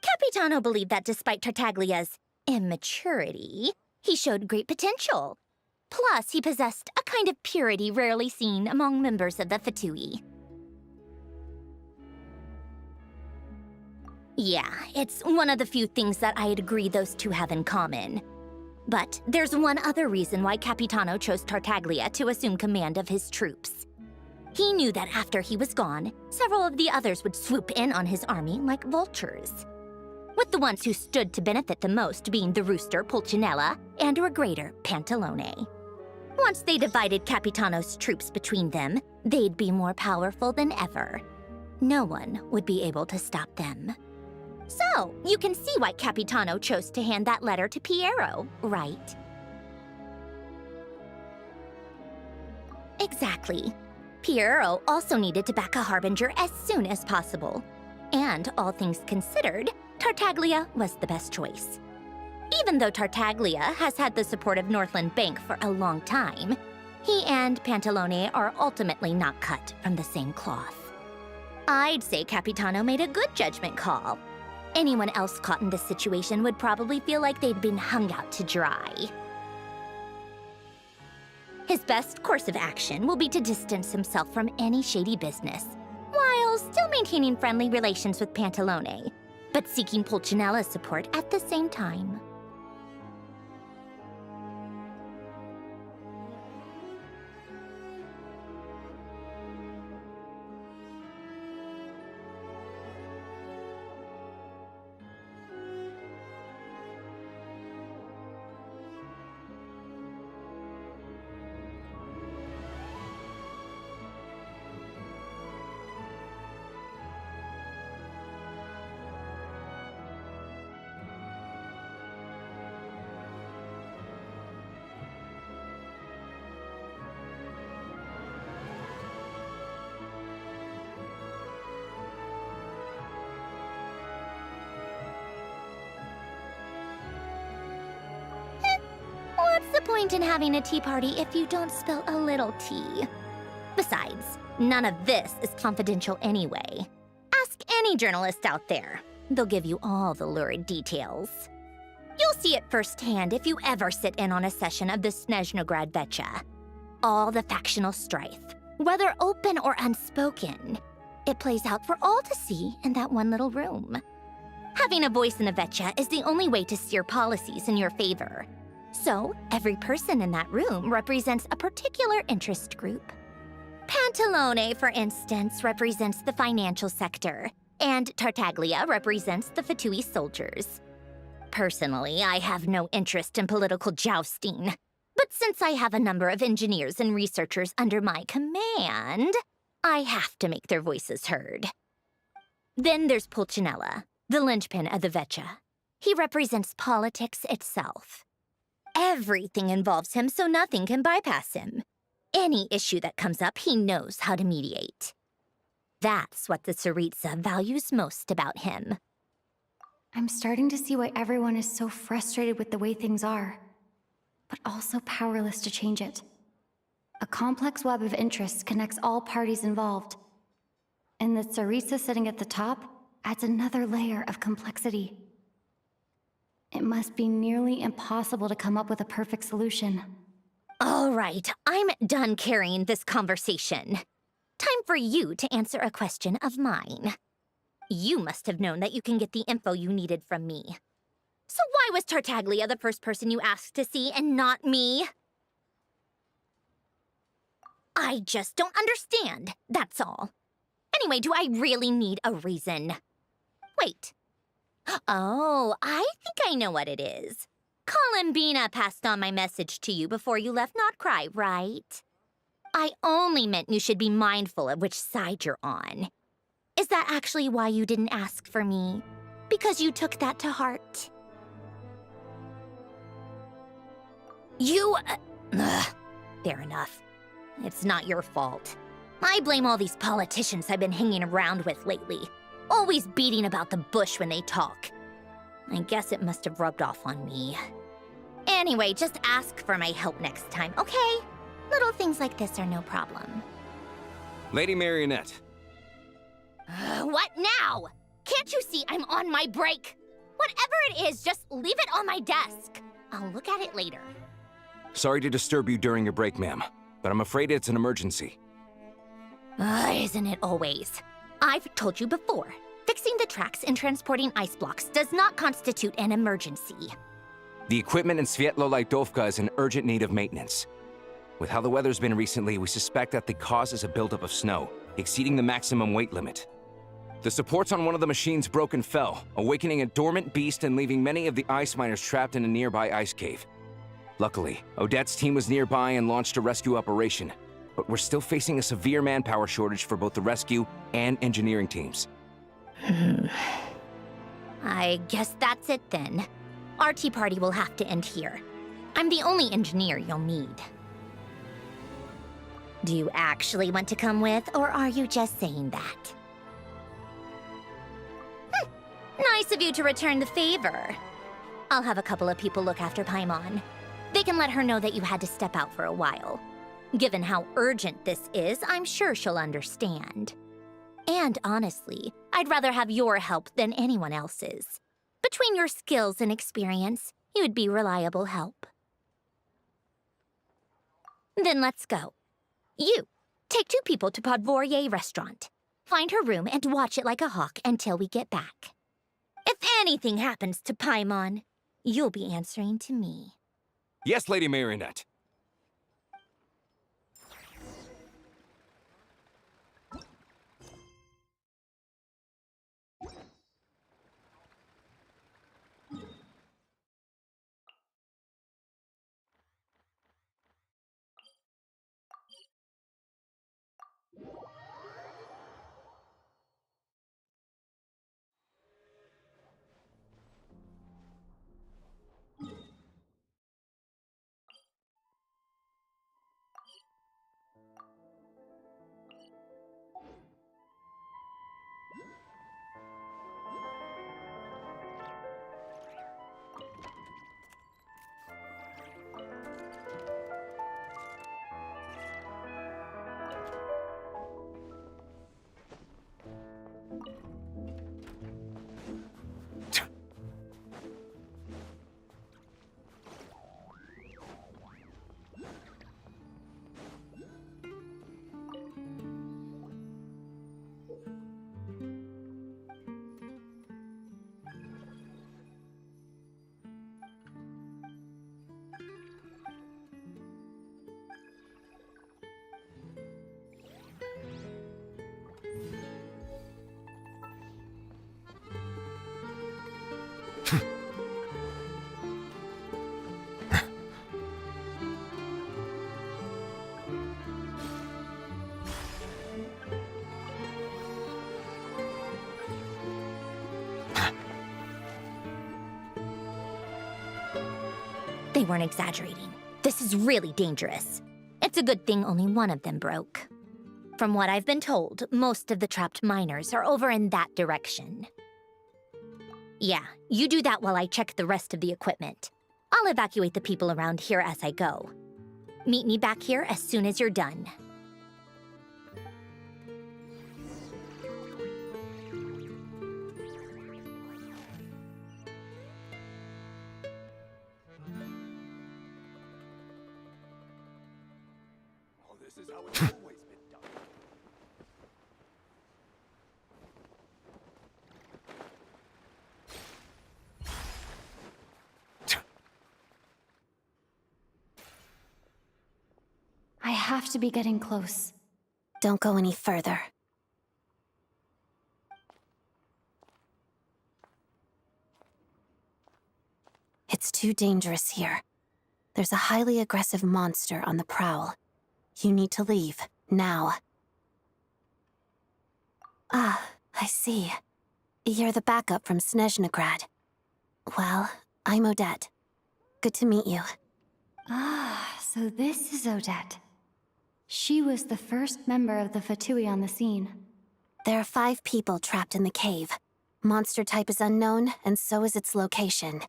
Capitano believed that despite Tartaglia's immaturity, he showed great potential. Plus, he possessed a kind of purity rarely seen among members of the Fatui. Yeah, it's one of the few things that I'd agree those two have in common. But there's one other reason why Capitano chose Tartaglia to assume command of his troops. He knew that after he was gone, several of the others would swoop in on his army like vultures. With the ones who stood to benefit the most being the rooster Pulcinella and Regrator Pantalone. Once they divided Capitano's troops between them, they'd be more powerful than ever. No one would be able to stop them. So, you can see why Capitano chose to hand that letter to Pierro, right? Exactly. Pierro also needed to back a harbinger as soon as possible. And, all things considered, Tartaglia was the best choice. Even though Tartaglia has had the support of Northland Bank for a long time, he and Pantalone are ultimately not cut from the same cloth. I'd say Capitano made a good judgment call. Anyone else caught in this situation would probably feel like they'd been hung out to dry. His best course of action will be to distance himself from any shady business, while still maintaining friendly relations with Pantalone, but seeking Pulcinella's support at the same time. What's the point in having a tea party if you don't spill a little tea? Besides, none of this is confidential anyway. Ask any journalist out there. They'll give you all the lurid details. You'll see it firsthand if you ever sit in on a session of the Snezhnograd Vecha. All the factional strife, whether open or unspoken, it plays out for all to see in that one little room. Having a voice in a Vecha is the only way to steer policies in your favor. So, every person in that room represents a particular interest group. Pantalone, for instance, represents the financial sector, and Tartaglia represents the Fatui soldiers. Personally, I have no interest in political jousting, but since I have a number of engineers and researchers under my command, I have to make their voices heard. Then there's Pulcinella, the linchpin of the Vecha. He represents politics itself. Everything involves him, so nothing can bypass him. Any issue that comes up, he knows how to mediate. That's what the Tsaritsa values most about him. I'm starting to see why everyone is so frustrated with the way things are, but also powerless to change it. A complex web of interests connects all parties involved, and the Tsaritsa sitting at the top adds another layer of complexity. It must be nearly impossible to come up with a perfect solution. All right, I'm done carrying this conversation. Time for you to answer a question of mine. You must have known that you can get the info you needed from me. So why was Tartaglia the first person you asked to see and not me? I just don't understand, that's all. Anyway, do I really need a reason? Wait. Oh, I think I know what it is. Columbina passed on my message to you before you left Notcry, right? I only meant you should be mindful of which side you're on. Is that actually why you didn't ask for me? Because you took that to heart? Fair enough. It's not your fault. I blame all these politicians I've been hanging around with lately. Always beating about the bush when they talk. I guess it must have rubbed off on me. Anyway, just ask for my help next time, okay? Little things like this are no problem. Lady Marionette. What now? Can't you see I'm on my break? Whatever it is, just leave it on my desk. I'll look at it later. Sorry to disturb you during your break, ma'am, but I'm afraid it's an emergency. Isn't it always? I've told you before, fixing the tracks and transporting ice blocks does not constitute an emergency. The equipment in Svietlolaidovka is in urgent need of maintenance. With how the weather's been recently, we suspect that the cause is a buildup of snow, exceeding the maximum weight limit. The supports on one of the machines broke and fell, awakening a dormant beast and leaving many of the ice miners trapped in a nearby ice cave. Luckily, Odette's team was nearby and launched a rescue operation, but we're still facing a severe manpower shortage for both the rescue and engineering teams. I guess that's it then. Our tea party will have to end here. I'm the only engineer you'll need. Do you actually want to come with, or are you just saying that? Nice of you to return the favor. I'll have a couple of people look after Paimon. They can let her know that you had to step out for a while. Given how urgent this is, I'm sure she'll understand. And honestly, I'd rather have your help than anyone else's. Between your skills and experience, you'd be reliable help. Then let's go. You, take 2 people to Podvorye restaurant. Find her room and watch it like a hawk until we get back. If anything happens to Paimon, you'll be answering to me. Yes, Lady Marionette. They weren't exaggerating. This is really dangerous. It's a good thing only one of them broke. From what I've been told, most of the trapped miners are over in that direction. Yeah, you do that while I check the rest of the equipment. I'll evacuate the people around here as I go. Meet me back here as soon as you're done. This is how it's always been done. have to be getting close. Don't go any further. It's too dangerous here. There's a highly aggressive monster on the prowl. You need to leave, now. Ah, I see. You're the backup from Snezhnaya. Well, I'm Odette. Good to meet you. Ah, so this is Odette. She was the first member of the Fatui on the scene. There are 5 people trapped in the cave. Monster type is unknown, and so is its location.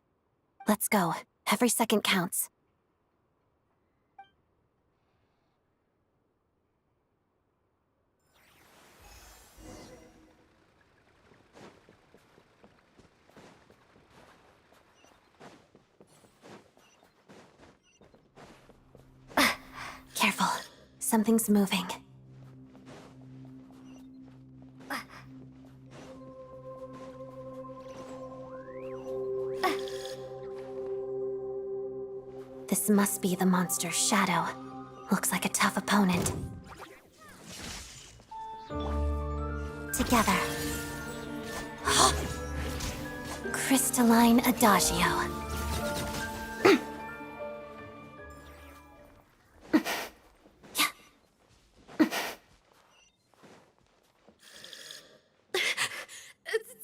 Let's go. Every second counts. Careful. Something's moving. This must be the monster's shadow. Looks like a tough opponent. Together. Crystalline Adagio.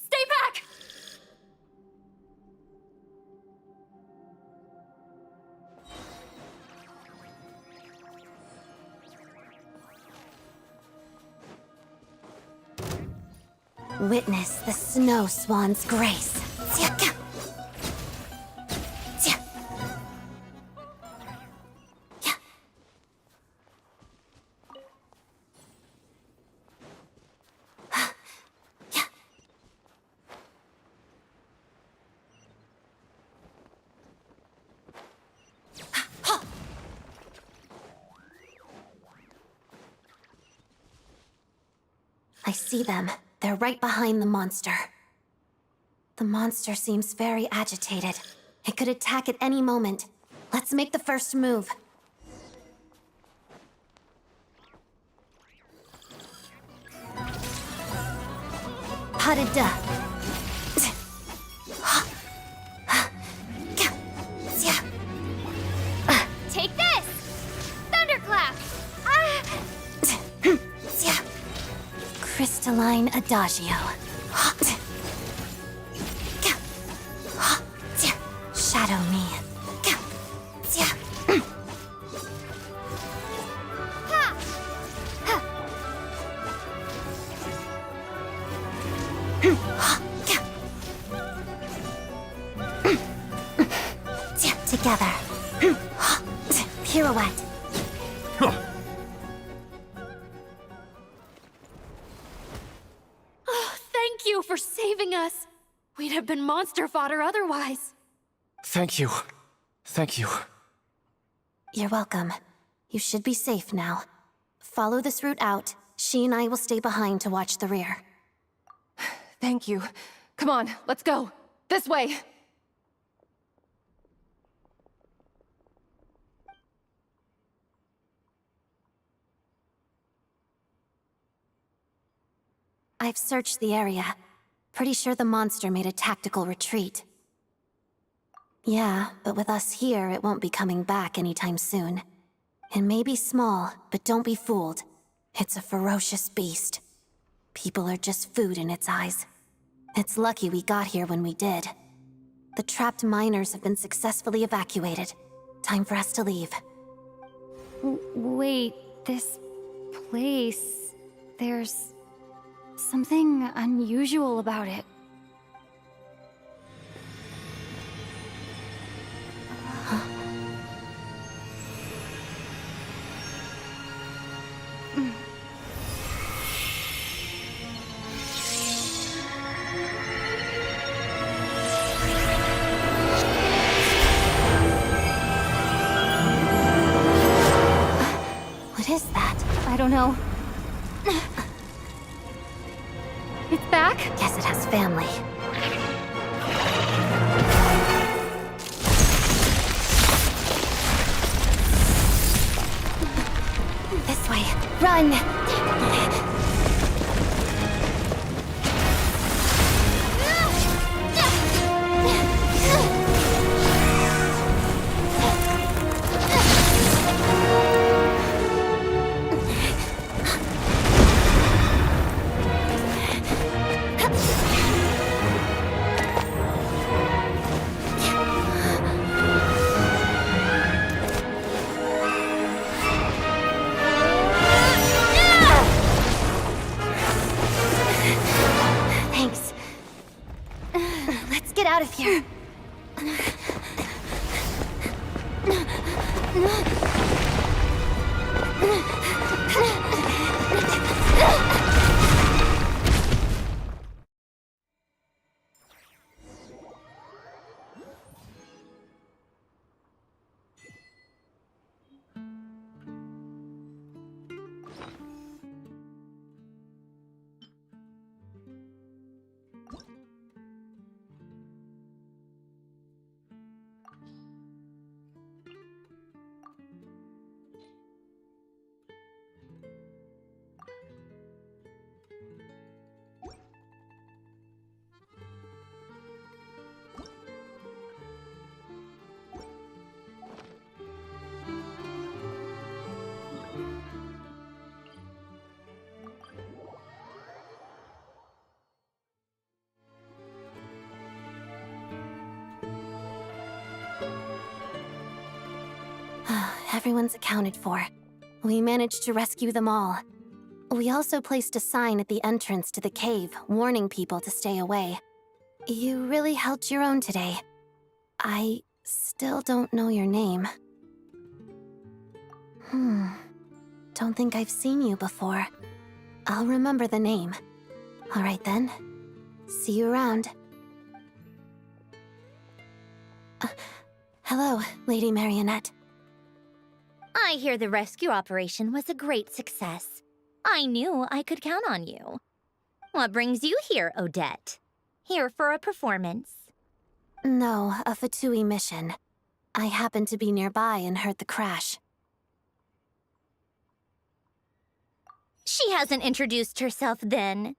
Stay back! Witness the snow swan's grace. I see them. They're right behind the monster. The monster seems very agitated. It could attack at any moment. Let's make the first move. Hadada. Take this! Thunderclap! Crystalline Adagio. Shadow me. Together. Pirouette. Thank you for saving us. We'd have been monster fodder otherwise. Thank you. Thank you. You're welcome. You should be safe now. Follow this route out. She and I will stay behind to watch the rear. Thank you. Come on, let's go. This way. I've searched the area. Pretty sure the monster made a tactical retreat. Yeah, but with us here, it won't be coming back anytime soon. It may be small, but don't be fooled. It's a ferocious beast. People are just food in its eyes. It's lucky we got here when we did. The trapped miners have been successfully evacuated. Time for us to leave. Wait, this place... There's... something unusual about it. What is that? I don't know. It's back? Guess it has family. This way. Run! Thanks. Let's get out of here. Everyone's accounted for. We managed to rescue them all. We also placed a sign at the entrance to the cave, warning people to stay away. You really held your own today. I still don't know your name. Don't think I've seen you before. I'll remember the name. All right then. See you around. Hello, Lady Marionette. I hear the rescue operation was a great success. I knew I could count on you. What brings you here, Odette? Here for a performance? No, a Fatui mission. I happened to be nearby and heard the crash. She hasn't introduced herself then.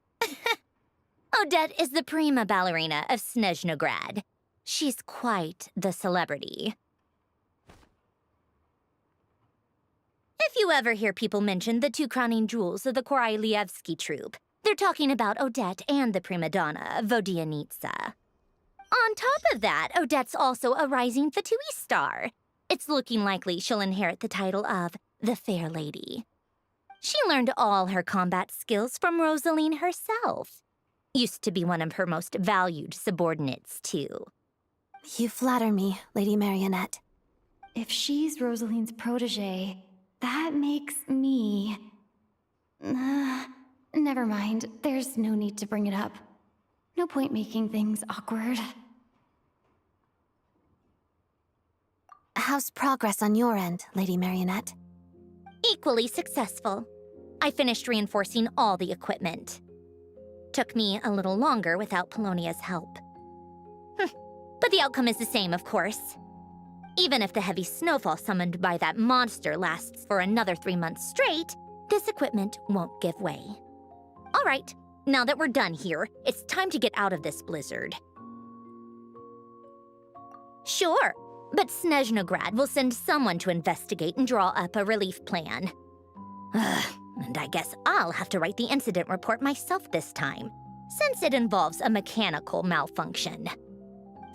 Odette is the prima ballerina of Snezhnograd. She's quite the celebrity. If you ever hear people mention the two crowning jewels of the Korolievsky troupe, they're talking about Odette and the prima donna, Vodianitsa. On top of that, Odette's also a rising Fatui star. It's looking likely she'll inherit the title of the Fair Lady. She learned all her combat skills from Rosaline herself. Used to be one of her most valued subordinates, too. You flatter me, Lady Marionette. If she's Rosaline's protege, that makes me... never mind. There's no need to bring it up. No point making things awkward. How's progress on your end, Lady Marionette? Equally successful. I finished reinforcing all the equipment. Took me a little longer without Polonia's help. But the outcome is the same, of course. Even if the heavy snowfall summoned by that monster lasts for another 3 months straight, this equipment won't give way. All right, now that we're done here, it's time to get out of this blizzard. Sure, but Snezhnograd will send someone to investigate and draw up a relief plan. And I guess I'll have to write the incident report myself this time, since it involves a mechanical malfunction.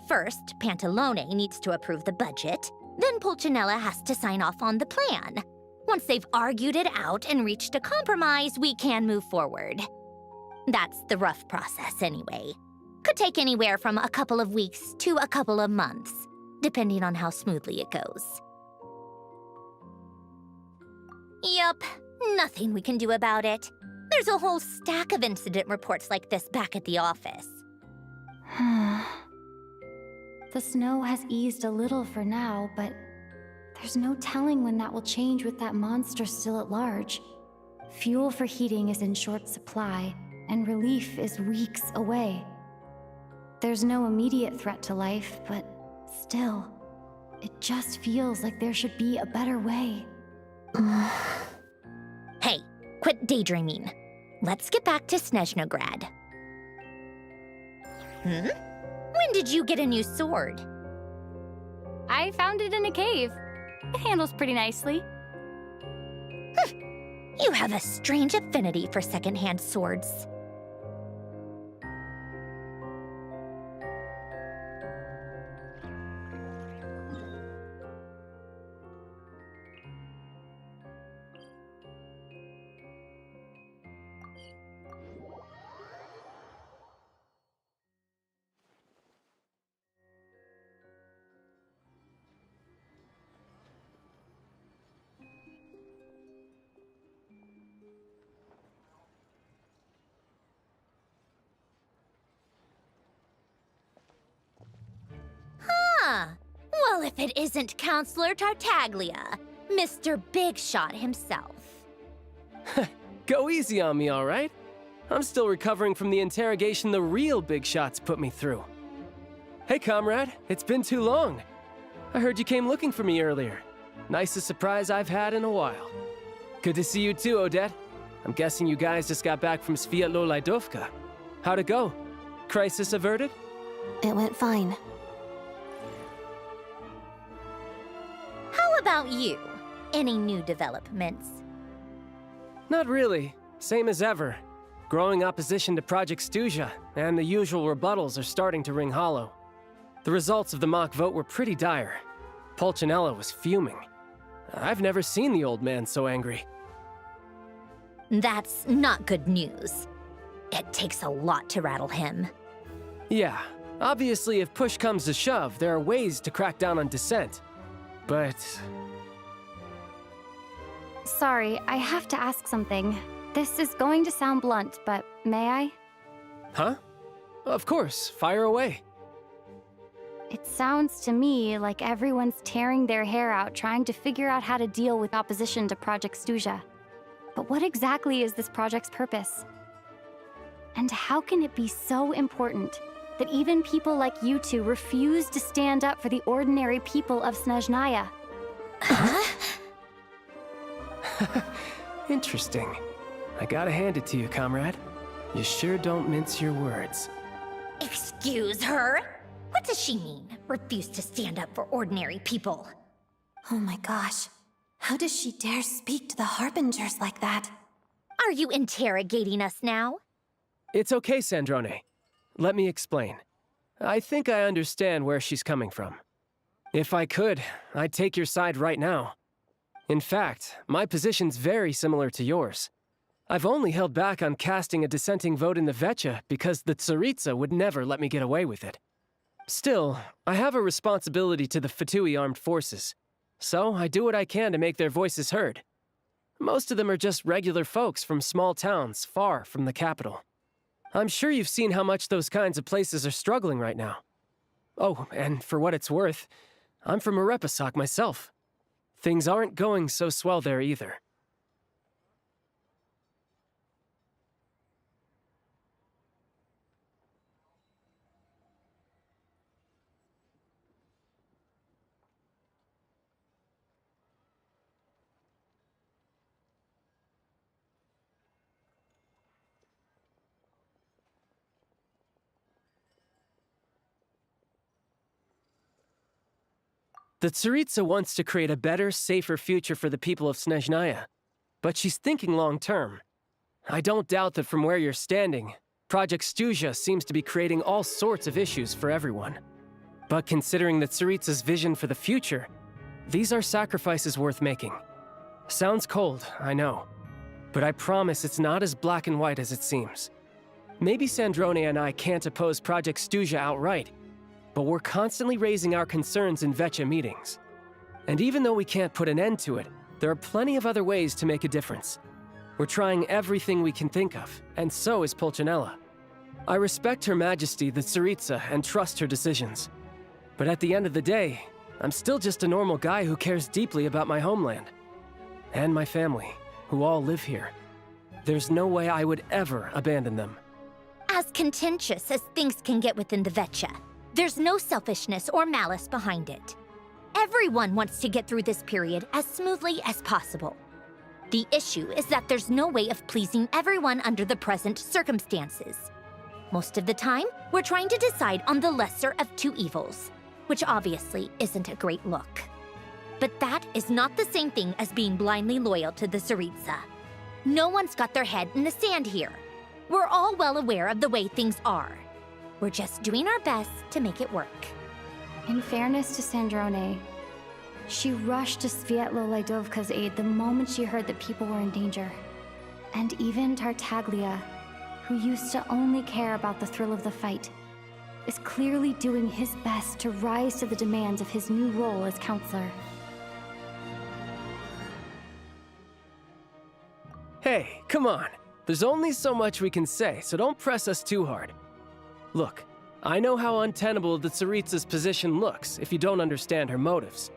First, Pantalone needs to approve the budget, then Pulcinella has to sign off on the plan. Once they've argued it out and reached a compromise, we can move forward. That's the rough process anyway. Could take anywhere from a couple of weeks to a couple of months, depending on how smoothly it goes. Yup, nothing we can do about it. There's a whole stack of incident reports like this back at the office. The snow has eased a little for now, but there's no telling when that will change with that monster still at large. Fuel for heating is in short supply, and relief is weeks away. There's no immediate threat to life, but still, it just feels like there should be a better way. quit daydreaming. Let's get back to Snezhnograd. When did you get a new sword? I found it in a cave. It handles pretty nicely. You have a strange affinity for secondhand swords. Well, if it isn't Counselor Tartaglia, Mr. Big Shot himself. Go easy on me, all right? I'm still recovering from the interrogation the real Big Shots put me through. Hey, comrade, it's been too long. I heard you came looking for me earlier. Nicest surprise I've had in a while. Good to see you too, Odette. I'm guessing you guys just got back from Sviatlo-Laidovka. How'd it go? Crisis averted? It went fine. How about you? Any new developments? Not really. Same as ever. Growing opposition to Project Stuzha, and the usual rebuttals are starting to ring hollow. The results of the mock vote were pretty dire. Pulcinella was fuming. I've never seen the old man so angry. That's not good news. It takes a lot to rattle him. Yeah, obviously if push comes to shove, there are ways to crack down on dissent. But... Sorry, I have to ask something. This is going to sound blunt, but may I? Huh? Of course, fire away. It sounds to me like everyone's tearing their hair out trying to figure out how to deal with opposition to Project Stuzha. But what exactly is this project's purpose? And how can it be so important that even people like you two refuse to stand up for the ordinary people of Snezhnaya? Interesting. I gotta hand it to you, comrade. You sure don't mince your words. Excuse her? What does she mean, refuse to stand up for ordinary people? Oh my gosh. How does she dare speak to the Harbingers like that? Are you interrogating us now? It's okay, Sandrone. Let me explain. I think I understand where she's coming from. If I could, I'd take your side right now. In fact, my position's very similar to yours. I've only held back on casting a dissenting vote in the VII because the Tsaritsa would never let me get away with it. Still, I have a responsibility to the Fatui armed forces, so I do what I can to make their voices heard. Most of them are just regular folks from small towns far from the capital. I'm sure you've seen how much those kinds of places are struggling right now. Oh, and for what it's worth, I'm from Erepasak myself. Things aren't going so swell there either. The Tsaritsa wants to create a better, safer future for the people of Snezhnaya, but she's thinking long-term. I don't doubt that from where you're standing, Project Stuzha seems to be creating all sorts of issues for everyone. But considering the Tsaritsa's vision for the future, these are sacrifices worth making. Sounds cold, I know, but I promise it's not as black and white as it seems. Maybe Sandrone and I can't oppose Project Stuzha outright, but we're constantly raising our concerns in VII meetings. And even though we can't put an end to it, there are plenty of other ways to make a difference. We're trying everything we can think of, and so is Pulcinella. I respect Her Majesty, the Tsaritsa, and trust her decisions. But at the end of the day, I'm still just a normal guy who cares deeply about my homeland. And my family, who all live here. There's no way I would ever abandon them. As contentious as things can get within the VII, there's no selfishness or malice behind it. Everyone wants to get through this period as smoothly as possible. The issue is that there's no way of pleasing everyone under the present circumstances. Most of the time, we're trying to decide on the lesser of two evils, which obviously isn't a great look. But that is not the same thing as being blindly loyal to the Tsaritsa. No one's got their head in the sand here. We're all well aware of the way things are. We're just doing our best to make it work. In fairness to Sandrone, she rushed to Sviatlo-Laidovka's aid the moment she heard that people were in danger. And even Tartaglia, who used to only care about the thrill of the fight, is clearly doing his best to rise to the demands of his new role as counselor. Hey, come on. There's only so much we can say, so don't press us too hard. Look, I know how untenable the Tsaritsa's position looks if you don't understand her motives.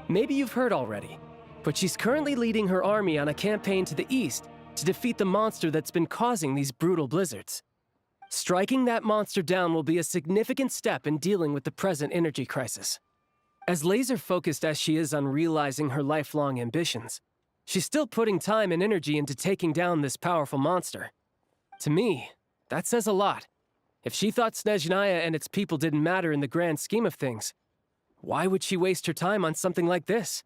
Maybe you've heard already, but she's currently leading her army on a campaign to the east to defeat the monster that's been causing these brutal blizzards. Striking that monster down will be a significant step in dealing with the present energy crisis. As laser-focused as she is on realizing her lifelong ambitions, she's still putting time and energy into taking down this powerful monster. To me, that says a lot. If she thought Snezhnaya and its people didn't matter in the grand scheme of things, why would she waste her time on something like this?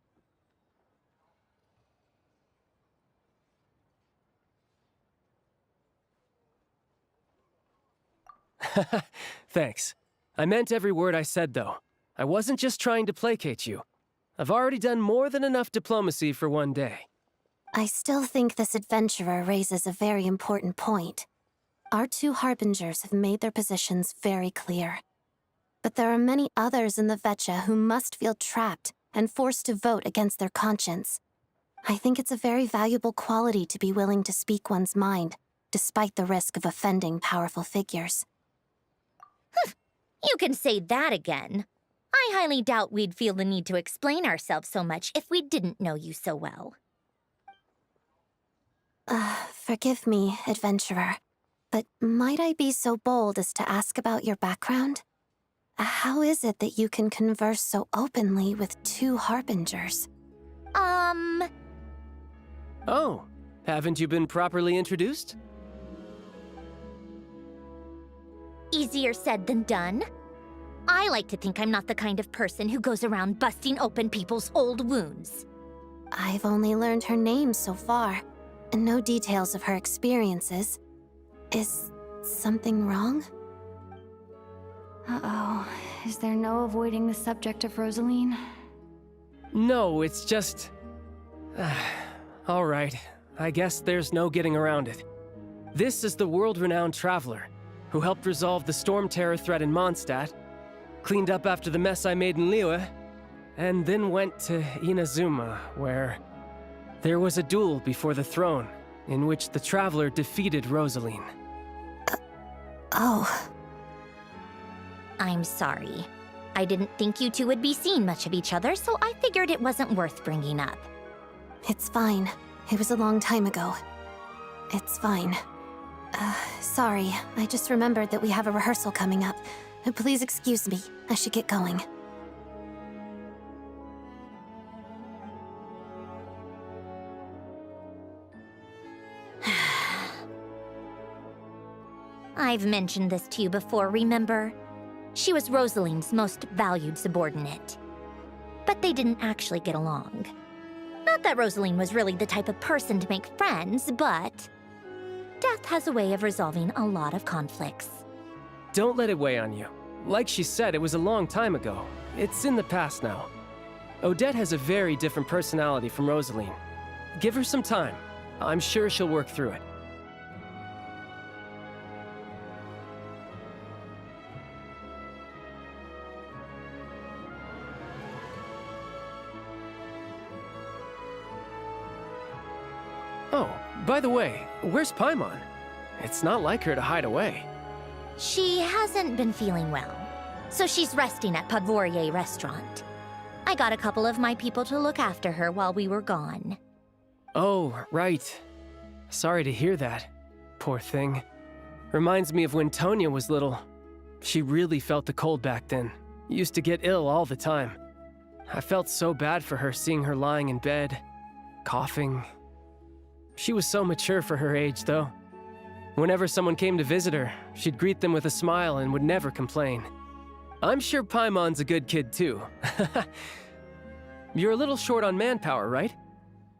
Thanks. I meant every word I said, though. I wasn't just trying to placate you. I've already done more than enough diplomacy for one day. I still think this adventurer raises a very important point. Our two harbingers have made their positions very clear. But there are many others in the Vecha who must feel trapped and forced to vote against their conscience. I think it's a very valuable quality to be willing to speak one's mind, despite the risk of offending powerful figures. You can say that again. I highly doubt we'd feel the need to explain ourselves so much if we didn't know you so well. Forgive me, adventurer, but might I be so bold as to ask about your background? How is it that you can converse so openly with two harbingers? Oh, haven't you been properly introduced? Easier said than done. I like to think I'm not the kind of person who goes around busting open people's old wounds. I've only learned her name so far, and no details of her experiences. Is something wrong? Uh-oh. Is there no avoiding the subject of Rosaline? No, it's just... All right. I guess there's no getting around it. This is the world-renowned Traveler, who helped resolve the storm terror threat in Mondstadt, cleaned up after the mess I made in Liyue, and then went to Inazuma, where there was a duel before the throne, in which the Traveler defeated Rosaline. Oh. I'm sorry. I didn't think you two would be seeing much of each other, so I figured it wasn't worth bringing up. It's fine. It was a long time ago. It's fine. Sorry, I just remembered that we have a rehearsal coming up. Please excuse me. I should get going. I've mentioned this to you before, remember? She was Rosaline's most valued subordinate. But they didn't actually get along. Not that Rosaline was really the type of person to make friends, but death has a way of resolving a lot of conflicts. Don't let it weigh on you. Like she said, it was a long time ago. It's in the past now. Odette has a very different personality from Rosaline. Give her some time. I'm sure she'll work through it. Oh, by the way, where's Paimon? It's not like her to hide away. She hasn't been feeling well, so she's resting at Podvorier Restaurant. I got a couple of my people to look after her while we were gone. Oh, right. Sorry to hear that. Poor thing. Reminds me of when Tonya was little. She really felt the cold back then. Used to get ill all the time. I felt so bad for her seeing her lying in bed, coughing. She was so mature for her age, though. Whenever someone came to visit her, she'd greet them with a smile and would never complain. I'm sure Paimon's a good kid, too. You're a little short on manpower, right?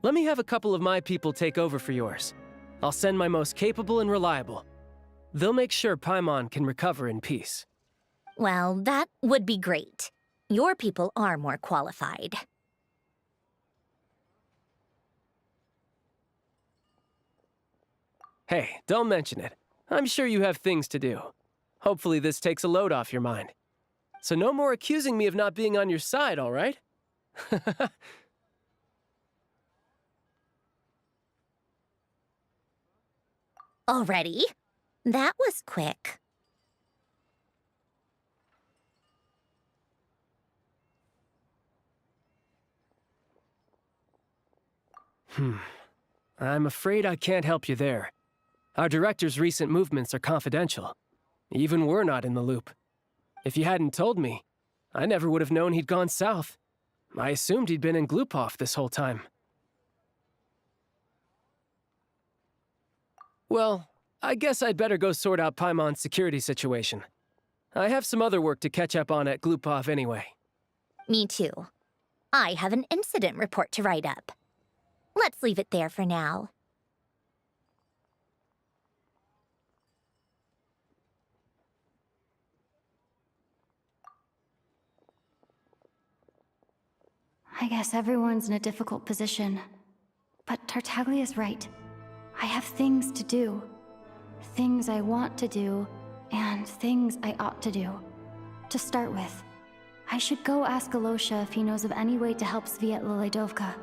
Let me have a couple of my people take over for yours. I'll send my most capable and reliable. They'll make sure Paimon can recover in peace. Well, that would be great. Your people are more qualified. Hey, don't mention it. I'm sure you have things to do. Hopefully this takes a load off your mind. So no more accusing me of not being on your side, all right? Already? That was quick. I'm afraid I can't help you there. Our director's recent movements are confidential. Even we're not in the loop. If you hadn't told me, I never would have known he'd gone south. I assumed he'd been in Glupov this whole time. Well, I guess I'd better go sort out Paimon's security situation. I have some other work to catch up on at Glupov anyway. Me too. I have an incident report to write up. Let's leave it there for now. I guess everyone's in a difficult position. But Tartaglia's right. I have things to do. Things I want to do, and things I ought to do. To start with, I should go ask Alosha if he knows of any way to help Sviet Lilydovka.